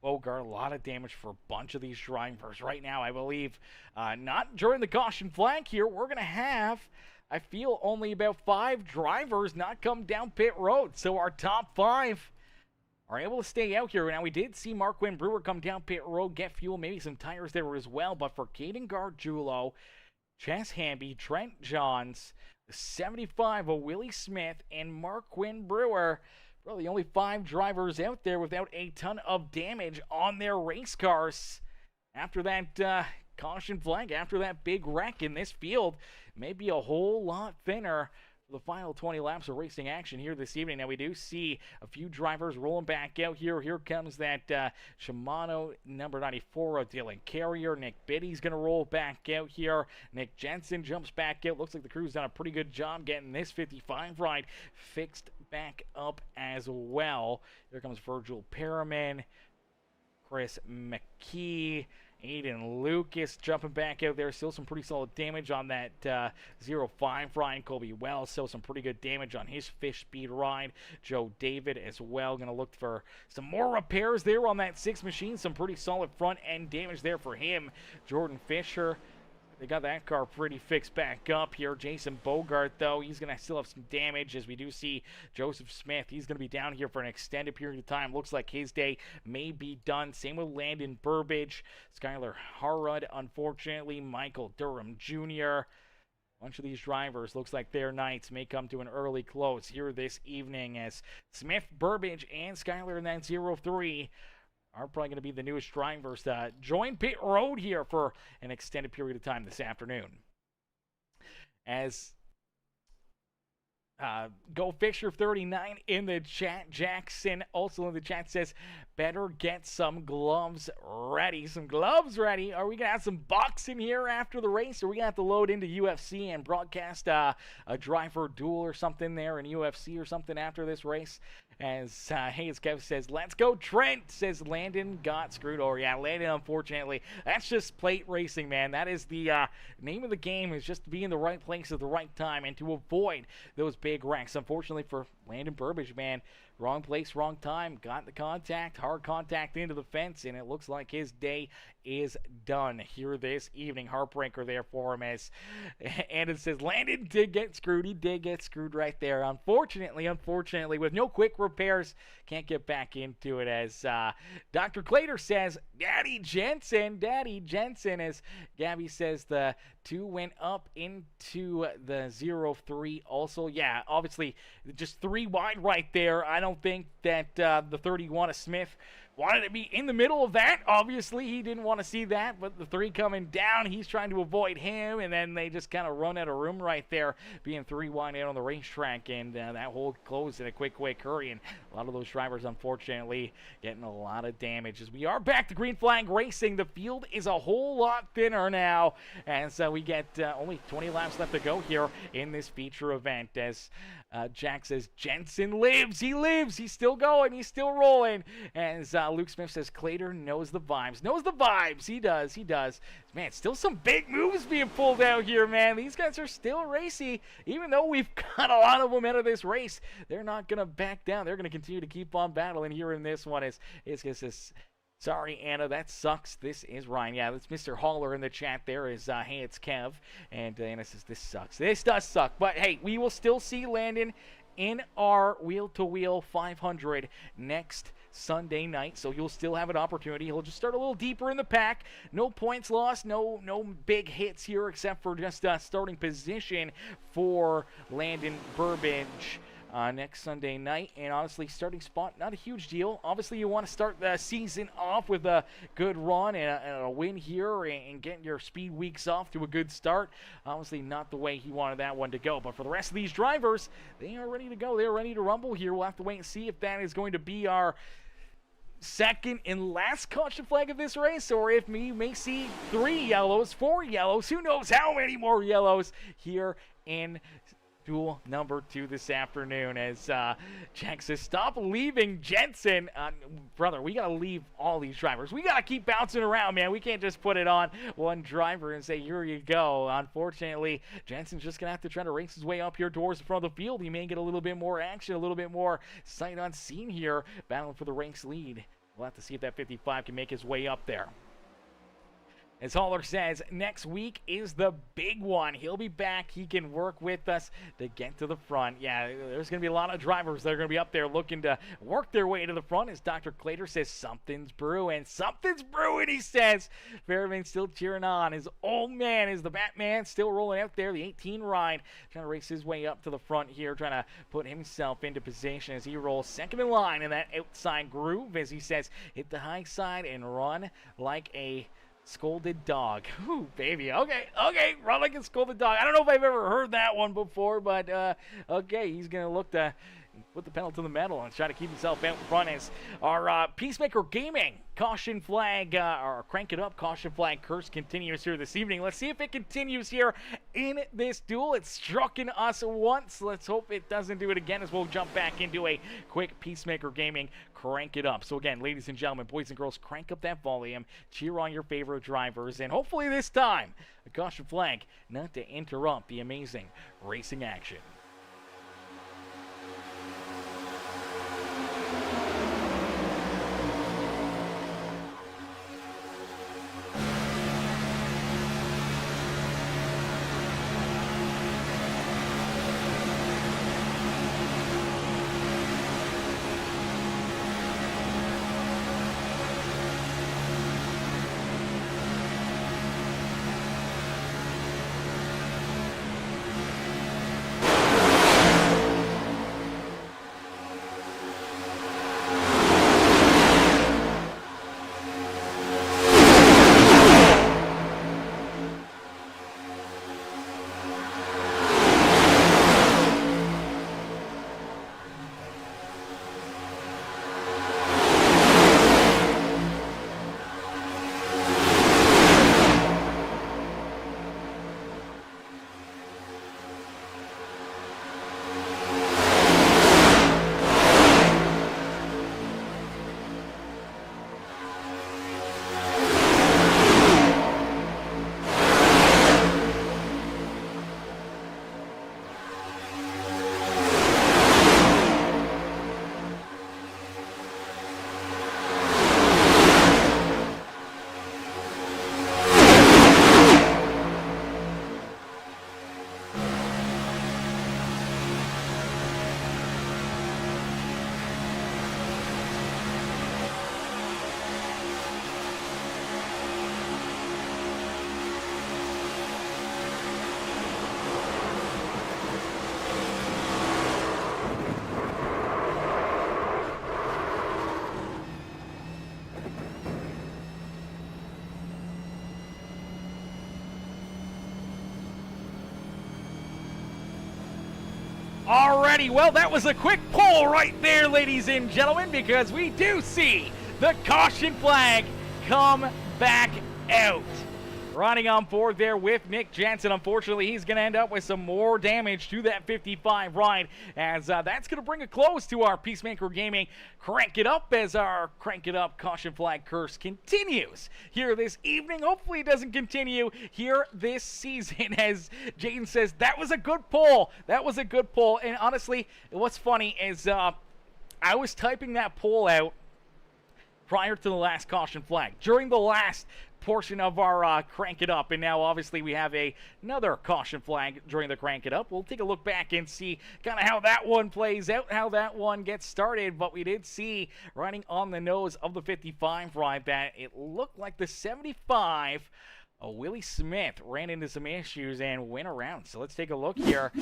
Bogart. A lot of damage for a bunch of these drivers right now. I believe not during the caution flag here. We're going to have, I feel, only about 5 drivers not come down pit road. So our top 5 are able to stay out here. Now, we did see Marquin Brewer come down pit road, get fuel, maybe some tires there as well. But for Caden Gargiulo, Chess Hamby, Trent Johns, the 75 of Willie Smith, and Marquin Brewer, probably the only 5 drivers out there without a ton of damage on their race cars. After that caution flag, after that big wreck in this field, may be a whole lot thinner for the final 20 laps of racing action here this evening. Now, we do see a few drivers rolling back out here. Here comes that Shimano number 94 of Dylan Carrier. Nick Biddy's going to roll back out here. Nick Jensen jumps back out. Looks like the crew's done a pretty good job getting this 55 ride fixed back up as well. Here comes Virgil Perriman, Chris McKee, Aiden Lucas jumping back out there. Still some pretty solid damage on that 05 ride. Colby Wells, still some pretty good damage on his fish speed ride. Joe David as well. Going to look for some more repairs there on that 6 machine. Some pretty solid front end damage there for him. Jordan Fisher, they got that car pretty fixed back up here. Jason Bogart, though, he's going to still have some damage, as we do see Joseph Smith. He's going to be down here for an extended period of time. Looks like his day may be done. Same with Landon Burbage, Skylar Harrod, unfortunately, Michael Durham Jr. A bunch of these drivers, looks like their nights may come to an early close here this evening, as Smith, Burbage, and Skylar in that 03 are probably going to be the newest drivers to join pit road here for an extended period of time this afternoon. As Go Fisher 39 in the chat. Jackson also in the chat says, better get some gloves ready. Some gloves ready. Are we going to have some boxing here after the race? Or are we going to have to load into UFC and broadcast a driver duel or something there in UFC or something after this race? As Hayes Kev says, let's go Trent, says Landon got screwed over. Yeah, Landon, unfortunately. That's just plate racing, man. That is the name of the game, is just to be in the right place at the right time and to avoid those big wrecks. Unfortunately for Landon Burbage, man, wrong place, wrong time. Got the contact, hard contact into the fence, and it looks like his day is done here this evening. Heartbreaker there for him, as and it says Landon did get screwed. He did get screwed right there. Unfortunately, with no quick repairs, can't get back into it, as Dr. Clater says, Daddy Jensen, as Gabby says the 2 went up into the 03 also. Yeah, obviously, just 3 wide right there. I don't think that the 31 of Smith wanted to be in the middle of that. Obviously, he didn't want to see that, but the 3 coming down, he's trying to avoid him, and then they just kind of run out of room right there, being 3 wide out on the racetrack, and that hole closed in a quick hurry, and a lot of those drivers, unfortunately, getting a lot of damage. As we are back to green flag racing, the field is a whole lot thinner now, and so we get only 20 laps left to go here in this feature event, as Jack says, Jensen lives, he's still going, he's still rolling, as Luke Smith says, Clater knows the vibes, he does, man, still some big moves being pulled out here, man. These guys are still racy, even though we've got a lot of them out of this race. They're not going to back down, they're going to continue to keep on battling here in this one. It's sorry, Anna, that sucks. This is Ryan. Yeah, that's Mr. Holler in the chat there. Hey, it's Kev. And Anna says, this sucks. This does suck. But, hey, we will still see Landon in our wheel-to-wheel 500 next Sunday night. So you'll still have an opportunity. He'll just start a little deeper in the pack. No points lost. No big hits here except for just starting position for Landon Burbage. next Sunday night. And honestly, starting spot, not a huge deal. Obviously, you want to start the season off with a good run and a win here and getting your speed weeks off to a good start. Obviously, not the way he wanted that one to go. But for the rest of these drivers, they are ready to go. They're ready to rumble here. We'll have to wait and see if that is going to be our second and last caution flag of this race, or if we may see 3 yellows, 4 yellows, who knows how many more yellows here in duel number 2 this afternoon. As Jack says, stop leaving Jensen. Brother, we got to leave all these drivers. We got to keep bouncing around, man. We can't just put it on one driver and say, here you go. Unfortunately, Jensen's just going to have to try to race his way up here towards the front of the field. He may get a little bit more action, a little bit more sight unseen here, battling for the race lead. We'll have to see if that 55 can make his way up there. As Haller says, next week is the big one. He'll be back. He can work with us to get to the front. Yeah, there's going to be a lot of drivers that are going to be up there looking to work their way to the front. As Dr. Clater says, something's brewing. Something's brewing, he says. Fairbairn still cheering on. His old man is the Batman, still rolling out there. The 18 ride, trying to race his way up to the front here, trying to put himself into position as he rolls second in line in that outside groove. As he says, hit the high side and run like a scolded dog. Ooh, baby. Okay. Run like a scolded dog. I don't know if I've ever heard that one before, but okay. He's going to look to put the pedal to the metal and try to keep himself out in front as our Peacemaker Gaming caution flag, or crank it up caution flag curse continues here this evening. Let's see if it continues here in this duel. It's struck in us once. Let's hope it doesn't do it again as we'll jump back into a quick Peacemaker Gaming crank it up. So again, ladies and gentlemen, boys and girls, crank up that volume, cheer on your favorite drivers, and hopefully this time, a caution flag not to interrupt the amazing racing action. Alrighty, well, that was a quick poll right there, ladies and gentlemen, because we do see the caution flag come back out. Riding on board there with Nick Jensen. Unfortunately, he's going to end up with some more damage to that 55 ride, as that's going to bring a close to our Peacemaker Gaming Crank It Up, as our Crank It Up caution flag curse continues here this evening. Hopefully it doesn't continue here this season, as Jaden says, that was a good poll. That was a good poll. And honestly, what's funny is I was typing that poll out prior to the last caution flag, during the last portion of our Crank It Up, and now obviously we have another caution flag during the Crank It Up. We'll take a look back and see kind of how that one plays out, how that one gets started, but we did see running on the nose of the 55 ride that it looked like the 75 Willie Smith ran into some issues and went around. So let's take a look here.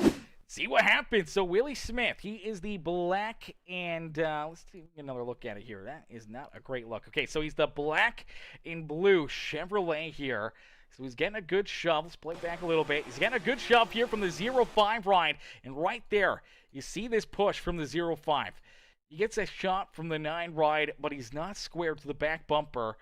see what happens. So Willie Smith, he is the black and let's take another look at it here. That is not a great look. Okay, so he's the black and blue Chevrolet here. So he's getting a good shove. Let's play back a little bit. He's getting a good shove here from the 0-5 ride. And right there, you see this push from the 0-5. He gets a shot from the 9 ride, but he's not squared to the back bumper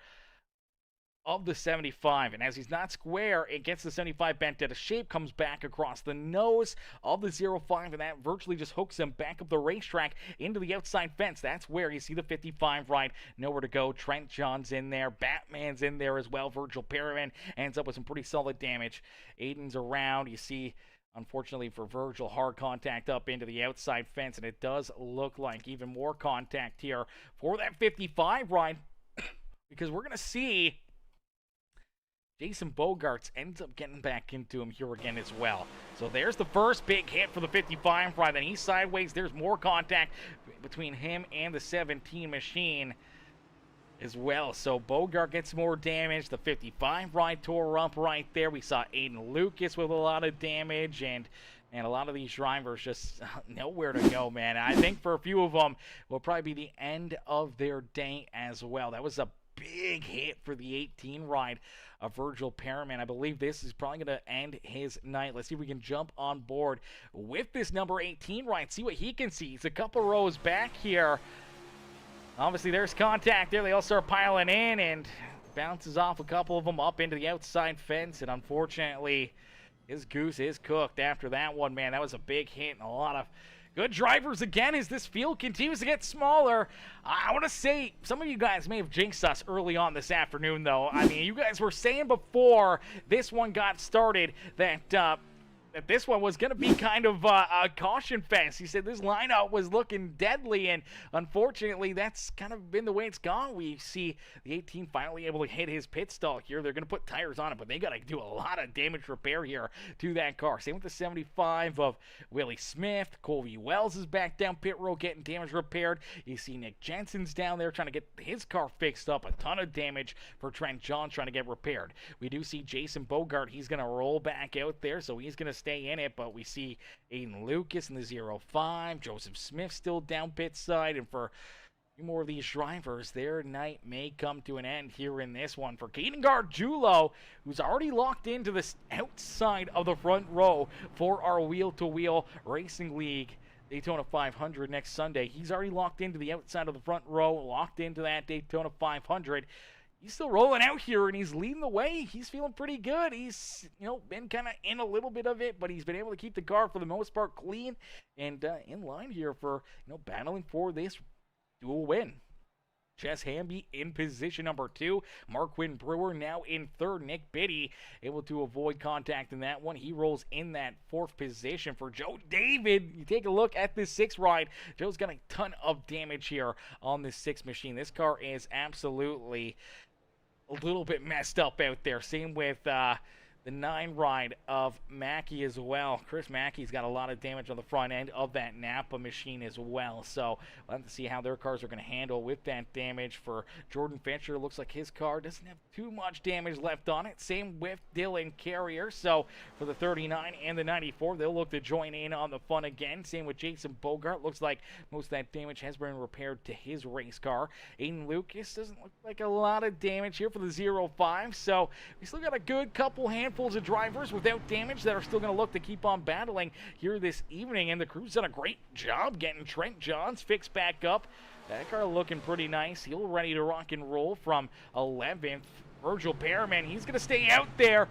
of the 75, and as he's not square, it gets the 75 bent out of shape, comes back across the nose of the 0-5, and that virtually just hooks him back up the racetrack into the outside fence. That's where you see the 55 ride, nowhere to go. Trent John's in there, Batman's in there as well. Virgil Perriman ends up with some pretty solid damage. Aiden's around. You see, unfortunately for Virgil, hard contact up into the outside fence, and it does look like even more contact here for that 55 ride, because we're going to see Jason Bogarts ends up getting back into him here again as well. So there's the first big hit for the 55 ride. Then he's sideways. There's more contact between him and the 17 machine as well. So Bogart gets more damage. The 55 ride tore up right there. We saw Aiden Lucas with a lot of damage, and a lot of these drivers just nowhere to go, man. I think for a few of them will probably be the end of their day as well. That was a big hit for the 18 ride of Virgil Perriman. I believe this is probably going to end his night. Let's see if we can jump on board with this number 18 ride, see what he can see. He's a couple rows back here. Obviously, there's contact there. They all start piling in, and bounces off a couple of them up into the outside fence, and unfortunately, his goose is cooked after that one, man. That was a big hit and a lot of good drivers again as this field continues to get smaller. I want to say some of you guys may have jinxed us early on this afternoon, though. I mean, you guys were saying before this one got started that this one was going to be kind of a caution fest. He said this lineup was looking deadly, and unfortunately, that's kind of been the way it's gone. We see the 18 finally able to hit his pit stall here. They're going to put tires on it, but they got to do a lot of damage repair here to that car. Same with the 75 of Willie Smith. Colby Wells is back down pit road getting damage repaired. You see Nick Jensen's down there trying to get his car fixed up. A ton of damage for Trent John trying to get repaired. We do see Jason Bogart. He's going to roll back out there, so he's going to stay in it, but we see Aiden Lucas in the 0-5, Joseph Smith still down pit side, and for a few more of these drivers, their night may come to an end here in this one. For Caden Gargiulo, who's already locked into the outside of the front row for our wheel-to-wheel racing league Daytona 500 next Sunday. He's already locked into the outside of the front row, locked into that Daytona 500. He's still rolling out here, and he's leading the way. He's feeling pretty good. He's, been kind of in a little bit of it, but he's been able to keep the car for the most part clean and in line here for, battling for this dual win. Chess Hamby in position number 2. Marquin Brewer now in 3rd. Nick Biddy able to avoid contact in that one. He rolls in that 4th position. For Joe David, you take a look at this 6 ride. Joe's got a ton of damage here on this 6 machine. This car is absolutely a little bit messed up out there. Same with the 9 ride of Mackey as well. Chris Mackey's got a lot of damage on the front end of that Napa machine as well. So we'll have to see how their cars are going to handle with that damage. For Jordan Fincher, looks like his car doesn't have too much damage left on it. Same with Dylan Carrier. So for the 39 and the 94, they'll look to join in on the fun again. Same with Jason Bogart. Looks like most of that damage has been repaired to his race car. Aiden Lucas doesn't look like a lot of damage here for the 0-5. So we still got a good couple handfuls of drivers without damage that are still going to look to keep on battling here this evening, and the crew's done a great job getting Trent Johns fixed back up. That car looking pretty nice. He's ready to rock and roll from 11th. Virgil Perriman, he's going to stay out there.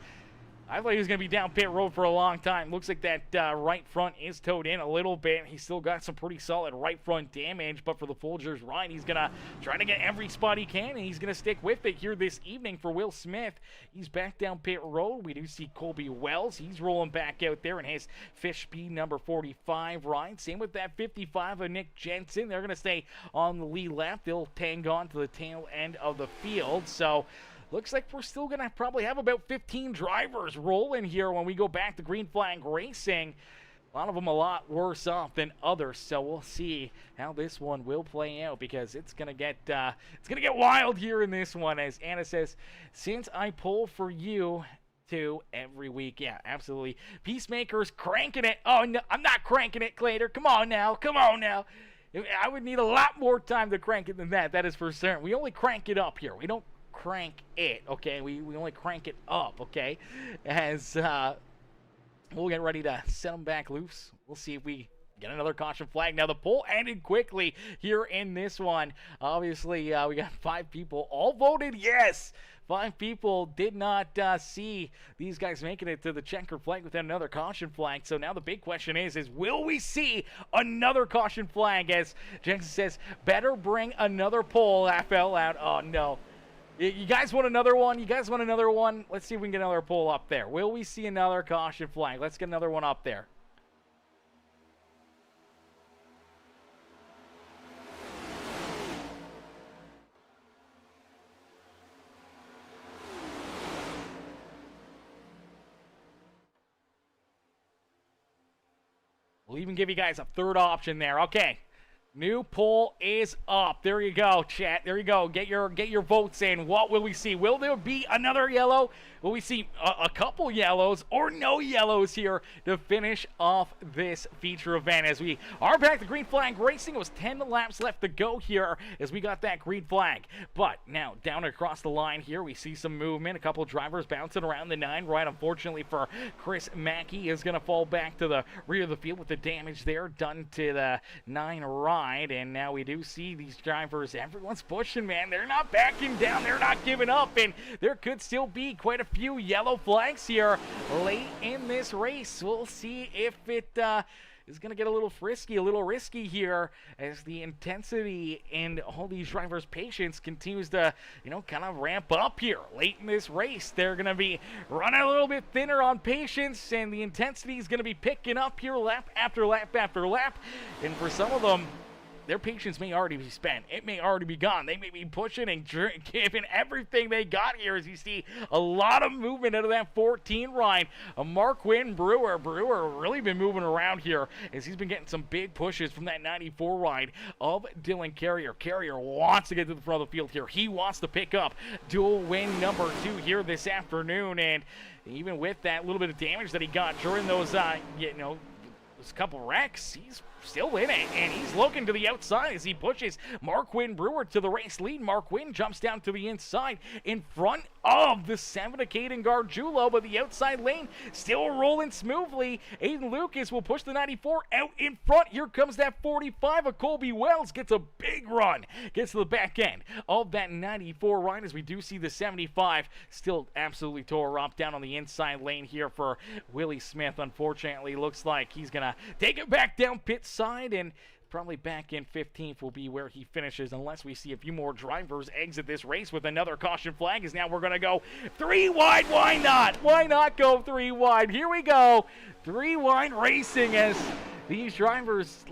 I thought he was going to be down pit road for a long time. Looks like that right front is towed in a little bit. He's still got some pretty solid right front damage, but for the Folgers ride, he's going to try to get every spot he can, and he's going to stick with it here this evening. For Will Smith, he's back down pit road. We do see Colby Wells. He's rolling back out there in his Fish Speed number 45 ride. Same with that 55 of Nick Jensen. They're going to stay on the lead lap. They'll tang on to the tail end of the field. So looks like we're still going to probably have about 15 drivers rolling here when we go back to Green Flag Racing. A lot of them a lot worse off than others, so we'll see how this one will play out, because it's gonna get wild here in this one. As Anna says, since I pull for you 2 every week. Yeah, absolutely. Peacemaker's cranking it. Oh, no, I'm not cranking it, Clater. Come on now. Come on now. I would need a lot more time to crank it than that. That is for certain. We only crank it up here. We don't crank it, okay? We only crank it up, okay? As we'll get ready to set them back loose. We'll see if we get another caution flag. Now, the poll ended quickly here in this one. Obviously, we got 5 people all voted yes. 5 people did not see these guys making it to the checkered flag without another caution flag. So now the big question is will we see another caution flag? As Jensen says, better bring another poll. FL out. Oh, no. You guys want another one? You guys want another one? Let's see if we can get another poll up there. Will we see another caution flag? Let's get another one up there. We'll even give you guys a third option there. Okay. New poll is up. There you go, chat. There you go. Get your votes in. What will we see? Will there be another yellow? Will we see a couple yellows or no yellows here to finish off this feature event? As we are back to green flag racing, it was 10 laps left to go here as we got that green flag. But now down across the line here, we see some movement. A couple drivers bouncing around the 9 right. Unfortunately for Chris Mackey, is going to fall back to the rear of the field with the damage there done to the 9 right. And now we do see these drivers. Everyone's pushing, man. They're not backing down. They're not giving up. And there could still be quite a few yellow flags here late in this race. We'll see if it is going to get a little frisky, a little risky here as the intensity and all these drivers' patience continues to, kind of ramp up here late in this race. They're going to be running a little bit thinner on patience, and the intensity is going to be picking up here lap after lap after lap. And for some of them, their patience may already be spent. It may already be gone. They may be pushing and giving everything they got here, as you see a lot of movement out of that 14 ride. Marquin Brewer really been moving around here as he's been getting some big pushes from that 94 ride of Dylan Carrier. Carrier wants to get to the front of the field here. He wants to pick up dual win number 2 here this afternoon. And even with that little bit of damage that he got during those, those couple wrecks, he's still in it, and he's looking to the outside as he pushes Marquin Brewer to the race lead. Marquin jumps down to the inside in front of the 7 of Caden Gargiulo, but the outside lane still rolling smoothly. Aiden Lucas will push the 94 out in front. Here comes that 45 of Colby Wells. Gets a big run. Gets to the back end of that 94 ride as we do see the 75 still absolutely tore up down on the inside lane here for Willie Smith. Unfortunately, looks like he's going to take it back down pit side, and probably back in 15th will be where he finishes, unless we see a few more drivers exit this race with another caution flag. As now we're going to go 3 wide. Why not? Why not go 3 wide? Here we go. 3 wide racing as these drivers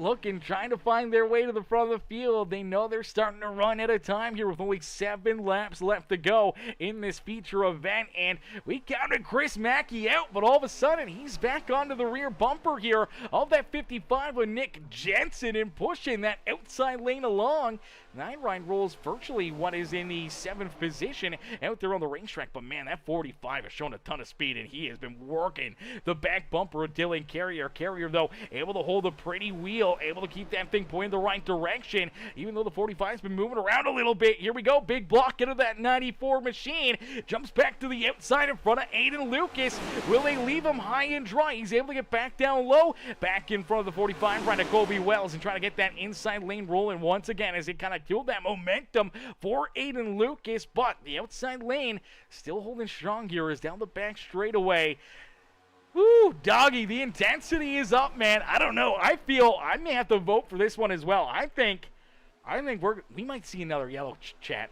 trying to find their way to the front of the field. They know they're starting to run out of time here with only 7 laps left to go in this feature event. And we counted Chris Mackey out, but all of a sudden he's back onto the rear bumper here of that 55 with Nick Jensen and pushing that outside lane along. 9 ride rolls virtually what is in the 7th position out there on the racetrack. But man, that 45 has shown a ton of speed, and he has been working the back bumper of Dylan Carrier. Carrier, though, able to hold a pretty wheel, able to keep that thing pointing the right direction, even though the 45's been moving around a little bit. Here we go, big block into that 94 machine. Jumps back to the outside in front of Aiden Lucas. Will they leave him high and dry? He's able to get back down low, back in front of the 45, right to Colby Wells, and trying to get that inside lane rolling once again as it kind of killed that momentum for Aiden Lucas. But the outside lane still holding strong here as down the back straightaway. Woo, doggy, the intensity is up, man. I don't know. I feel I may have to vote for this one as well. I think we might see another yellow, chat.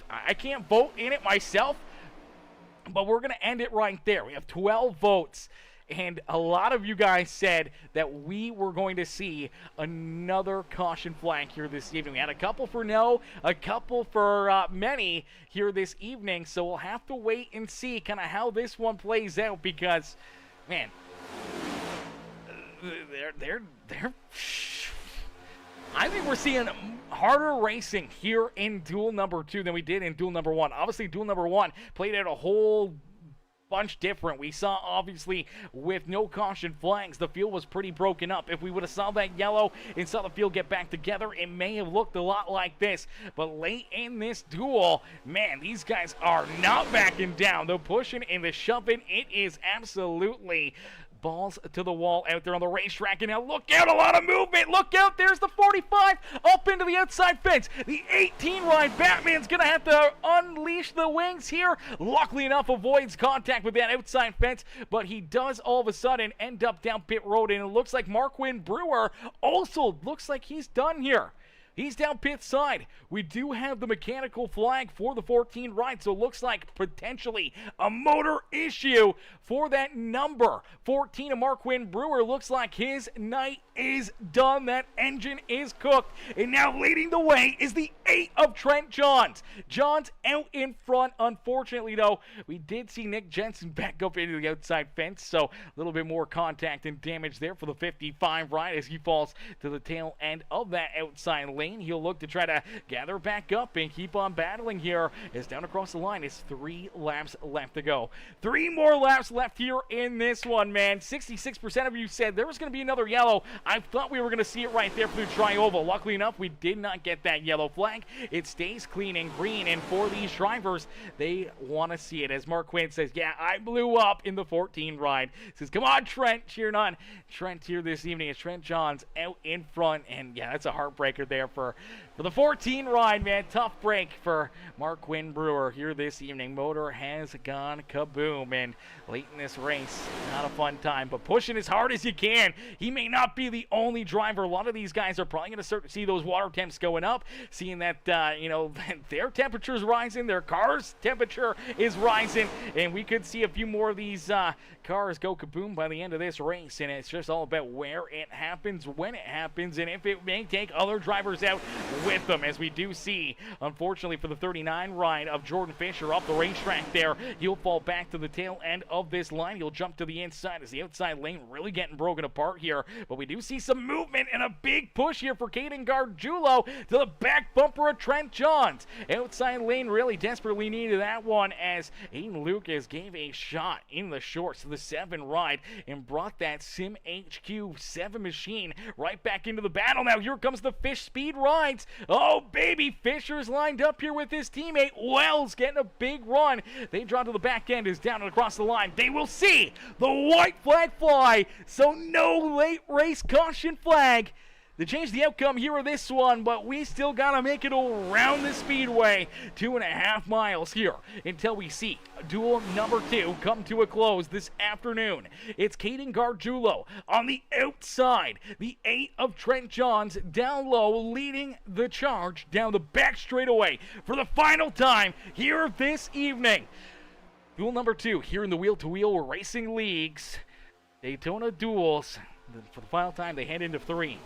I can't vote in it myself, but we're going to end it right there. We have 12 votes. And a lot of you guys said that we were going to see another caution flag here this evening. We had a couple for no, a couple for many here this evening. So we'll have to wait and see kind of how this one plays out, because, man, they're I think we're seeing harder racing here in duel number 2 than we did in duel number 1. Obviously, duel number 1 played out a whole bunch different. We saw, obviously, with no caution flags, the field was pretty broken up. If we would have saw that yellow and saw the field get back together, it may have looked a lot like this. But late in this duel, man, these guys are not backing down. They're pushing and they're shoving. It is absolutely balls to the wall out there on the racetrack. And now look out, a lot of movement. Look out, there's the 45 up into the outside fence. The 18 ride Batman's gonna have to unleash the wings here. Luckily enough, avoids contact with that outside fence, but he does all of a sudden end up down pit road, and it looks like Marquin Brewer also looks like he's done here. He's down pit side. We do have the mechanical flag for the 14 ride, so it looks like potentially a motor issue for that number 14 of Marquin Brewer. Looks like his night is done. That engine is cooked. And now leading the way is the 8 of Trent Johns. Johns out in front. Unfortunately, though, we did see Nick Jensen back up into the outside fence, so a little bit more contact and damage there for the 55 ride as he falls to the tail end of that outside lane. He'll look to try to gather back up and keep on battling here as down across the line is 3 laps left to go. 3 more laps left here in this one, man. 66% of you said there was going to be another yellow. I thought we were going to see it right there for the tri-oval. Luckily enough, we did not get that yellow flag. It stays clean and green, and for these drivers, they want to see it. As Mark Quinn says, yeah, I blew up in the 14 ride. Says, come on, Trent, cheering on Trent here this evening as Trent Johns out in front, and yeah, that's a heartbreaker there for the 14 ride, man. Tough break for Mark Quinn Brewer here this evening. Motor has gone kaboom, and late in this race, not a fun time, but pushing as hard as you can. He may not be the only driver. A lot of these guys are probably going to start to see those water temps going up, seeing that, their temperature's rising, their car's temperature is rising, and we could see a few more of these cars go kaboom by the end of this race, and it's just all about where it happens, when it happens, and if it may take other drivers out with them, as we do see, unfortunately, for the 39 ride of Jordan Fisher up the racetrack there. He'll fall back to the tail end of this line. He'll jump to the inside as the outside lane really getting broken apart here, but we do see some movement and a big push here for Caden Gargiulo to the back bumper of Trent Johns. Outside lane really desperately needed that one as Aiden Lucas gave a shot in the shorts to the 7 ride and brought that Sim HQ 7 machine right back into the battle. Now here comes the Fish Speed Rides. Oh, baby, Fisher's lined up here with his teammate. Wells getting a big run. They draw to the back end, is down and across the line. They will see the white flag fly, so no late race caution flag. They changed the outcome here of this one, but we still got to make it around the speedway. 2.5 miles here until we see duel number 2 come to a close this afternoon. It's Caden Gargiulo on the outside. The 8 of Trent Johns down low, leading the charge down the back straightaway for the final time here this evening. Duel number 2 here in the wheel-to-wheel racing leagues. Daytona Duels. For the final time, they head into 3.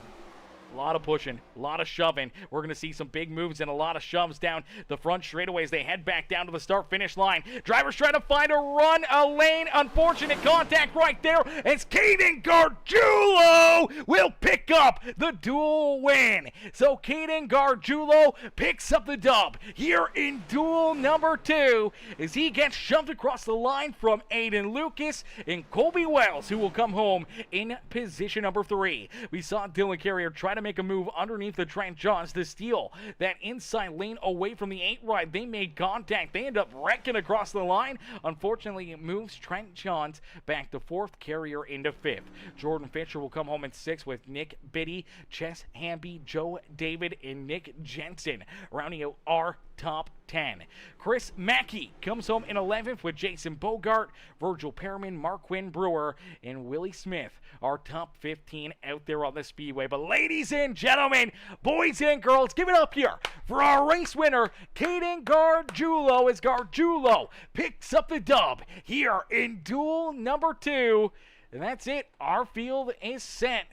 A lot of pushing, a lot of shoving. We're going to see some big moves and a lot of shoves down the front straightaways. They head back down to the start-finish line. Drivers trying to find a run, a lane. Unfortunate contact right there as Caden Gargiulo will pick up the duel win. So Caden Gargiulo picks up the dub here in duel number 2 as he gets shoved across the line from Aiden Lucas and Colby Wells, who will come home in position number 3. We saw Dylan Carrier try to make a move underneath the Trent Johns to steal that inside lane away from the 8 ride. They made contact. They end up wrecking across the line. Unfortunately, it moves Trent Johns back to 4th, Carrier into 5th. Jordan Fisher will come home in 6th with Nick Biddy, Chess Hamby, Joe David, and Nick Jensen, rounding out our top 10. Chris Mackey comes home in 11th with Jason Bogart, Virgil Perriman, Marquin Brewer, and Willie Smith, our top 15 out there on the speedway. But ladies and gentlemen, boys and girls, give it up here for our race winner, Caden Gargiulo, as Gargiulo picks up the dub here in duel number 2. And that's it. Our field is set.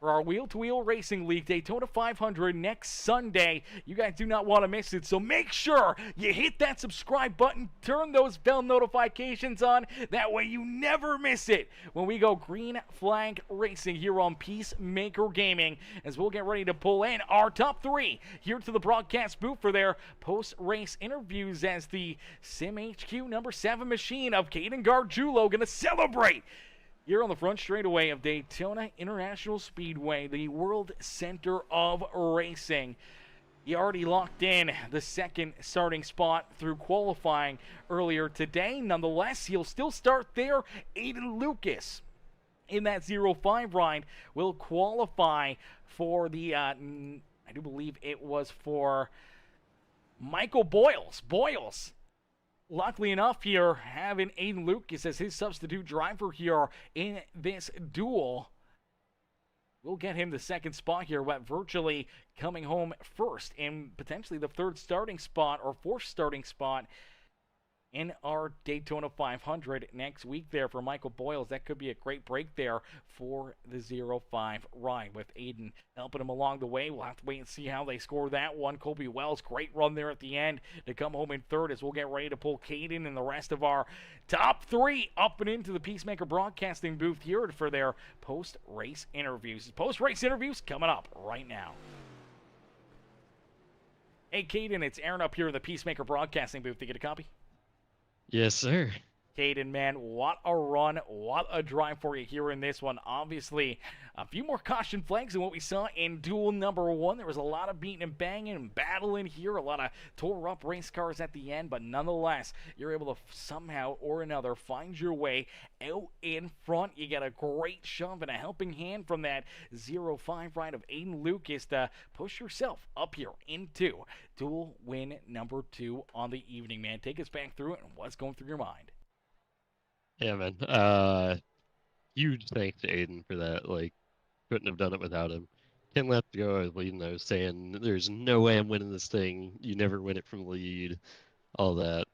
for our wheel-to-wheel racing league Daytona 500 next Sunday. You guys do not want to miss it, so make sure you hit that subscribe button, turn those bell notifications on. That way you never miss it when we go green flag racing here on Peacemaker Gaming, as we'll get ready to pull in our top 3 here to the broadcast booth for their post-race interviews, as the Sim HQ number 7 machine of Caden Gargiulo going to celebrate here on the front straightaway of Daytona International Speedway, the World Center of Racing. He already locked in the second starting spot through qualifying earlier today. Nonetheless, he'll still start there. Aiden Lucas in that 0-5 ride will qualify for the, I do believe it was for Michael Boyles. Luckily enough here, having Aiden Lucas as his substitute driver here in this duel, we'll get him the second spot here, but virtually coming home first and potentially the third starting spot or fourth starting spot in our Daytona 500 next week there for Michael Boyles. That could be a great break there for the 0-5 ride with Aiden helping him along the way. We'll have to wait and see how they score that one. Colby Wells, great run there at the end to come home in third, as we'll get ready to pull Caden and the rest of our top 3 up and into the Peacemaker Broadcasting booth here for their post-race interviews. Post-race interviews coming up right now. Hey, Caden, it's Aaron up here in the Peacemaker Broadcasting booth. To get a copy? Yes, sir. Caden, man, what a run, what a drive for you here in this one. Obviously, a few more caution flags than what we saw in duel number 1. There was a lot of beating and banging and battling here, a lot of tore-up race cars at the end, but nonetheless, you're able to somehow or another find your way out in front. You got a great shove and a helping hand from that 0-5 ride of Aiden Lucas to push yourself up here into duel win number 2 on the evening, man. Take us back through it and what's going through your mind. Yeah, man. Huge thanks to Aiden for that. Like, couldn't have done it without him. 10 laps to go, I was leading. I was saying, there's no way I'm winning this thing. You never win it from the lead. All that.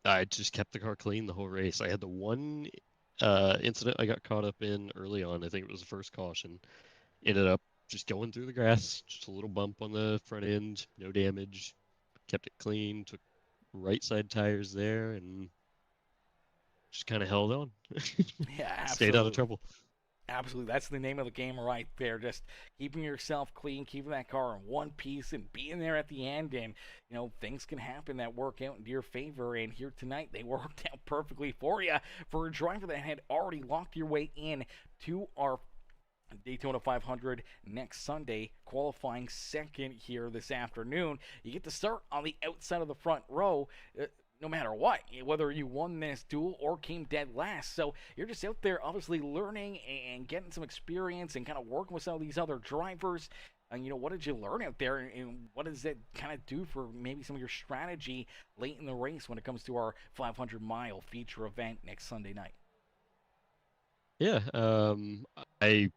I just kept the car clean the whole race. I had the one incident I got caught up in early on. I think it was the first caution. Ended up just going through the grass. Just a little bump on the front end. No damage. Kept it clean. Took right side tires there and just kind of held on. Yeah, absolutely. Stayed out of trouble. Absolutely. That's the name of the game right there. Just keeping yourself clean, keeping that car in one piece and being there at the end. And, you know, things can happen that work out into your favor. And here tonight, they worked out perfectly for you. For a driver that had already locked your way in to our Daytona 500 next Sunday, qualifying second here this afternoon, you get to start on the outside of the front row. No matter what, whether you won this duel or came dead last. So you're just out there obviously learning and getting some experience and kind of working with some of these other drivers. And, you know, what did you learn out there, and what does that kind of do for maybe some of your strategy late in the race when it comes to our 500-mile feature event next Sunday night? Yeah, I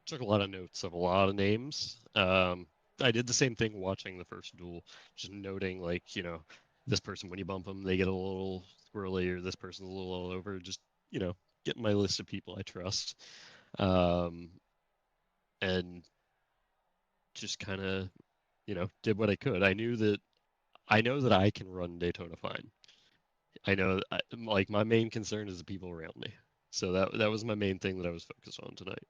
took a lot of notes of a lot of names. I did the same thing watching the first duel, just noting, like, you know, this person, when you bump them, they get a little squirrely, or this person's a little all over. Just, you know, getting my list of people I trust. And just kind of, you know, did what I could. I know that I can run Daytona fine. I know, like, my main concern is the people around me. So that was my main thing that I was focused on tonight.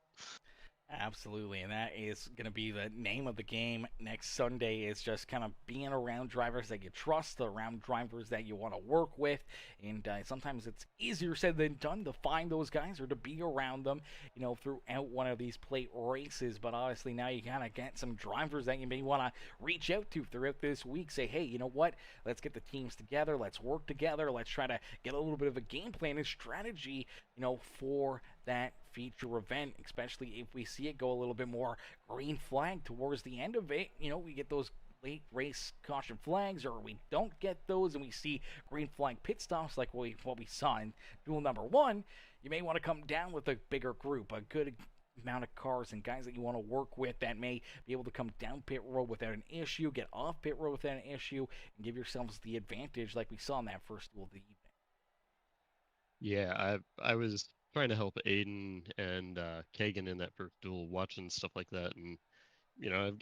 Absolutely, and that is going to be the name of the game next Sunday, is just kind of being around drivers that you trust, around drivers that you want to work with, and sometimes it's easier said than done to find those guys or to be around them, you know, throughout one of these plate races. But obviously now you kind of get some drivers that you may want to reach out to throughout this week. Say, hey, you know what, let's get the teams together, let's work together, let's try to get a little bit of a game plan and strategy, you know, for that feature event, especially if we see it go a little bit more green flag towards the end of it. You know, we get those late race caution flags, or we don't get those and we see green flag pit stops like what we saw in duel number 1. You may want to come down with a bigger group, a good amount of cars and guys that you want to work with that may be able to come down pit road without an issue, get off pit road without an issue, and give yourselves the advantage like we saw in that first duel of the evening. Yeah, I was trying to help Aiden and Kagan in that first duel, watching stuff like that, and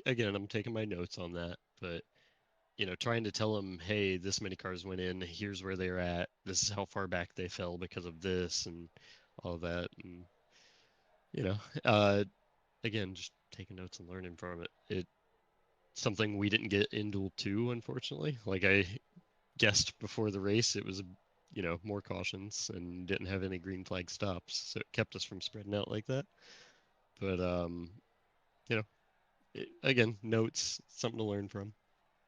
again, I'm taking my notes on that, but trying to tell them, hey, this many cars went in, here's where they're at, this is how far back they fell because of this, and all that, and again, just taking notes and learning from it. It's something we didn't get in Duel 2, unfortunately. Like I guessed before the race, it was more cautions and didn't have any green flag stops, so it kept us from spreading out like that. But again, notes, something to learn from.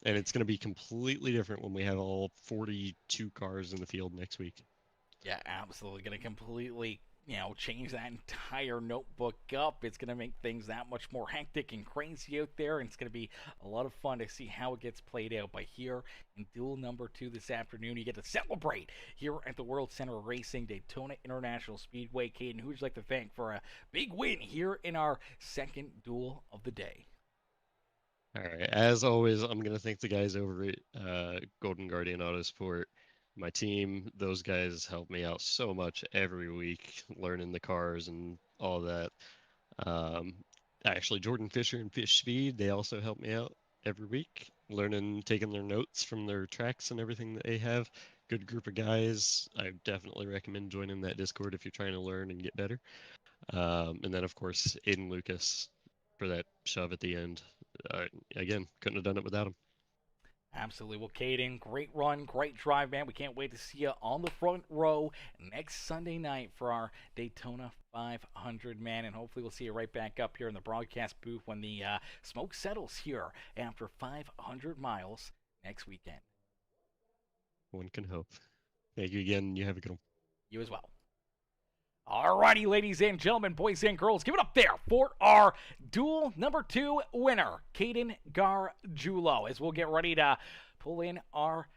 And it's going to be completely different when we have all 42 cars in the field next week. Yeah, absolutely. Going to completely, change that entire notebook up. It's going to make things that much more hectic and crazy out there, and it's going to be a lot of fun to see how it gets played out. But here in duel number 2 this afternoon, you get to celebrate here at the World Center of Racing, Daytona International Speedway. Caden, who would you like to thank for a big win here in our second duel of the day? All right. As always, I'm going to thank the guys over at Golden Guardian Autosport. My team, those guys help me out so much every week, learning the cars and all that. Actually, Jordan Fisher and Fish Speed, they also help me out every week, learning, taking their notes from their tracks and everything that they have. Good group of guys. I definitely recommend joining that Discord if you're trying to learn and get better. And then, of course, Aiden Lucas for that shove at the end. Again, couldn't have done it without him. Absolutely. Well, Caden, great run, great drive, man. We can't wait to see you on the front row next Sunday night for our Daytona 500, man. And hopefully we'll see you right back up here in the broadcast booth when the smoke settles here after 500 miles next weekend. One can hope. Thank you again. You have a good one. You as well. Alrighty, ladies and gentlemen, boys and girls, give it up there for our duel number 2 winner, Caden Gargiulo, as we'll get ready to pull in our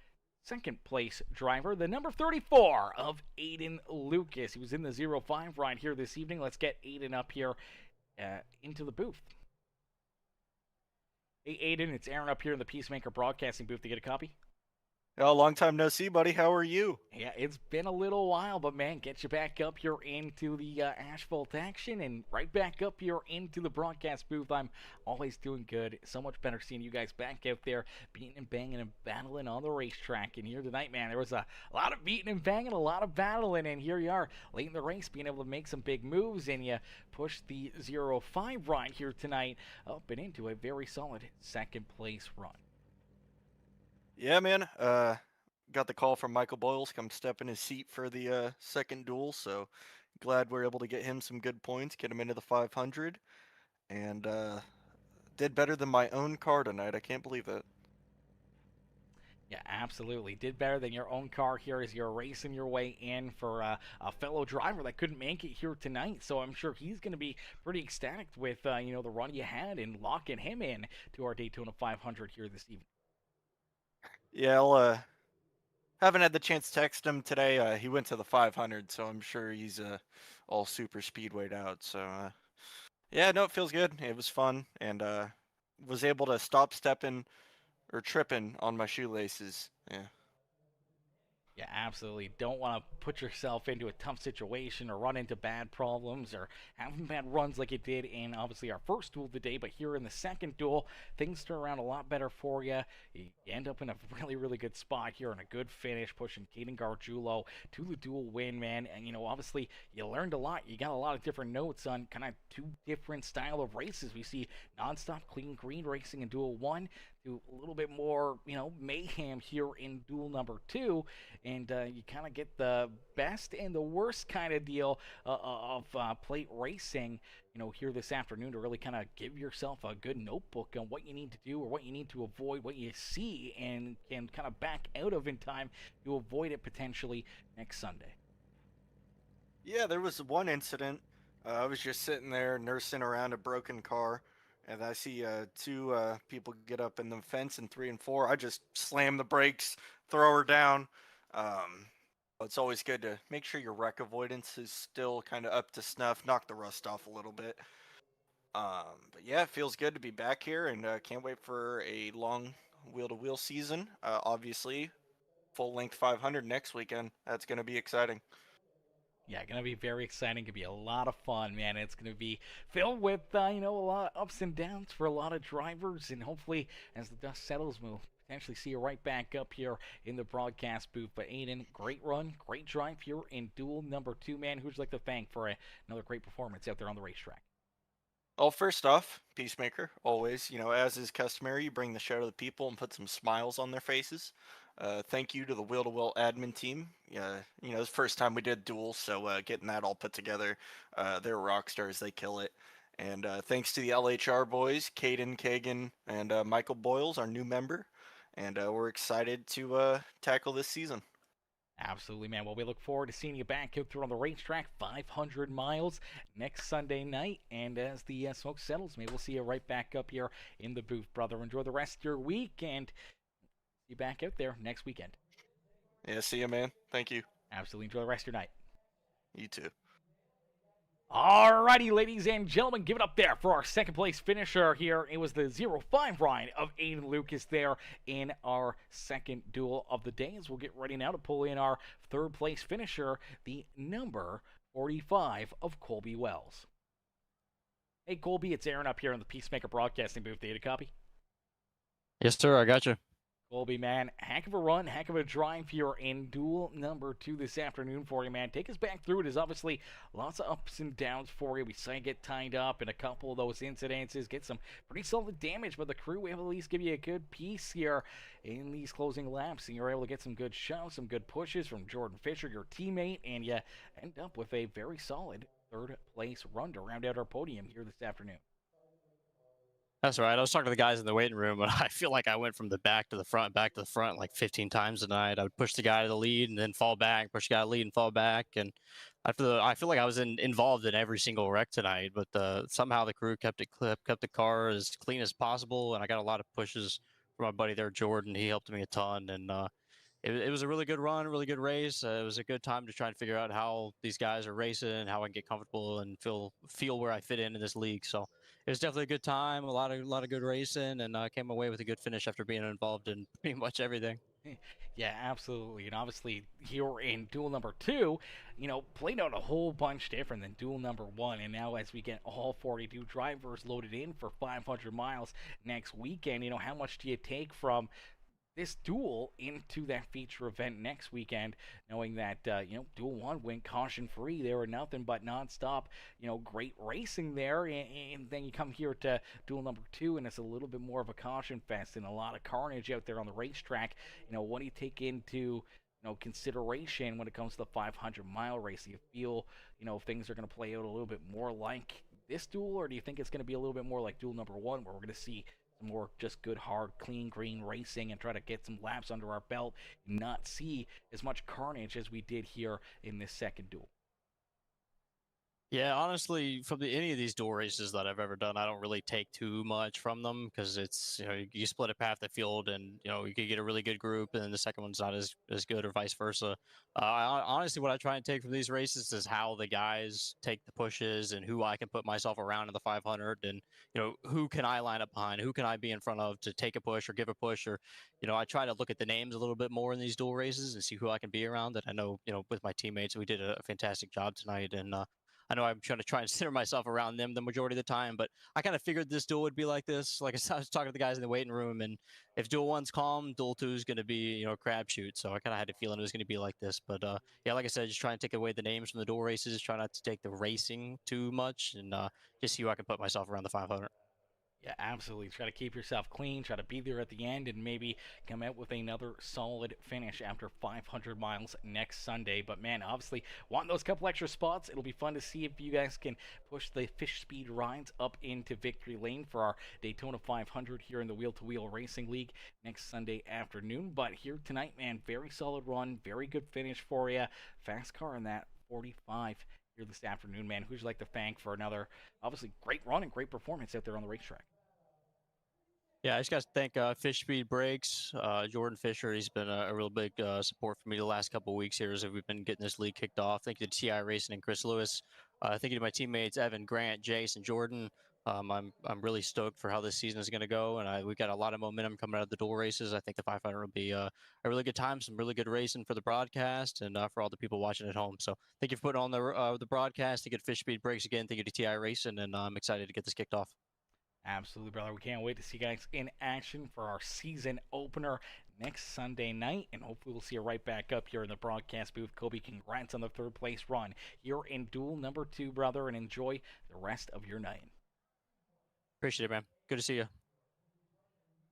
second place driver, the number 34 of Aiden Lucas. He was in the 05 ride here this evening. Let's get Aiden up here into the booth. Hey, Aiden, it's Aaron up here in the Peacemaker Broadcasting booth to get a copy. Oh, long time no see, buddy. How are you? Yeah, it's been a little while, but man, get you back up here into the asphalt action and right back up here into the broadcast booth. I'm always doing good. So much better seeing you guys back out there beating and banging and battling on the racetrack. And here tonight, man, there was a lot of beating and banging, a lot of battling, and here you are late in the race being able to make some big moves, and you push the 05 ride here tonight up and into a very solid second place run. Yeah, man. Got the call from Michael Boyles to come step in his seat for the second duel, so glad we're able to get him some good points, get him into the 500, and did better than my own car tonight. I can't believe it. Yeah, absolutely. Did better than your own car here as you're racing your way in for a fellow driver that couldn't make it here tonight. So I'm sure he's going to be pretty ecstatic with the run you had and locking him in to our Daytona 500 here this evening. Yeah, I'll haven't had the chance to text him today. He went to the 500, so I'm sure he's all super speedwayed out. So yeah, no, it feels good. It was fun, and was able to stop stepping or tripping on my shoelaces. Yeah. Yeah, absolutely. Don't want to put yourself into a tough situation or run into bad problems or having bad runs like you did in obviously our first duel of the day. But here in the second duel, things turn around a lot better for you. You end up in a really, really good spot here and a good finish, pushing Caden Gargiulo to the duel win, man. And, obviously you learned a lot. You got a lot of different notes on kind of two different style of races. We see nonstop clean green racing in duel 1 to a little bit more, mayhem here in duel number 2. And you kind of get the best and the worst kind of deal of plate racing, here this afternoon to really kind of give yourself a good notebook on what you need to do or what you need to avoid, what you see, and can kind of back out of in time to avoid it potentially next Sunday. Yeah, there was one incident. I was just sitting there nursing around a broken car, and I see two people get up in the fence in 3 and 4. I just slam the brakes, throw her down. It's always good to make sure your wreck avoidance is still kind of up to snuff, knock the rust off a little bit. But yeah, it feels good to be back here, and can't wait for a long wheel-to-wheel season. Obviously, full-length 500 next weekend. That's going to be exciting. Yeah, gonna be very exciting. Gonna be a lot of fun, man. It's gonna be filled with a lot of ups and downs for a lot of drivers, and hopefully, as the dust settles, we'll potentially see you right back up here in the broadcast booth. But Aiden, great run, great drive here in duel number 2, man. Who'd you like to thank for another great performance out there on the racetrack? Well, first off, Peacemaker, always, as is customary, you bring the show to the people and put some smiles on their faces. Thank you to the Wheel to Wheel admin team. It's the first time we did duels, so getting that all put together, they're rock stars. They kill it. And thanks to the LHR boys, Caden Kagan and Michael Boyles, our new member. And we're excited to tackle this season. Absolutely, man. Well, we look forward to seeing you back out there on the racetrack, 500 miles next Sunday night. And as the smoke settles, maybe we'll see you right back up here in the booth, brother. Enjoy the rest of your week, and see you back out there next weekend. Yeah, see you, man. Thank you. Absolutely. Enjoy the rest of your night. You too. Alrighty, ladies and gentlemen, give it up there for our second place finisher here. It was the 0-5 ride of Aiden Lucas there in our second duel of the day. As we'll get ready now to pull in our third place finisher, the number 45 of Colby Wells. Hey, Colby, it's Aaron up here in the Peacemaker Broadcasting booth. Data copy? Yes, sir. I got you. Colby, man, heck of a run, heck of a drive here in duel number 2 this afternoon for you, man. Take us back through it. There's obviously lots of ups and downs for you. We saw you get tied up in a couple of those incidences, get some pretty solid damage, but the crew will at least give you a good piece here in these closing laps, and you're able to get some good shoves, some good pushes from Jordan Fisher, your teammate, and you end up with a very solid third place run to round out our podium here this afternoon. That's right. I was talking to the guys in the waiting room, and I feel like I went from the back to the front like 15 times tonight. I would push the guy to the lead and then fall back, push the guy to the lead and fall back. And I feel like I was involved in every single wreck tonight, but somehow the crew kept the car as clean as possible. And I got a lot of pushes from my buddy there, Jordan. He helped me a ton. And it was a really good run, really good race. It was a good time to try and figure out how these guys are racing, how I can get comfortable and feel where I fit in this league. So it was definitely a good time, a lot of good racing, and I came away with a good finish after being involved in pretty much everything. Yeah, absolutely. And obviously, here in duel number 2, played out a whole bunch different than duel number 1. And now, as we get all 42 drivers loaded in for 500 miles next weekend, how much do you take from this duel into that feature event next weekend, knowing that duel 1 went caution free? There were nothing but nonstop great racing there, and then you come here to duel number 2 and it's a little bit more of a caution fest and a lot of carnage out there on the racetrack. What do you take into consideration when it comes to the 500-mile race? Do you feel things are going to play out a little bit more like this duel, or do you think it's going to be a little bit more like duel number 1, where we're going to see more just good, hard, clean, green racing and try to get some laps under our belt and not see as much carnage as we did here in this second duel? Yeah, honestly, from any of these duel races that I've ever done, I don't really take too much from them because it's, you split up half the field and, you could get a really good group and then the second one's not as good or vice versa. Honestly, what I try and take from these races is how the guys take the pushes and who I can put myself around in the 500 and, who can I line up behind, who can I be in front of to take a push or give a push, or, I try to look at the names a little bit more in these duel races and see who I can be around. And I know, with my teammates, we did a fantastic job tonight, and I know I'm trying to try and center myself around them the majority of the time, but I kind of figured this duel would be like this. Like I was talking to the guys in the waiting room, and if duel 1's calm, duel 2 is going to be, a crapshoot. So I kind of had a feeling it was going to be like this. But yeah, like I said, just try and take away the names from the duel races, try not to take the racing too much, and just see who I can put myself around the 500. Yeah, absolutely. Try to keep yourself clean, try to be there at the end, and maybe come out with another solid finish after 500 miles next Sunday. But man, obviously, want those couple extra spots. It'll be fun to see if you guys can push the fish speed rides up into victory lane for our Daytona 500 here in the Wheel to Wheel Racing League next Sunday afternoon. But here tonight, man, very solid run, very good finish for you. Fast car in that 45 here this afternoon, man. Who'd you like to thank for another, obviously, great run and great performance out there on the racetrack? Yeah, I just got to thank Fish Speed Brakes, Jordan Fisher. He's been a real big support for me the last couple of weeks here as we've been getting this league kicked off. Thank you to TI Racing and Chris Lewis. Thank you to my teammates, Evan, Grant, Jace, and Jordan. I'm really stoked for how this season is going to go, and we got a lot of momentum coming out of the dual races. I think the 500 will be a really good time, some really good racing for the broadcast and for all the people watching at home. So thank you for putting on the broadcast. Thank you to Fish Speed Breaks again. Thank you to TI Racing, and I'm excited to get this kicked off. Absolutely, brother. We can't wait to see you guys in action for our season opener next Sunday night, and hopefully we'll see you right back up here in the broadcast booth. Kobe, congrats on the third place run. You're in duel number 2, brother, and enjoy the rest of your night. Appreciate it, man. Good to see you.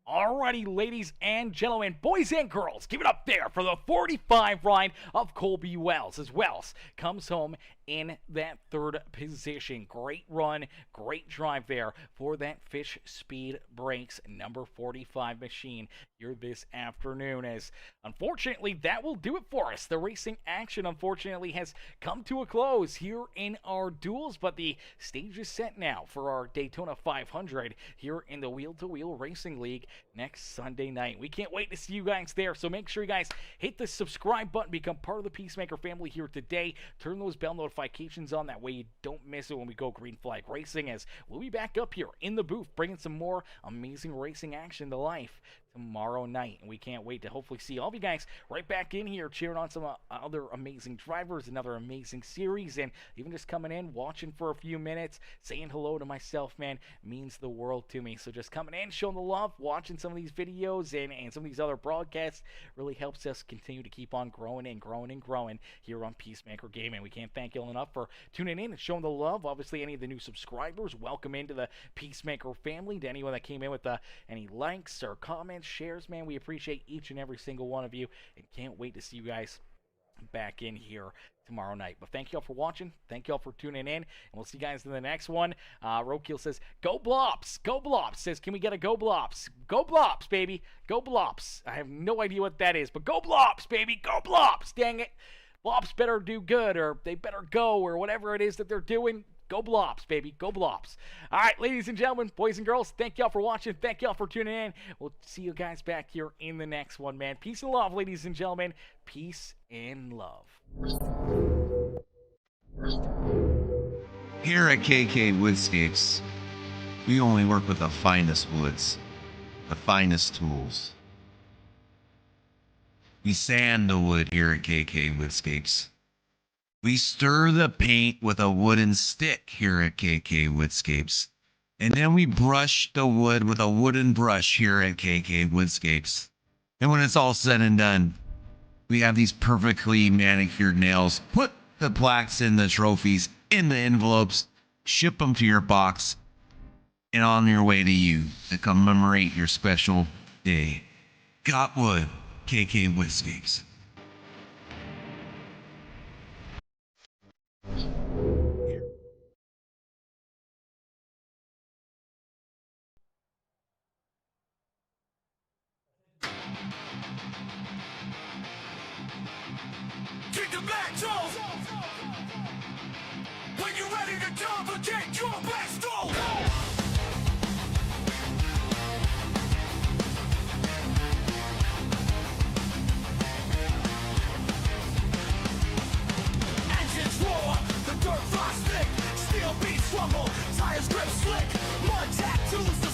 Alrighty, ladies and gentlemen, boys and girls, give it up there for the 45 ride of Colby Wells, as Wells comes home in that third position. Great run, great drive there for that Fish Speed Breaks number 45 machine here this afternoon. As unfortunately, that will do it for us. The racing action, unfortunately, has come to a close here in our duels, but the stage is set now for our Daytona 500 here in the Wheel-to-Wheel Racing League next Sunday night. We can't wait to see you guys there, so make sure you guys hit the subscribe button, become part of the Peacemaker family here today. Turn those bell notifications on, that way you don't miss it when we go Green Flag Racing, as we'll be back up here in the booth bringing some more amazing racing action to life tomorrow night. And we can't wait to hopefully see all of you guys right back in here cheering on some other amazing drivers, another amazing series, and even just coming in, watching for a few minutes, saying hello to myself, man, means the world to me. So just coming in, showing the love, watching some of these videos and some of these other broadcasts really helps us continue to keep on growing and growing and growing here on Peacemaker Gaming. We can't thank you all enough for tuning in and showing the love. Obviously, any of the new subscribers, welcome into the Peacemaker family. To anyone that came in with any likes or comments, shares, man, we appreciate each and every single one of you, and can't wait to see you guys back in here tomorrow night. But thank you all for watching. Thank you all for tuning in, and we'll see you guys in the next one. Roadkill says, go Blops! Go Blops! Says, can we get a go Blops? Go Blops, baby! Go Blops! I have no idea what that is, but go Blops, baby! Go Blops! Dang it! Blops better do good, or they better go, or whatever it is that they're doing. Go Blops, baby. Go Blops. All right, ladies and gentlemen, boys and girls, thank y'all for watching. Thank y'all for tuning in. We'll see you guys back here in the next one, man. Peace and love, ladies and gentlemen. Peace and love. Here at KK Woodscapes, we only work with the finest woods, the finest tools. We sand the wood here at KK Woodscapes. We stir the paint with a wooden stick here at KK Woodscapes. And then we brush the wood with a wooden brush here at KK Woodscapes. And when it's all said and done, we have these perfectly manicured nails. Put the plaques in the trophies, in the envelopes, ship them to your box, and on your way to you to commemorate your special day. Got wood, KK Woodscapes. Kick the back toe. When you're ready to duplicate your best goal. Engines roar, the dirt flies thick, steel beats rumble, tires grip slick, mud tattoos.